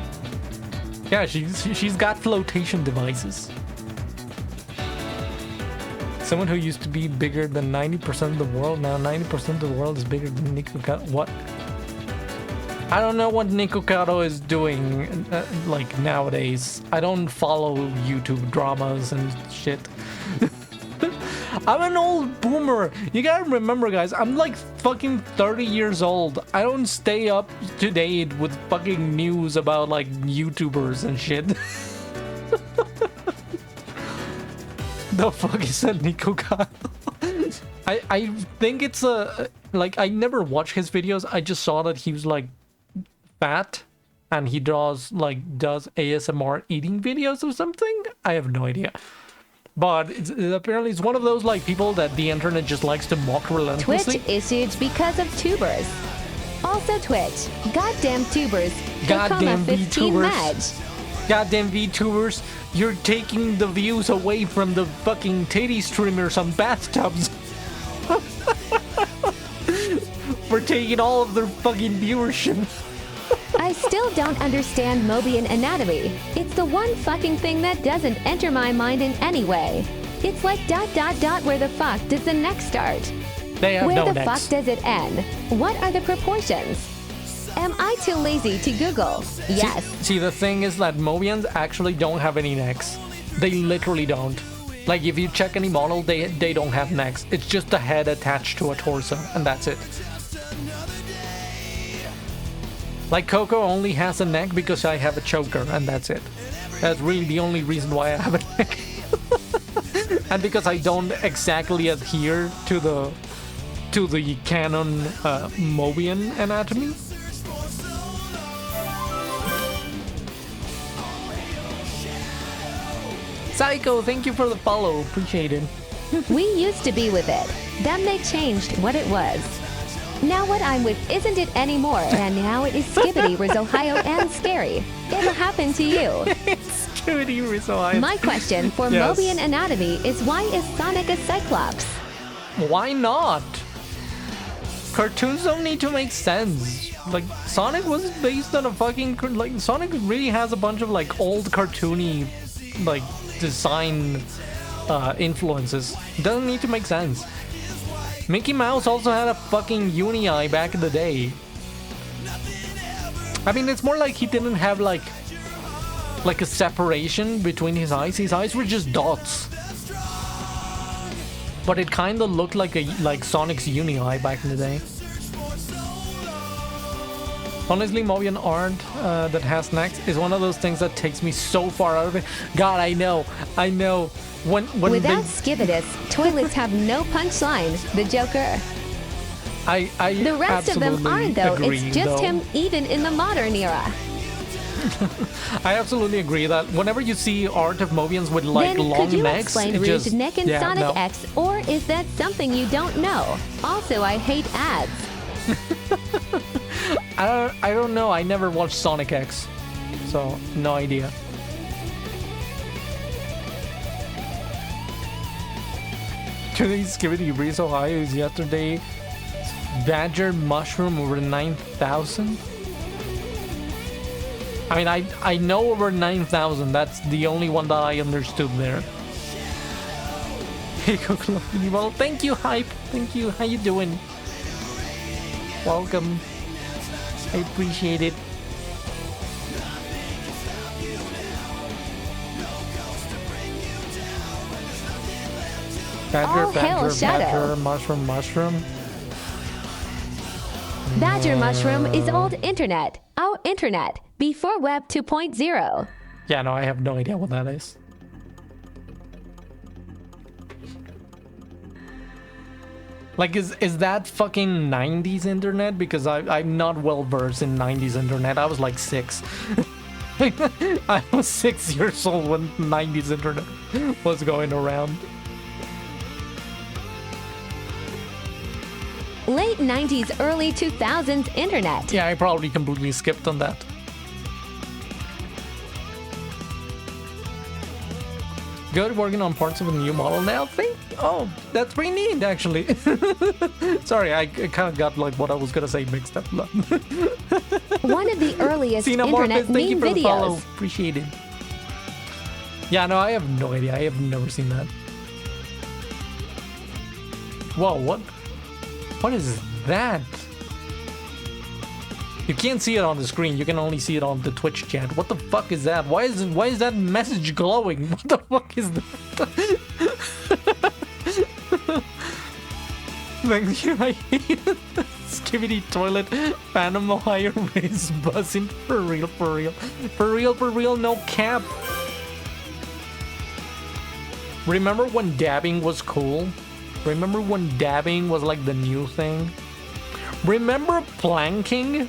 Yeah, she's got flotation devices. Someone who used to be bigger than 90% of the world, now 90% of the world is bigger than Nico Kato. What? I don't know what Nico Kato is doing, like, nowadays. I don't follow YouTube dramas and shit. I'm an old boomer. You gotta remember, guys, I'm like fucking 30 years old. I don't stay up to date with fucking news about, like, YouTubers and shit. The fuck is that Nico Kato? I think it's like, I never watch his videos. I just saw that he was like fat and he does ASMR eating videos or something. I have no idea. But apparently it's one of those like people that the internet just likes to mock relentlessly. Twitch issued because of tubers. Also Twitch. Goddamn tubers. Goddamn 15 VTubers. Madge. Goddamn VTubers, you're taking the views away from the fucking titty streamers on bathtubs. We're taking all of their fucking viewership. I I still don't understand Mobian anatomy. It's the one fucking thing that doesn't enter my mind in any way. It's like ... where the fuck does the neck start? They have Where no the necks. fuck does it end? What are the proportions? Am I too lazy to Google? Yes. See, the thing is that Mobians actually don't have any necks. They literally don't. Like, if you check any model, they don't have necks. It's just a head attached to a torso, and that's it. Like, Coco only has a neck because I have a choker, and that's it. That's really the only reason why I have a neck. And because I don't exactly adhere to the canon Mobian anatomy. Psycho, thank you for the follow. Appreciate it. We used to be with it. Then they changed what it was. Now what I'm with isn't it anymore, and now it is Skibbity, Riz Ohio, and Scary. It'll happen to you. Skibbity, Riz Ohio. My question for Yes. Mobian anatomy is why is Sonic a Cyclops? Why not? Cartoons don't need to make sense. Like, Sonic was based on a fucking... Like, Sonic really has a bunch of, like, old cartoony, like, design influences. Doesn't need to make sense. Mickey Mouse also had a fucking uni eye back in the day. I mean, it's more like he didn't have, like a separation between his eyes. His eyes were just dots. But it kind of looked like Sonic's uni eye back in the day. Honestly, Mobian art that has necks is one of those things that takes me so far out of it. God, I know. When Without Skibidus, toilets have no punchline. The Joker. The rest of them aren't, though. It's just him, even in the modern era. I absolutely agree that whenever you see art of Mobians with like Then long could you necks, explain it Rouge just Neck in Sonic X, or is that something you don't know? Also, I hate ads. I don't know. I never watched Sonic X, so no idea. Today's Skibbity Breeze Ohio is yesterday. Badger Mushroom over 9,000. I mean, I know over 9,000. That's the only one that I understood there. Well, thank you, Hype. Thank you. How you doing? Welcome. I appreciate it. All hail Badger, Shadow. Mushroom. Badger Mushroom is old internet. Our internet. Before Web 2.0. Yeah, no, I have no idea what that is. Like, is that fucking 90s internet? Because I'm not well versed in 90s internet. I was like 6. I was 6 years old when 90s internet was going around. Late 90s, early 2000s internet. Yeah, I probably completely skipped on that. Good, working on parts of a new model now. Oh, that's pretty neat, actually. Sorry, I kind of got like what I was gonna say mixed up. One of the earliest Cena internet Marcus, thank you meme for the follow. videos. Appreciate it. Yeah, no, I have no idea. I have never seen that. Whoa, what? What is that? You can't see it on the screen. You can only see it on the Twitch chat. What the fuck is that? Why is that message glowing? What the fuck is that? Thank you. I hate it. Skibbity toilet. Phantom Ohio is buzzing. For real. For real. No cap. Remember when dabbing was cool? Remember when dabbing was like the new thing? Remember planking?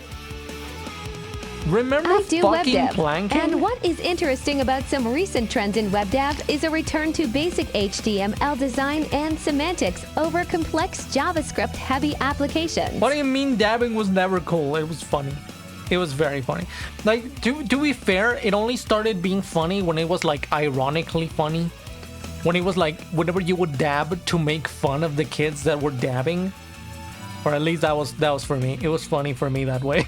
Remember I do fucking WebDev. planking? And what is interesting about some recent trends in WebDev is a return to basic HTML design and semantics over complex JavaScript-heavy applications. What do you mean dabbing was never cool? It was funny. It was very funny. Like, to be fair, it only started being funny when it was like ironically funny. When it was like, whenever you would dab to make fun of the kids that were dabbing. Or at least that was for me. It was funny for me that way.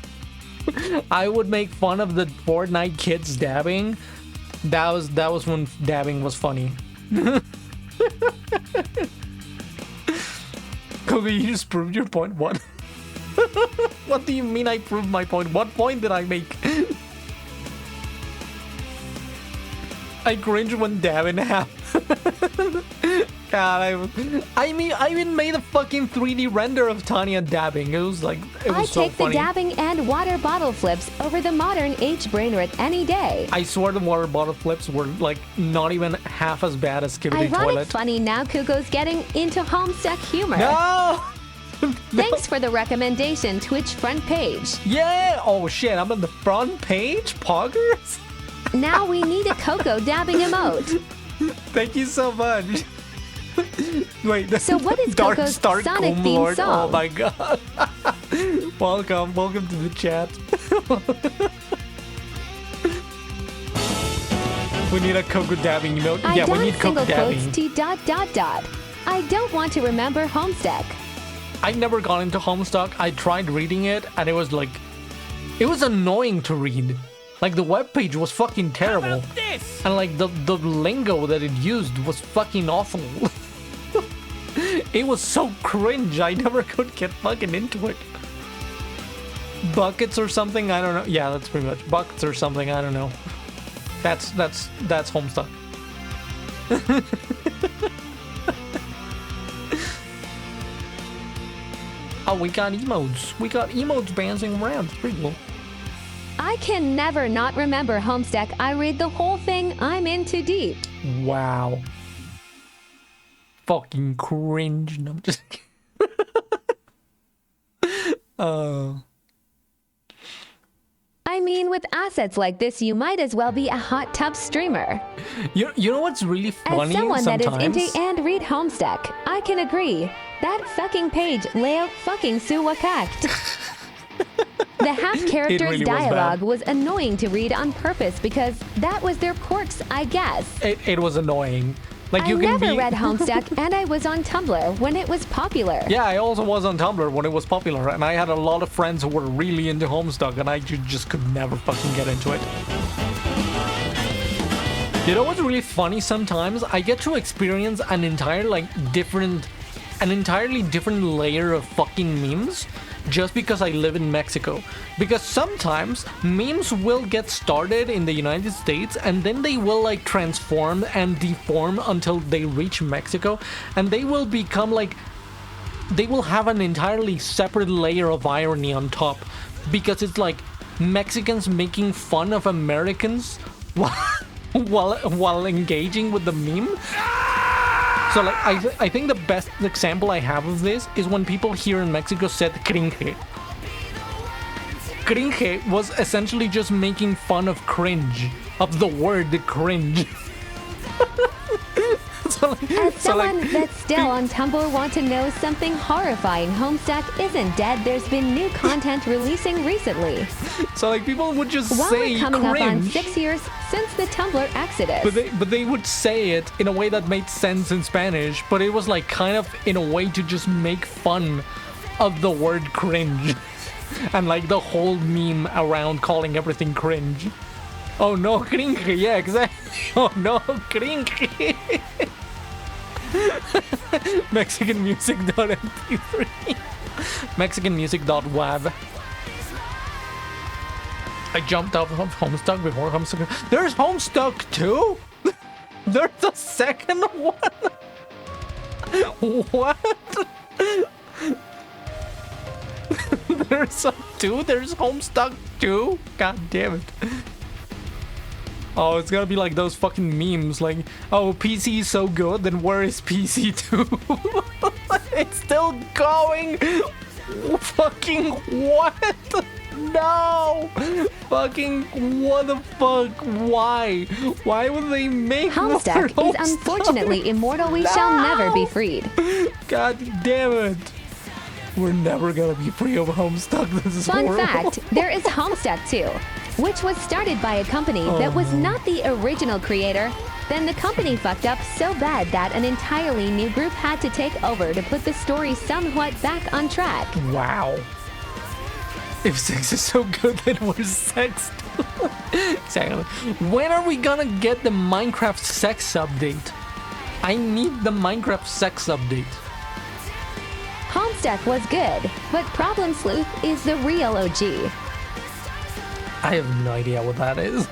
I would make fun of the Fortnite kids dabbing. That was when dabbing was funny. Kobe, you just proved your point. What? What do you mean I proved my point? What point did I make? I cringe when dabbing happened. God, I even made a fucking 3D render of Tanya dabbing. It was so funny. I take the dabbing and water bottle flips over the modern age brainrot any day. I swear the water bottle flips were not even half as bad as Skibidi Ironic Toilet. funny now Kuko's getting into Homestuck humor. No! Thanks for the recommendation, Twitch front page. Yeah! Oh shit, I'm on the front page? Poggers? Now we need a Coco dabbing emote. Thank you so much. Wait, So what is Dark Coco's Star Sonic Cum theme Lord. song? Oh my god. Welcome to the chat. We need a Coco dabbing emote. Yeah, we need Coco dabbing. T ... I don't want to remember Homestuck. I never got into Homestuck. I tried reading it and it was annoying to read. Like the webpage was fucking terrible. And the lingo that it used was fucking awful. It was so cringe. I never could get fucking into it. Buckets or something, I don't know. Yeah, that's pretty much buckets or something, I don't know. That's Homestuck. Oh, we got emotes. We got emotes bouncing around. It's pretty cool. I can never not remember Homestuck. I read the whole thing. I'm in too deep. Wow. Fucking cringe. No, I'm just I mean, with assets like this, you might as well be a hot tub streamer. You know what's really funny As someone sometimes? that is into and read Homestuck, I can agree. That fucking page, Leo fucking suwakakt. The half characters really was dialogue bad. was annoying to read on purpose because that was their quirks, I guess. It was annoying. Like I you can never be... read Homestuck, and I was on Tumblr when it was popular. Yeah, I also was on Tumblr when it was popular, and I had a lot of friends who were really into Homestuck, and I just could never fucking get into it. You know what's really funny sometimes? I get to experience an entirely different layer of fucking memes just because I live in Mexico. Because sometimes memes will get started in the United States and then they will transform and deform until they reach Mexico, and they will become they will have an entirely separate layer of irony on top, because it's Mexicans making fun of Americans while engaging with the meme. So I think the best example I have of this is when people here in Mexico said cringe. Cringe was essentially just making fun of cringe, of the word cringe. As someone that's still on Tumblr want to know something horrifying, Homestuck isn't dead. There's been new content releasing recently. So people would just While say we're coming cringe. up on 6 years since the Tumblr exodus. But they would say it in a way that made sense in Spanish, but it was kind of in a way to just make fun of the word cringe. And the whole meme around calling everything cringe. Oh no, cringe, yeah, exactly. Oh no, cringe. MexicanMusic.mp3. MexicanMusic.wav. I jumped off of Homestuck before Homestuck. There's Homestuck too? There's a second one? What? There's There's Homestuck too? God damn it. Oh, it's gonna be like those fucking memes, oh, PC is so good, then where is PC 2? It's still going! Fucking what? No! Fucking what the fuck? Why? Why would they make Homestuck is unfortunately immortal. We shall never be freed. God damn it. We're never gonna be free of Homestuck. This is Fun horrible. fact, there is Homestuck 2, which was started by a company that was not the original creator. Then the company fucked up so bad that an entirely new group had to take over to put the story somewhat back on track. Wow. If sex is so good, then we're sexed. Exactly. When are we gonna get the Minecraft sex update? I need the Minecraft sex update. Homestuck was good, but Problem Sleuth is the real OG. I have no idea what that is.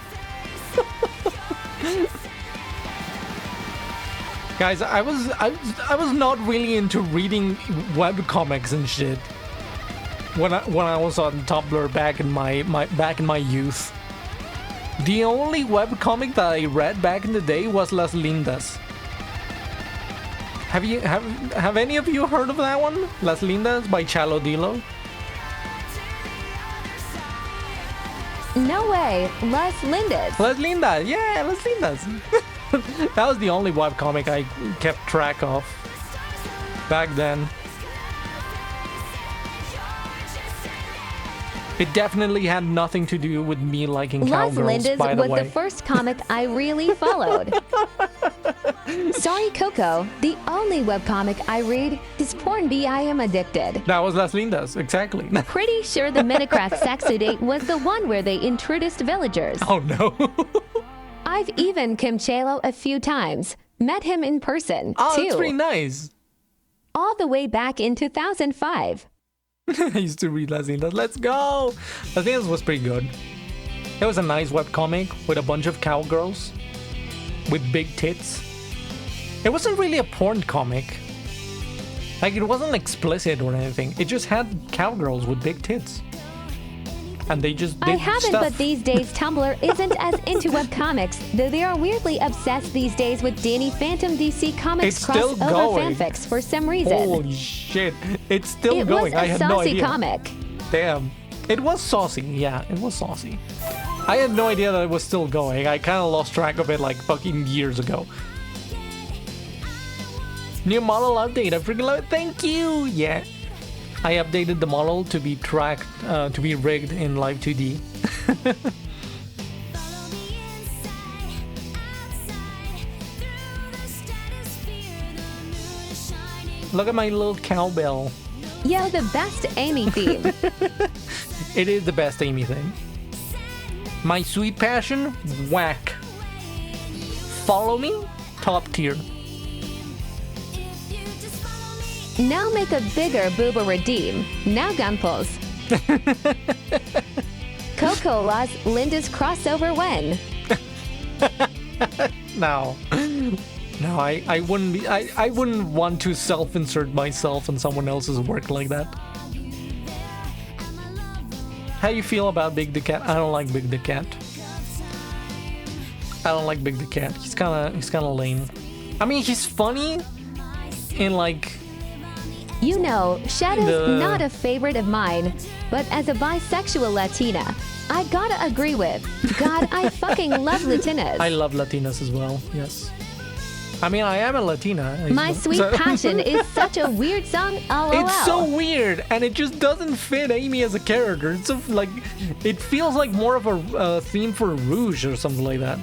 Guys, I was not really into reading web comics and shit when I was on Tumblr back in my youth. The only web comic that I read back in the day was Las Lindas. Have any of you heard of that one? Las Lindas by Chalo Dilo? No way, Las Lindas. Las Lindas, yeah, Las Lindas. That was the only webcomic I kept track of back then. It definitely had nothing to do with me liking Las cowgirls, Lindas by the was way. the first comic I really followed. Sorry, Coco, the only webcomic I read is Porn B. I Am Addicted. That was Las Lindas, exactly. Pretty sure the Minecraft sex update was the one where they introduced villagers. Oh no. I've even Kim Chalo a few times. Met him in person, Oh, too. that's pretty nice. All the way back in 2005. I used to read Las Lindas. Let's go! Las Lindas was pretty good. It was a nice webcomic with a bunch of cowgirls with big tits. It wasn't really a porn comic. Like, it wasn't explicit or anything. It just had cowgirls with big tits. And they just did I haven't, stuff. but these days Tumblr isn't as into webcomics, though they are weirdly obsessed these days with Danny Phantom DC Comics It's still crossover going. fanfics for some reason. Holy shit. It's still It going. was I a had no saucy idea. comic. Damn. It was saucy. Yeah, it was saucy. I had no idea that it was still going. I kind of lost track of it like fucking years ago. New model update. I freaking love it. Thank you. Yeah. I updated the model to be tracked, to be rigged in Live 2D. Look at my little cowbell. Yo, the best Amy theme. It is the best Amy thing. My sweet passion, whack. Follow me, top tier. Now make a bigger booba redeem. Now gunpulls. Coco Las Linda's crossover when? No. No, I wouldn't be I wouldn't want to self-insert myself in someone else's work like that. How you feel about Big the Cat? I don't like Big the Cat. I don't like Big the Cat. He's kinda lame. I mean, he's funny in like You know, Shadow's The- not a favorite of mine, but as a bisexual Latina, I gotta agree with. God, I fucking love Latinas. I love Latinas as well. Yes. I mean, I am a Latina. My Sweet Passion is such a weird song. LOL. It's so weird, and it just doesn't fit Amy as a character. It's so, like, it feels like more of a theme for Rouge or something like that.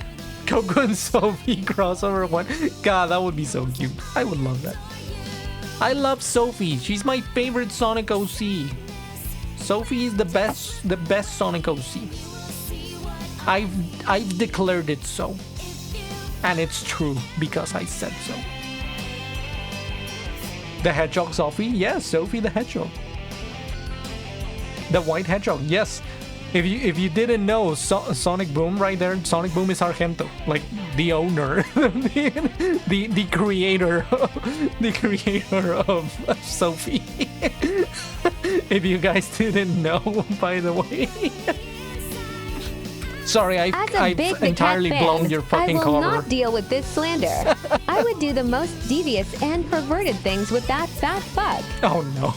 Coco and Sophie crossover one. God, that would be so cute. I would love that. I love Sophie. She's my favorite Sonic OC. Sophie is the best Sonic OC. I've declared it so. And it's true because I said so. The Hedgehog Sophie? Yes, Sophie the Hedgehog. The White Hedgehog, yes. If you didn't know, Sonic Boom right there, Sonic Boom is Argento, like the owner, the creator, the creator of Sophie. If you guys didn't know, by the way. Sorry, I've entirely blown your fucking I will cover. not deal with this slander. I would do the most devious and perverted things with that fat fuck. Oh no.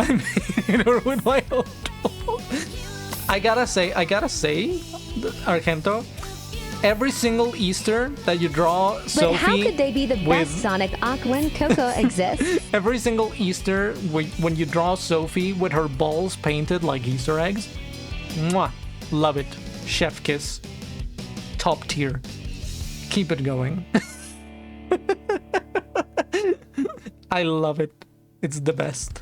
I made her with my own doll. I gotta say, Argento, every single Easter that you draw But Sophie how could they be the with best Sonic Aqua when Coco exists? every single Easter when you draw Sophie with her balls painted like Easter eggs, mwah, love it. Chef kiss. Top tier. Keep it going. I love it. It's the best.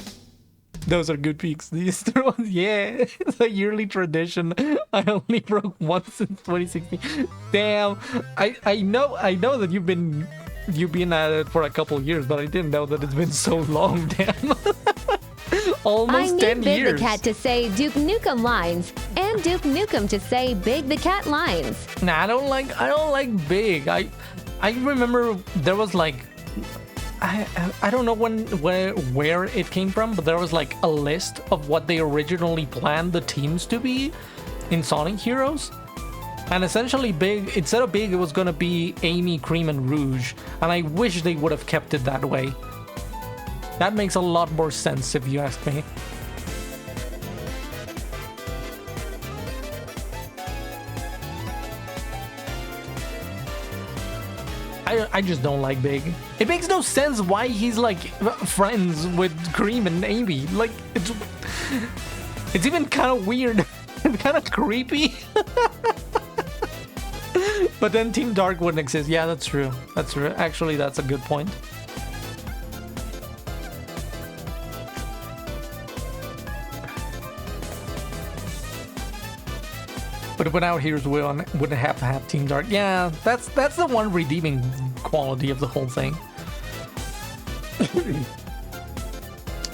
Those are good peaks. These ones, yeah. It's a yearly tradition. I only broke once in 2016. Damn. I know that you've been at it for a couple of years, but I didn't know that it's been so long. Damn. Almost 10 I need Big years. the Cat to say Duke Nukem lines and Duke Nukem to say Big the Cat lines. Nah, I don't like Big. I remember there was like I don't know where it came from, but there was like a list of what they originally planned the teams to be in Sonic Heroes. And essentially Big, instead of Big, it was gonna be Amy, Cream, and Rouge. And I wish they would have kept it that way. That makes a lot more sense if you ask me. I just don't like Big. It makes no sense why he's like friends with Cream and Amy. Like it's even kind of weird and kind of creepy. But then Team Dark wouldn't exist. Yeah, that's true. That's true. Actually, that's a good point. But without Heroes wouldn't have to have Team Dark. Yeah, that's the one redeeming quality of the whole thing.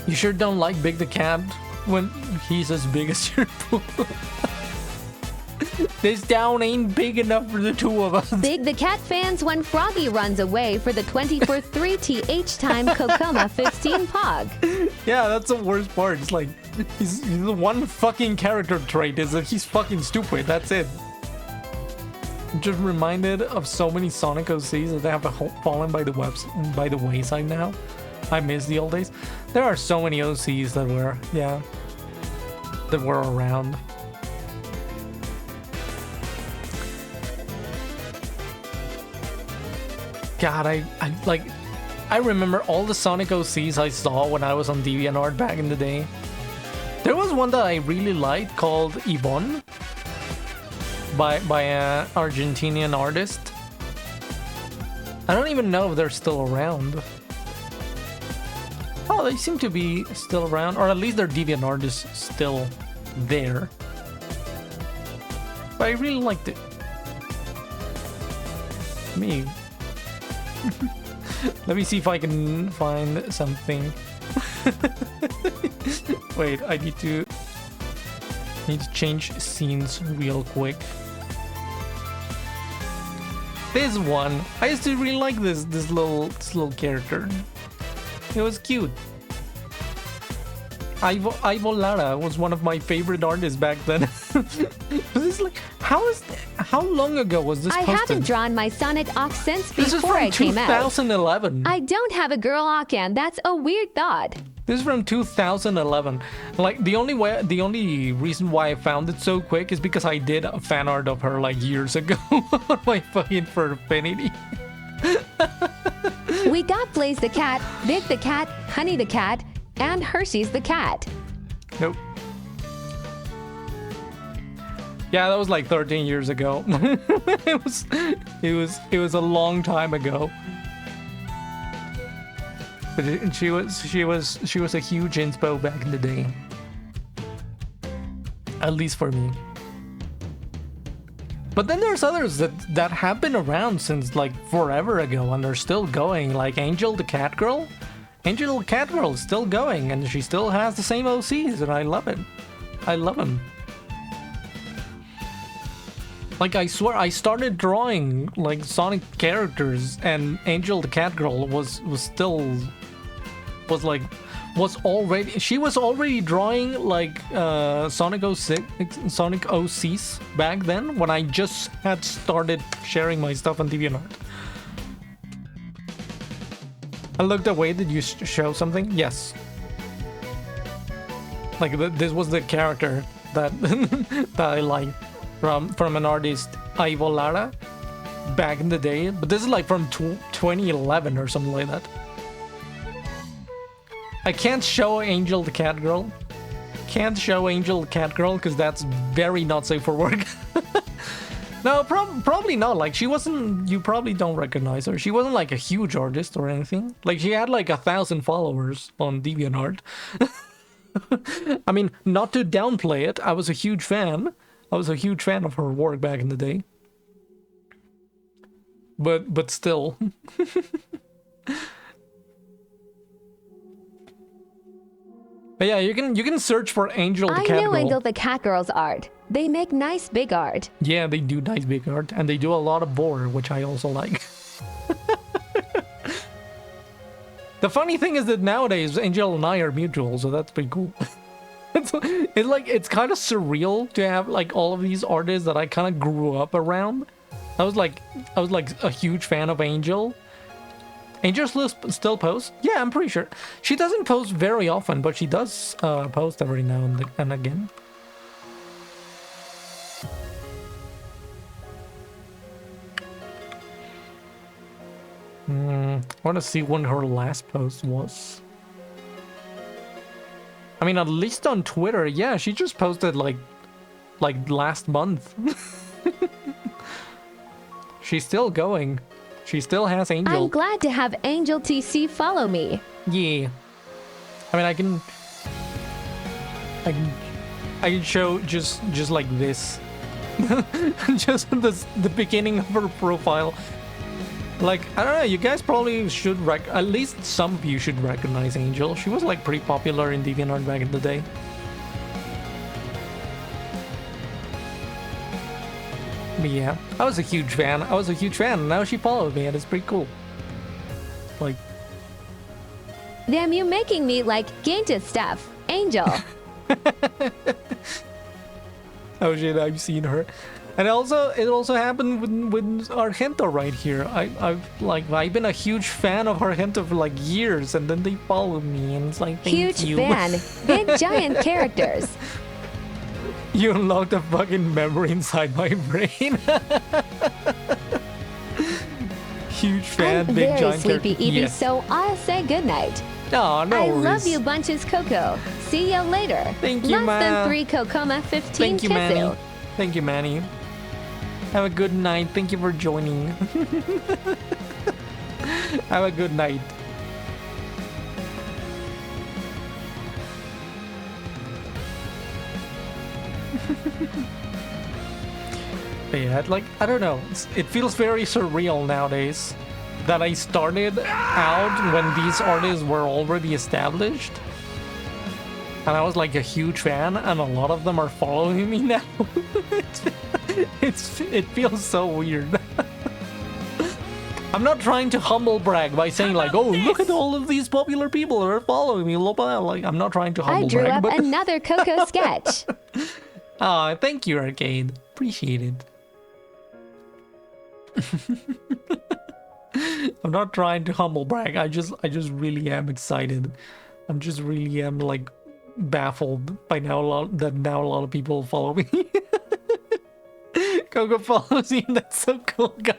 You sure don't like Big the Cat when he's as big as your pool? This town ain't big enough for the two of us. Big the Cat fans when Froggy runs away for the 24-3 TH time Kokoma 15 Pog. Yeah, that's the worst part. It's like, he's the one fucking character trait is that he's fucking stupid. That's it. I'm just reminded of so many Sonic OCs that have fallen by the wayside now. I miss the old days. There are so many OCs that were around. God, I remember all the Sonic OCs I saw when I was on DeviantArt back in the day. There was one that I really liked called Yvonne by an Argentinian artist. I don't even know if they're still around. Oh, they seem to be still around, or at least their DeviantArt is still there. But I really liked it. Let me see if I can find something. Wait, I need to change scenes real quick. This one, I used to really like this little character. It was cute. Ivo Lara was one of my favorite artists back then. This like, how long ago was this posted? I haven't drawn my Sonic Ox since This is before from I came out. 2011. I don't have a girl Ocan. That's a weird thought. This is from 2011. Like the only reason why I found it so quick is because I did a fan art of her like years ago on my fucking Furfinity. We got Blaze the Cat, Big the Cat, Honey the Cat, and Hershey's the Cat. Nope. Yeah, that was like 13 years ago. it was a long time ago. But she was a huge inspo back in the day. At least for me. But then there's others that have been around since like forever ago and they're still going, like Angel the Cat Girl. Angel the Cat Girl is still going and she still has the same OCs and I love it. I love them. Like I swear I started drawing like Sonic characters and Angel the Cat Girl was already drawing like Sonic OCs back then when I just had started sharing my stuff on DeviantArt. I looked away. Did you show something? Yes. Like this was the character that that I liked from an artist, Ivo Lara, back in the day. But this is like from 2011 or something like that. I can't show Angel the Cat Girl. Can't show Angel the Cat Girl because that's very not safe for work. No, probably not. Like she wasn't. You probably don't recognize her. She wasn't like a huge artist or anything. Like she had like 1,000 followers on DeviantArt. I mean, not to downplay it, I was a huge fan. I was a huge fan of her work back in the day. But still. But yeah, you can search for Angel the Cat Girl. I know Angel the Cat Girl's art. They make nice big art. Yeah, they do nice big art, and they do a lot of border, which I also like. The funny thing is that nowadays Angel and I are mutual, so that's pretty cool. It's kind of surreal to have like all of these artists that I kind of grew up around. I was like a huge fan of Angel. Angel still posts? Yeah, I'm pretty sure. She doesn't post very often, but she does post every now and again. I want to see when her last post was. I mean, at least on Twitter, yeah, she just posted like last month. She's still going. She still has Angel. I'm glad to have Angel TC follow me. Yeah. I mean, I can show just like this. Just the beginning of her profile. Like, I don't know, you guys probably should at least some of you should recognize Angel. She was like pretty popular in DeviantArt back in the day. But yeah, I was a huge fan. And now she followed me, and it's pretty cool. Like, damn, you making me like Gainted stuff. Angel. Oh shit, I've seen her. And it also happened with Argento right here. I've been a huge fan of Argento for like years, and then they followed me, and it's like, thank huge you. fan. Big giant characters. You unlocked a fucking memory inside my brain. Huge fan, I'm big very giant sleepy, character. Evie, Yes. so I'll say goodnight. Oh, no I worries. love you bunches, Coco. See you later. Thank you, Less Ma. than 3 Kokoma, 15 Thank you, Kizu. Manny. Thank you, Manny. Have a good night. Thank you for joining. Have a good night. Yeah, like, I don't know. It feels very surreal nowadays that I started out when these artists were already established. And I was like a huge fan, and a lot of them are following me now. It feels so weird. I'm not trying to humble brag by saying like, oh, look at all of these popular people that are following me. Like, I'm not trying to humble I drew brag. up But another Coco sketch. thank you, Arcade. Appreciate it. I'm not trying to humble brag. I just really am excited. I'm just really am like baffled by now that a lot of people follow me. Coco follows you. That's so cool, guys.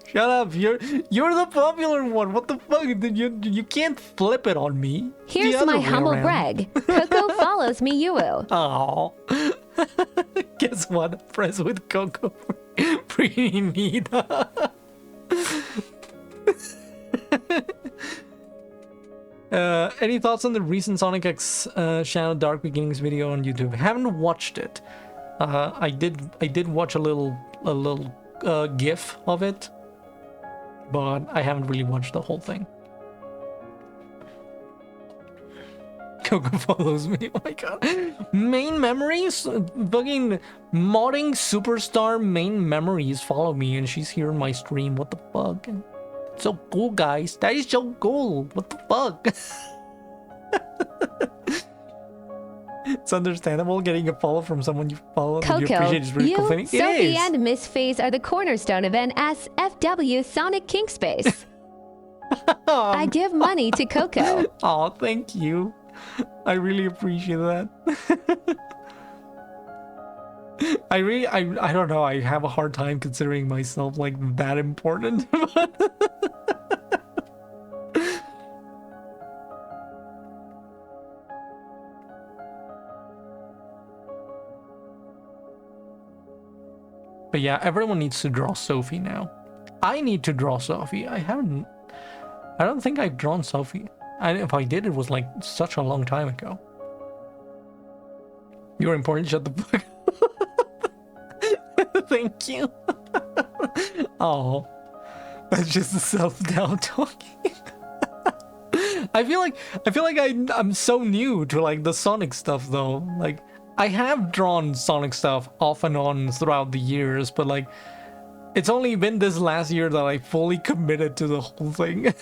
Shut up. You're the popular one. What the fuck? You can't flip it on me. Here's The other my way humble around. brag. Coco follows me, Yuwu. Oh. Guess what? Friends with Coco. Pretty neat. Any thoughts on the recent Sonic X Shadow Dark Beginnings video on YouTube? Haven't watched it. I did watch a little GIF of it, but I haven't really watched the whole thing. Coco follows me. Oh my god. Main memories? Fucking modding superstar main memories follow me, and she's here in my stream. What the fuck? So cool, guys. That is so cool. What the fuck? It's understandable getting a follow from someone you follow that you Coco, appreciate is really you, cool. Thing. Sophie, It is. and Miss Phase are the cornerstone of NSFW Sonic King Space. I give money to Coco. Oh, thank you. I really appreciate that. I don't know. I have a hard time considering myself like that important. But yeah, everyone needs to draw Sophie now. I need to draw Sophie. I don't think I've drawn Sophie. And if I did, it was like such a long time ago. You're important, shut the fuck up. Thank you. Oh, that's just the self-doubt talking. I feel like I'm so new to like the Sonic stuff though. Like I have drawn Sonic stuff off and on throughout the years, but like it's only been this last year that I fully committed to the whole thing.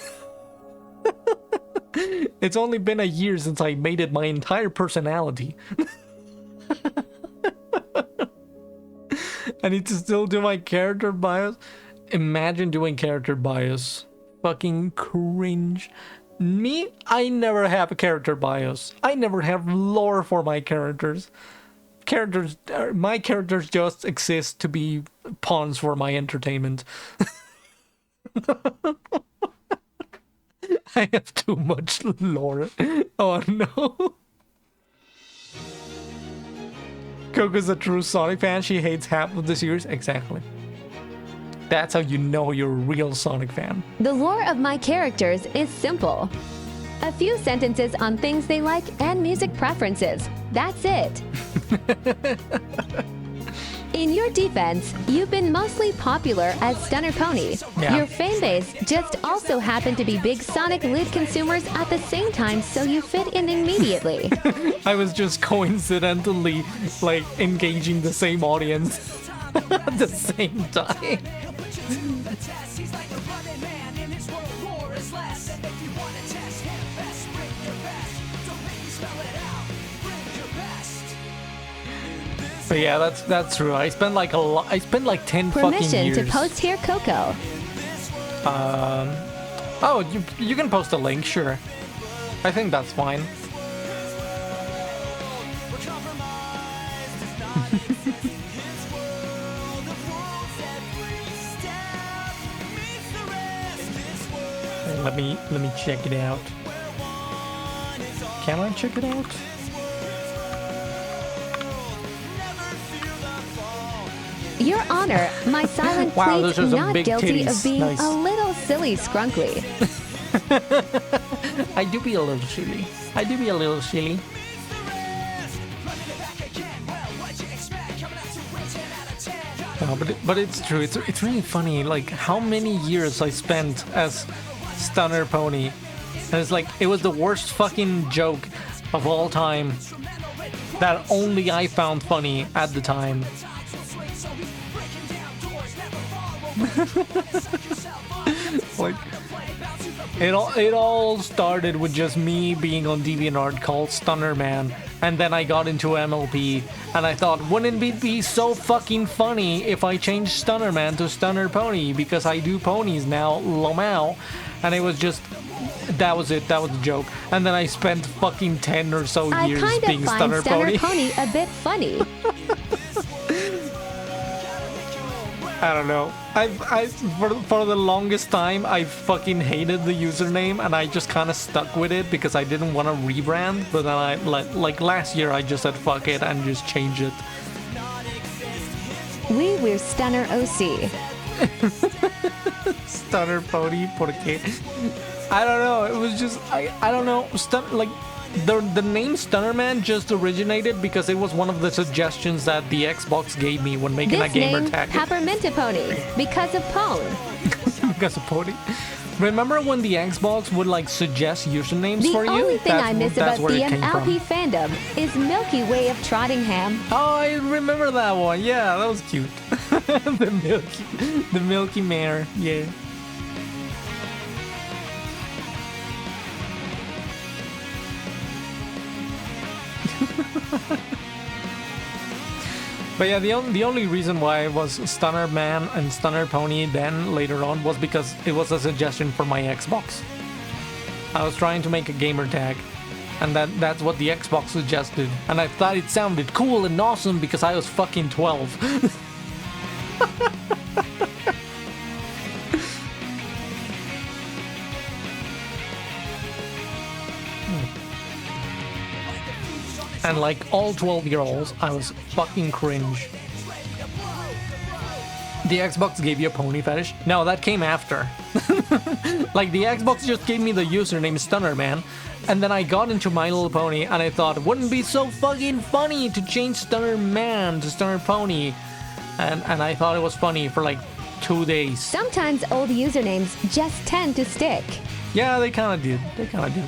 It's only been a year since I made it my entire personality. I need to still do my character bios. Imagine doing character bios. Fucking cringe. Me, I never have a character bios. I never have lore for my characters. My characters just exist to be pawns for my entertainment. I have too much lore. Oh no. Coco's a true Sonic fan. She hates half of the series. Exactly. That's how you know you're a real Sonic fan. The lore of my characters is simple. A few sentences on things they like and music preferences. That's it. In your defense, you've been mostly popular as Stunner Pony. Yeah. Your fan base just also happened to be big Sonic lid consumers at the same time, so you fit in immediately. I was just coincidentally like engaging the same audience at the same time. But yeah, that's true. I spent like 10 fucking Permission years. to post here, Coco. Oh, you can post a link, sure. I think that's fine. Let me check it out. Can I check it out? Your Honor, my silent Wow, plead those are some not big guilty titties. of being Nice. a little silly scrunkly. I do be a little silly. No, but it's true. It's really funny. Like how many years I spent as Stunner Pony, and it's like it was the worst fucking joke of all time that only I found funny at the time. Like it all started with just me being on DeviantArt called Stunner Man, and then I got into MLP and I thought, wouldn't it be so fucking funny if I changed Stunner Man to Stunner Pony, because I do ponies now, Lomao. And it was just, that was it, that was the joke. And then I spent fucking 10 or so years being Stunner Pony. I kind of find Stunner Pony a bit funny. I don't know. For the longest time, I fucking hated the username, and I just kind of stuck with it because I didn't want to rebrand. But then I like last year, I just said fuck it and just changed it. We're Stunner OC. Stunner Pony, porque I don't know. It was just I don't know. The name Stunner Man just originated because it was one of the suggestions that the Xbox gave me when making a gamer This tag. name, Pepperminta Pony, because of Pone. Because of Pony. Remember when the Xbox would like suggest usernames The for you? only thing I miss about where it came DMLP from. fandom is Milky Way of Trottingham. Oh, I remember that one. Yeah, that was cute. the Milky Mare. Yeah. But yeah, the only reason why it was Stunner Man and Stunner Pony then later on was because it was a suggestion for my Xbox. I was trying to make a gamer tag, and that's what the Xbox suggested, and I thought it sounded cool and awesome because I was fucking 12. And like all 12-year-olds, I was fucking cringe. The Xbox gave you a pony fetish? No, that came after. Like, the Xbox just gave me the username Stunner Man, and then I got into My Little Pony, and I thought, wouldn't it be so fucking funny to change Stunner Man to Stunner Pony? And I thought it was funny for like 2 days. Sometimes old usernames just tend to stick. Yeah, they kind of did. They kind of did.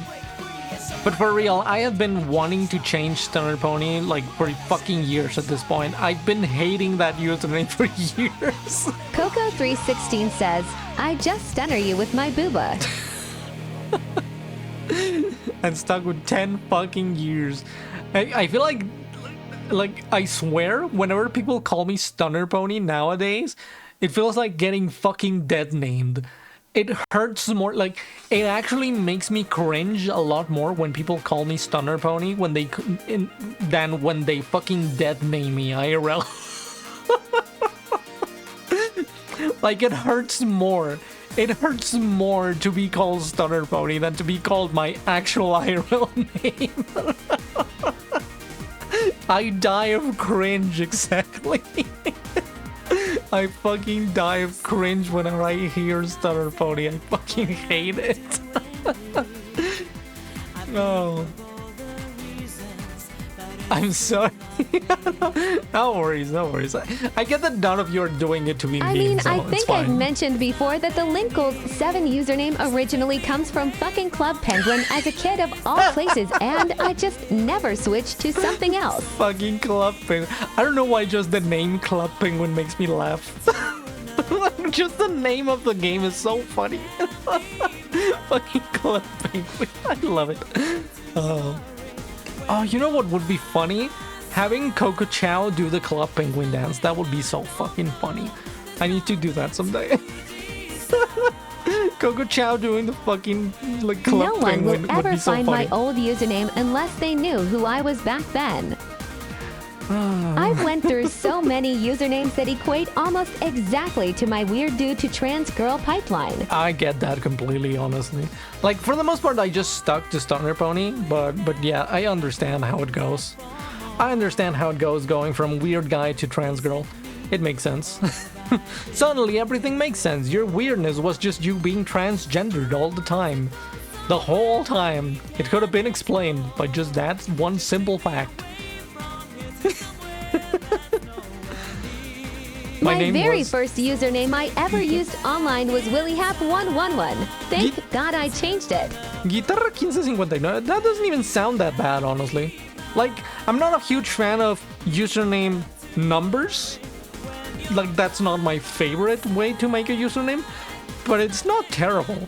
But for real, I have been wanting to change Stunner Pony like for fucking years at this point. I've been hating that username for years. Coco316 says, I just stunner you with my booba. And stuck with 10 fucking years. I feel like I swear, whenever people call me Stunner Pony nowadays, it feels like getting fucking dead named. It hurts more, like, it actually makes me cringe a lot more when people call me Stunner Pony than when they fucking dead name me IRL. Like, it hurts more. It hurts more to be called Stunner Pony than to be called my actual IRL name. I die of cringe, exactly. I fucking die of cringe whenever I hear Stunner Pony. I fucking hate it. Oh. I'm sorry. No worries, no worries. I get that none of you are doing it to be mean, so I it's think fine. I've mentioned before that the Linkles7 username originally comes from fucking Club Penguin as a kid of all places, and I just never switched to something else. Fucking Club Penguin. I don't know why just the name Club Penguin makes me laugh. Just the name of the game is so funny. Fucking Club Penguin. I love it. Oh, you know what would be funny? Having Coco Chow do the Club Penguin dance. That would be so fucking funny. I need to do that someday. Coco Chow doing the fucking like Club No one Penguin will ever would be so find funny. my old username unless they knew who I was back then. I've went through so many usernames that equate almost exactly to my weird dude to trans girl pipeline. I get that completely, honestly. Like, for the most part, I just stuck to Stunner Pony, but yeah, I understand how it goes. I understand how it goes going from weird guy to trans girl. It makes sense. Suddenly, everything makes sense. Your weirdness was just you being transgendered all the time. The whole time. It could have been explained by just that one simple fact. My very first username I ever used online was WillyHap111. Thank God I changed it. Guitarra 1559. That doesn't even sound that bad, honestly. Like, I'm not a huge fan of username numbers. Like, that's not my favorite way to make a username, but it's not terrible.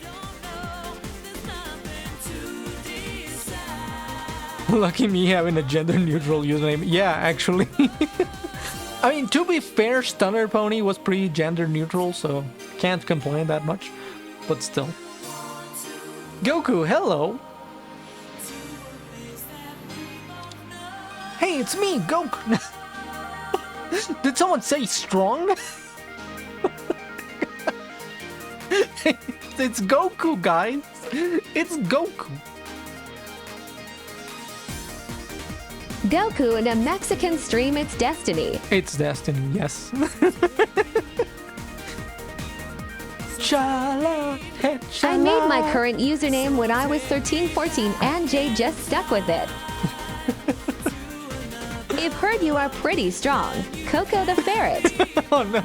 Lucky me having a gender-neutral username. Yeah, actually. I mean, to be fair, Stunner Pony was pretty gender-neutral, so can't complain that much. But still. Goku, hello! Hey, it's me, Goku! Did someone say strong? It's Goku, guys! It's Goku! Goku in a Mexican stream, it's destiny. It's destiny, yes. I made my current username when I was 13, 14, and Jay just stuck with it. I've heard you are pretty strong. Coco the Ferret. Oh no.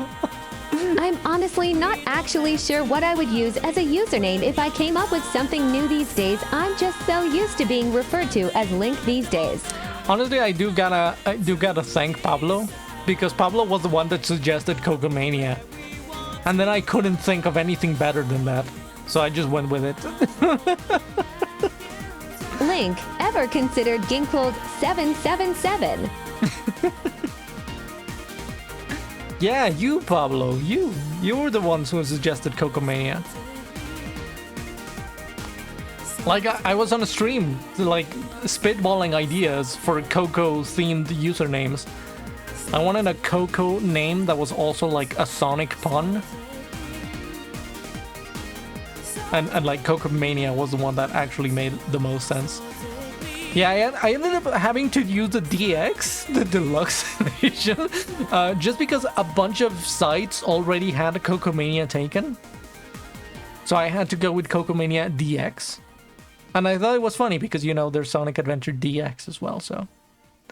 I'm honestly not actually sure what I would use as a username if I came up with something new these days. I'm just so used to being referred to as Link these days. Honestly, I do gotta thank Pablo, because Pablo was the one that suggested Cocomania. And then I couldn't think of anything better than that. So I just went with it. Link, ever considered Ginkgold 777? Yeah, you, Pablo. You were the ones who suggested Cocomania. Like, I was on a stream, like, spitballing ideas for Coco-themed usernames. I wanted a Coco name that was also, like, a Sonic pun. And like, Cocomania was the one that actually made the most sense. Yeah, I ended up having to use the DX, the deluxe edition, just because a bunch of sites already had a Cocomania taken. So I had to go with Cocomania DX. And I thought it was funny because, you know, there's Sonic Adventure DX as well, so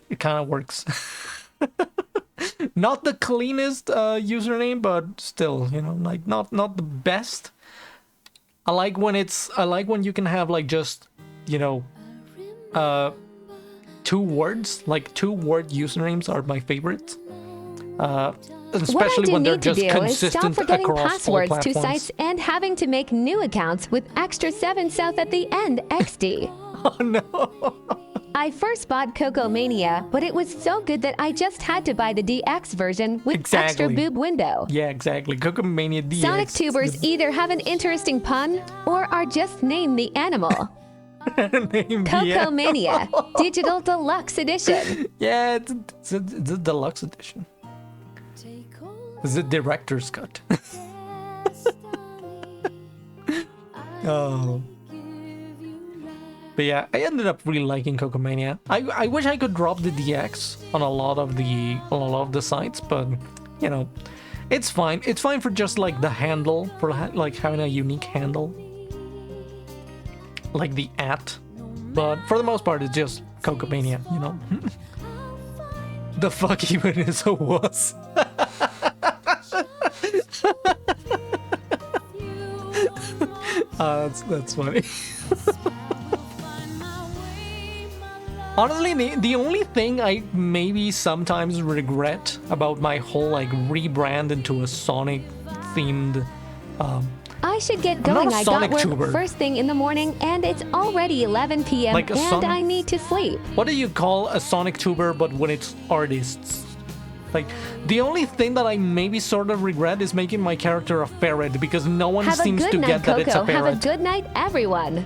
it kind of works. Not the cleanest username, but still, you know, like not the best. I like when you can have like just, you know, 2 words, like 2-word usernames are my favorites. Especially when they're just consistent stop forgetting across passwords all to platforms. sites and having to make new accounts with extra 7 South at the end XD. Oh no. I first bought Cocomania, but it was so good that I just had to buy the DX version with extra boob window. Yeah, exactly. Cocomania DX. Sonic tubers either have an interesting pun or are just named the animal. Cocomania Digital Deluxe Edition. Yeah, it's a deluxe edition. It's the director's cut. Oh. But yeah, I ended up really liking Cocomania. I wish I could drop the DX on a lot of the sites, but you know, it's fine. It's fine for just like the handle, for like having a unique handle, like the @. But for the most part, it's just Cocomania, you know. The fuck even is a wuss. That's funny. Honestly, the only thing I maybe sometimes regret about my whole like rebrand into a Sonic themed I should get going. I got work tuber. first thing in the morning and it's already 11 p.m. Like and I need to sleep. What do you call a Sonic tuber but when it's artists? Like, the only thing that I maybe sort of regret is making my character a ferret because no one seems to get that it's a ferret. Have a good night, everyone.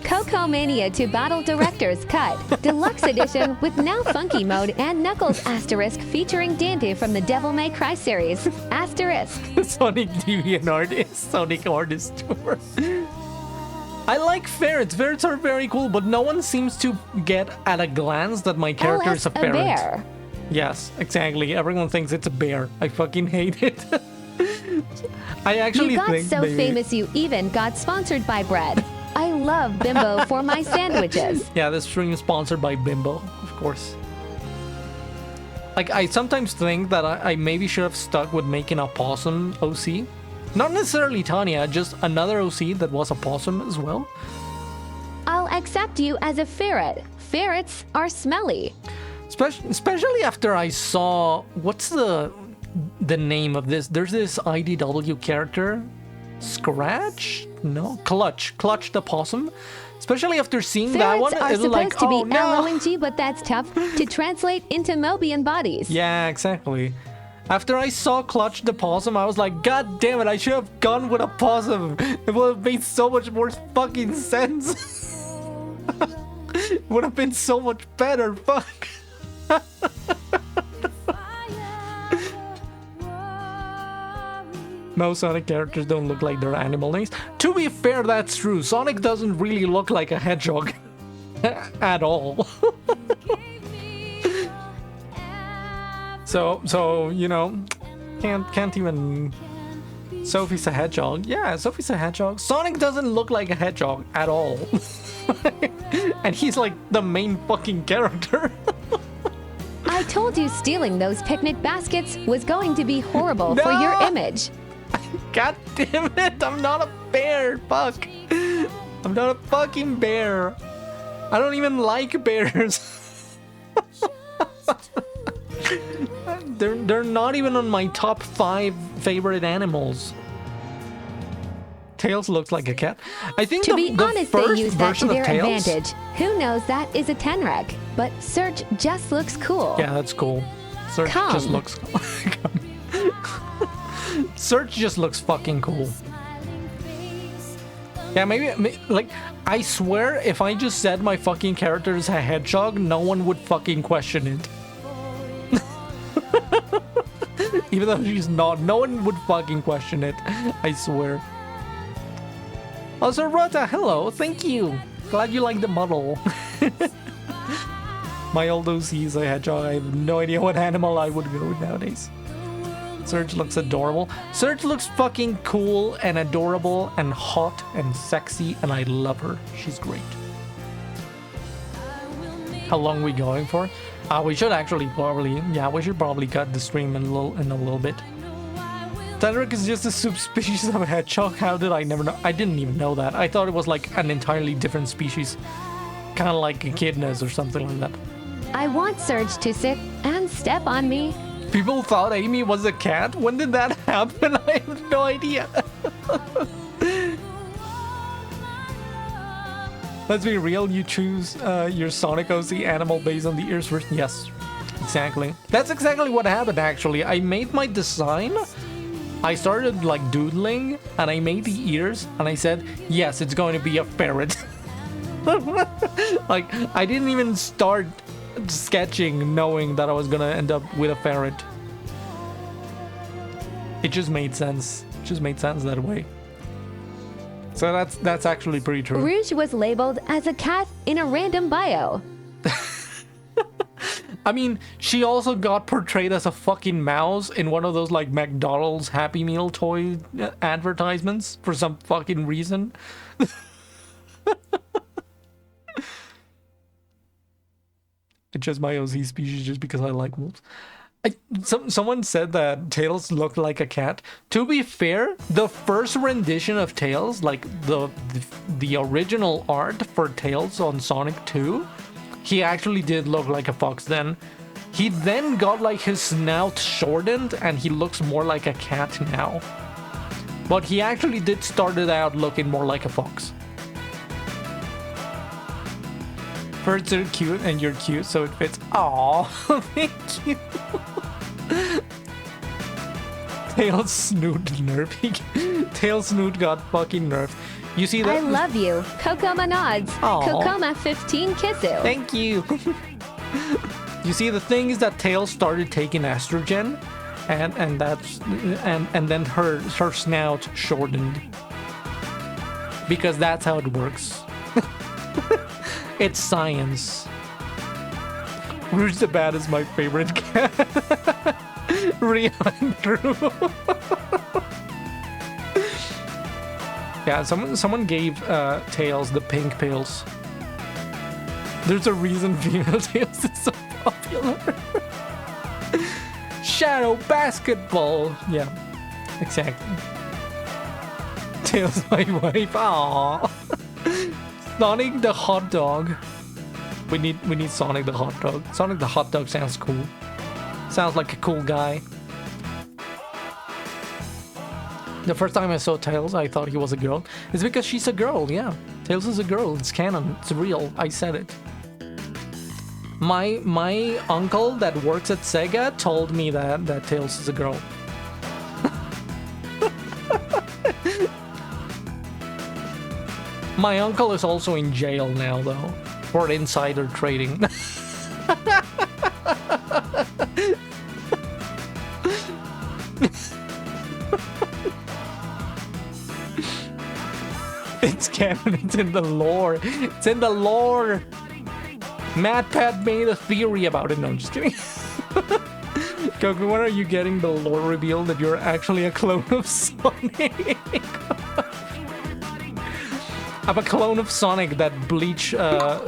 Cocomania to Battle Director's Cut, Deluxe Edition with now Funky Mode and Knuckles Asterisk featuring Dante from the Devil May Cry series. Asterisk. Sonic DeviantArt is Sonic Artist Tour. I like ferrets. Ferrets are very cool, but no one seems to get at a glance that my character is a ferret. Bear. Yes, exactly. Everyone thinks it's a bear. I fucking hate it. I actually think you got so famous you even got sponsored by bread. I love Bimbo for my sandwiches. Yeah, this stream is sponsored by Bimbo, of course. Like, I sometimes think that I maybe should have stuck with making a possum OC. Not necessarily Tanya, just another OC that was a possum as well. I'll accept you as a ferret. Ferrets are smelly. Especially after I saw... What's the name of this? There's this IDW character... Scratch? No, Clutch the possum. Especially after seeing that one, it was like, supposed to oh be no. LONG, but that's tough to translate into Mobian bodies. Yeah, exactly. After I saw Clutch the possum, I was like, God damn it, I should have gone with a possum. It would have made so much more fucking sense. It would have been so much better. Fuck. Most Sonic characters don't look like their animal names. To be fair, that's true. Sonic doesn't really look like a hedgehog at all. So you know, can't even. Sophie's a hedgehog. Yeah, Sophie's a hedgehog. Sonic doesn't look like a hedgehog at all. And he's like the main fucking character. I told you stealing those picnic baskets was going to be horrible for your image. God damn it, I'm not a bear, fuck. I'm not a fucking bear. I don't even like bears. They're not even on my top 5 favorite animals. Tails looks like a cat. I think to be honest, they use that to their Tails, advantage. Who knows that is a Tenrec, but Surge just looks cool. Yeah, that's cool. Surge just looks cool. Surge just looks fucking cool. Yeah, maybe, like, I swear if I just said my fucking character is a hedgehog, no one would fucking question it. Even though she's not, no one would fucking question it. I swear. Also, Rota, hello, thank you Glad you like the model. My old OC is a hedgehog. I have no idea what animal I would go with nowadays. Surge looks adorable. Surge looks fucking cool and adorable and hot and sexy, and I love her. She's great. How long are we going for? We should actually probably, yeah, we should probably cut the stream in a little bit. Tenric is just a subspecies of a hedgehog. How did I never know? I didn't even know that. I thought it was like an entirely different species. Kind of like echidnas or something like that. I want Surge to sit and step on me. People thought Amy was a cat? When did that happen? I have no idea. Let's be real, you choose your Sonic OC animal based on the ears first. Yes, exactly. That's exactly what happened, actually. I made my design. I started like doodling and I made the ears and I said, yes, it's going to be a ferret. Like, I didn't even start sketching knowing that I was gonna end up with a ferret. It just made sense. It just made sense that way. So that's actually pretty true. Rouge was labeled as a cat in a random bio. I mean, she also got portrayed as a fucking mouse in one of those like McDonald's Happy Meal toy advertisements for some fucking reason. It's just my OZ species just because I like wolves. Someone said that Tails looked like a cat. To be fair, the first rendition of Tails, like the original art for Tails on Sonic 2, he actually did look like a fox then. He then got like his snout shortened and he looks more like a cat now. But he actually did start it out looking more like a fox. Birds are cute and you're cute, so it fits. Aww, thank you. Tails Snoot nerfing. Tails Snoot got fucking nerfed. You see that? I love you. Kokoma nods. Aww. Kokoma 15 kissu. Thank you. You see, the thing is that Tails started taking estrogen, and then her snout shortened. Because that's how it works. It's science. Rouge the Bat is my favorite cat. Real and true. Yeah, someone gave Tails the pink pills. There's a reason female Tails is so popular. Shadow basketball. Yeah, exactly. Tails my wife. Aww. Sonic the hot dog. We need Sonic the hot dog. Sonic the hot dog sounds cool. Sounds like a cool guy. The first time I saw Tails, I thought he was a girl. It's because she's a girl, yeah. Tails is a girl. It's canon. It's real. I said it. My uncle that works at Sega told me that Tails is a girl. My uncle is also in jail now, though, for insider trading. It's canon, it's in the lore. It's in the lore. MatPat made a theory about it. No, I'm just kidding. Goku, when are you getting the lore reveal that you're actually a clone of Sonic? I'm a clone of Sonic that bleach her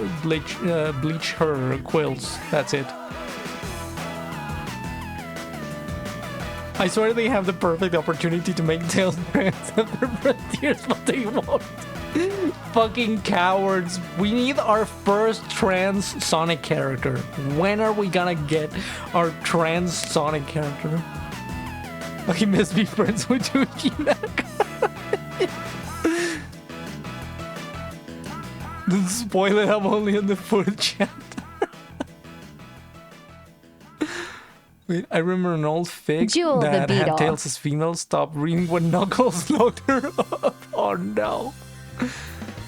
quills. That's it. I swear they have the perfect opportunity to make Tails trans after Frontiers, but they won't. Fucking cowards. We need our first trans Sonic character. When are we gonna get our trans Sonic character? I must be friends with Yuki Naka. Don't spoil it, I'm only in the fourth chapter. Wait, I remember an old fic Jewel that the had Beetle. Tails as female stop reading when Knuckles locked her up. Oh no.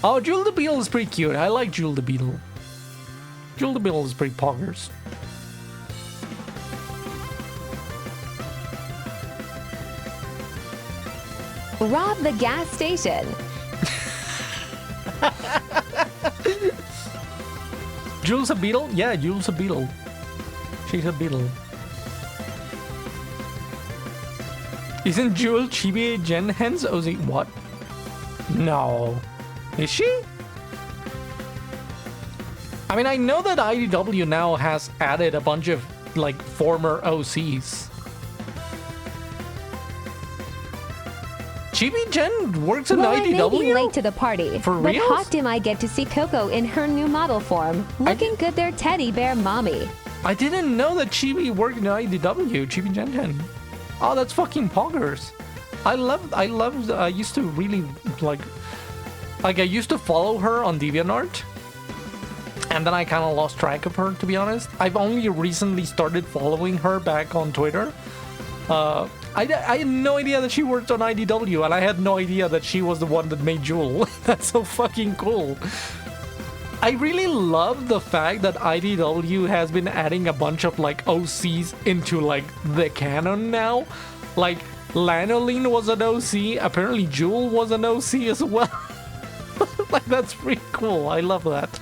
Oh, Jewel the Beetle is pretty cute. I like Jewel the Beetle. Jewel the Beetle is pretty poggers. Rob the gas station. Jules a beetle? Yeah, Jules a beetle. She's a beetle. Isn't Jewel Chibi Gen Hens OZ? What? No. Is she? I mean, I know that IDW now has added a bunch of, like, former OCs. Chibi Gen works in IDW? I may be late to the party, For but reals? hot damn I get to see Coco in her new model form, looking good there teddy bear mommy. I didn't know that Chibi worked in IDW, Chibi Gen Gen. Oh, that's fucking poggers. I used to really, like I used to follow her on DeviantArt. And then I kind of lost track of her, to be honest. I've only recently started following her back on Twitter. I had no idea that she worked on IDW, and I had no idea that she was the one that made Jewel. That's so fucking cool. I really love the fact that IDW has been adding a bunch of, like, OCs into, like, the canon now. Like, Lanolin was an OC, apparently Jewel was an OC as well. Like, that's pretty cool. I love that.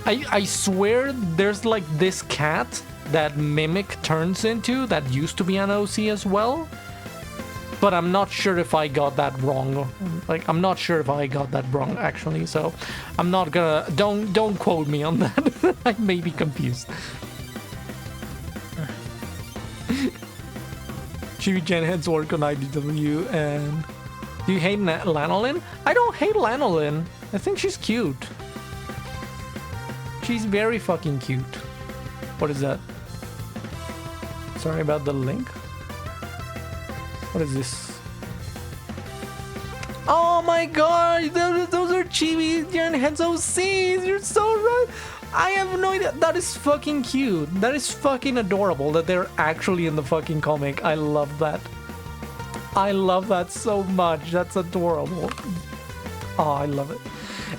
I swear there's, like, this cat that Mimic turns into that used to be an OC as well. But I'm not sure if I got that wrong. Like, I'm not sure if I got that wrong, actually. So, I'm not gonna... Don't quote me on that. I may be confused. Chibi Gen Heads work on IDW, and... Do you hate Lanolin? I don't hate Lanolin. I think she's cute. She's very fucking cute. What is that? Sorry about the link. What is this? Oh my god! Those are Chibi Gen Heads OCs! You're so right! I have no idea. That is fucking cute. That is fucking adorable that they're actually in the fucking comic. I love that. I love that so much. That's adorable. Oh, I love it.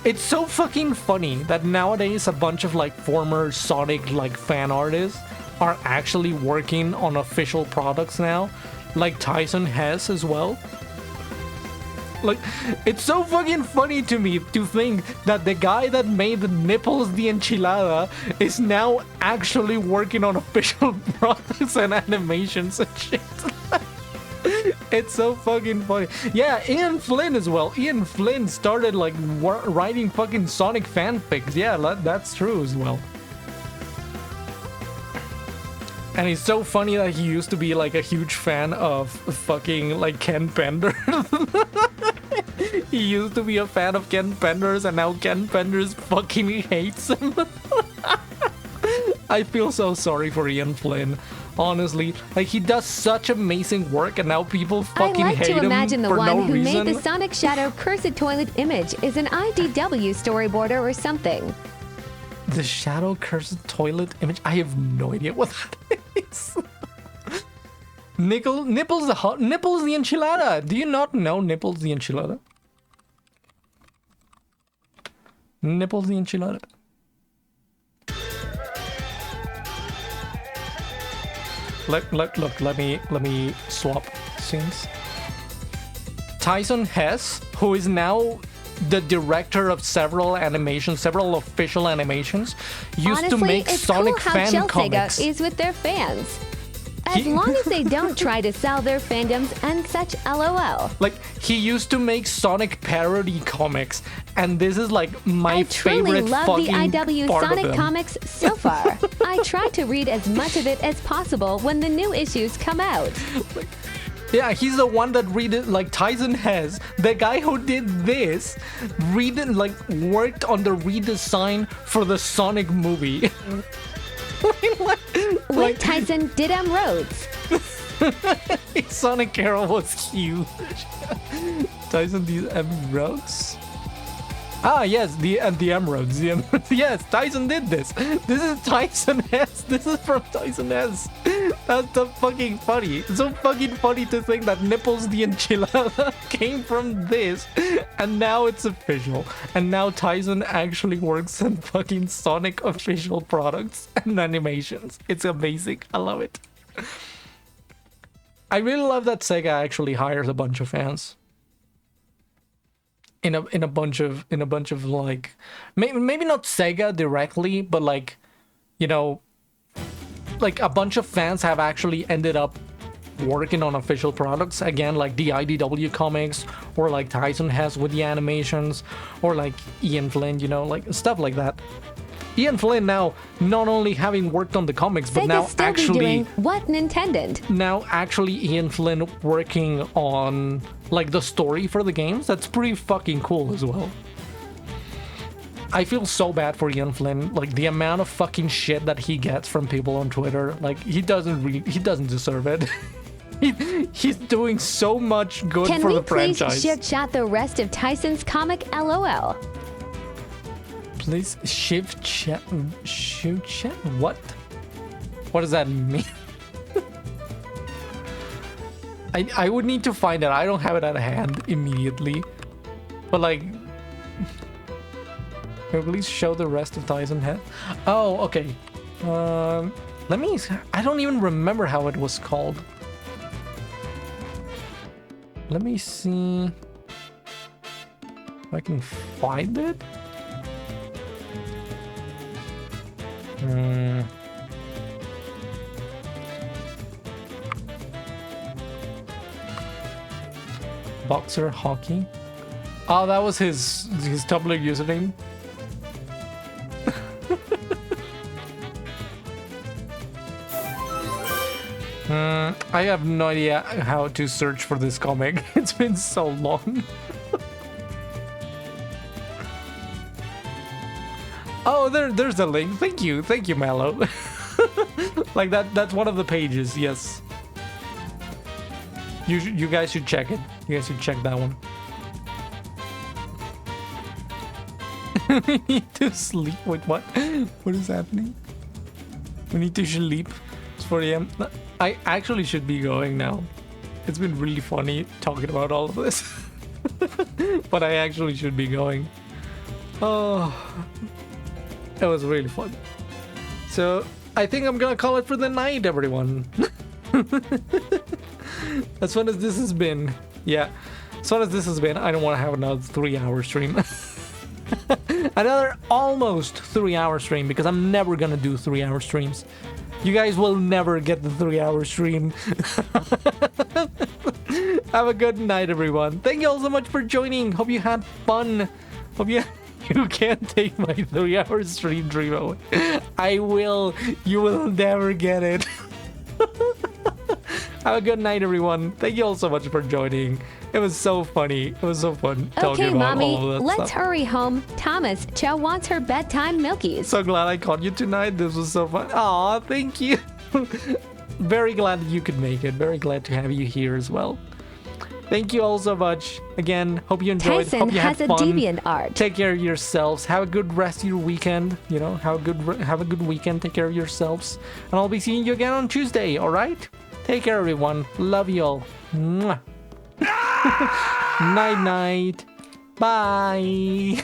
It's so fucking funny that nowadays a bunch of, like, former Sonic, like, fan artists are actually working on official products now. Like Tyson Hess as well. Like, it's so fucking funny to me to think that the guy that made the Nipples the Enchilada is now actually working on official products and animations and shit. It's so fucking funny. Yeah, Ian Flynn as well. Ian Flynn started, like, writing fucking Sonic fanfics. Yeah, that's true as well. And it's so funny that he used to be, like, a huge fan of fucking, like, Ken Penders. He used to be a fan of Ken Penders, and now Ken Penders fucking hates him. I feel so sorry for Ian Flynn. Honestly, like, he does such amazing work, and now people fucking hate him for no reason. I like to imagine the one who made the Sonic Shadow Cursed Toilet image is an IDW storyboarder or something. The Shadow Cursed Toilet image? I have no idea what that is. Nipples the Enchilada. Do you not know Nipples the Enchilada? Nipples the Enchilada. Look, let me swap scenes. Tyson Hess, who is now the director of several official animations, used to make Sonic fan comics. Is with their fans. As long as they don't try to sell their fandoms and such, LOL. Like, he used to make Sonic parody comics, and this is, like, my favorite fucking part of them. I truly love the IW Sonic comics so far. I try to read as much of it as possible when the new issues come out. Yeah, he's the one that like, Tyson Hess, the guy who did this, worked on the redesign for the Sonic movie. With Tyson did Rhodes. Sonic Carol was huge. Tyson did Rhodes? Ah, yes, the Emeralds. Yes, Tyson did this. This is Tyson Hess. This is from Tyson Hess. That's so fucking funny. It's so fucking funny to think that Nipples the Enchilada came from this, and now it's official. And now Tyson actually works on fucking Sonic official products and animations. It's amazing. I love it. I really love that Sega actually hires a bunch of fans. in a bunch of like maybe not Sega directly, but like, you know, like a bunch of fans have actually ended up working on official products again, like the IDW comics, or like Tyson has with the animations, or like Ian Flynn, you know, like stuff like that. Ian Flynn now not only having worked on the comics, but Sega now still be actually doing what Nintendo. now actually Ian Flynn working on like the story for the games. That's pretty fucking cool as well. I feel so bad for Ian Flynn, like the amount of fucking shit that he gets from people on Twitter. Like he doesn't deserve it. He's doing so much good Can for we the please franchise. shift shot the rest of Tyson's comic LOL? Please shift chat, shoot chat. What does that mean? I would need to find it. I don't have it at hand immediately, but like, please show the rest of Tyson head. Oh, okay. Let me. I don't even remember how it was called. Let me see if I can find it. Boxer hockey. Oh, that was his Tumblr username. I have no idea how to search for this comic. It's been so long. Oh, there's a link. Thank you, Mallow. Like that's one of the pages. Yes. You guys should check it. You guys should check that one. We need to sleep. Wait, what? What is happening? We need to sleep. It's 4 a.m. I actually should be going now. It's been really funny talking about all of this. But I actually should be going. Oh, that was really fun. So I think I'm gonna call it for the night, everyone. As fun as this has been, yeah, as fun as this has been, I don't want to have another 3-hour stream. Another almost 3-hour stream, because I'm never gonna do 3-hour streams. You guys will never get the 3-hour stream. Have a good night, everyone. Thank you all so much for joining. Hope you had fun. Hope you can't take my 3-hour stream dream away. I will. You will never get it. Have a good night, everyone. Thank you all so much for joining. It was so funny. It was so fun talking Okay, about Mommy, all of that let's stuff. hurry home. Thomas, Chow wants her bedtime milkies. So glad I caught you tonight. This was so fun. Aw, thank you. Very glad that you could make it. Very glad to have you here as well. Thank you all so much. Again, hope you enjoyed. Tyson Hope you has had a fun. deviant art. Take care of yourselves. Have a good rest of your weekend. You know, have a good weekend. Take care of yourselves. And I'll be seeing you again on Tuesday, all right? Take care, everyone. Love you all. Mwah. Night, night. Bye.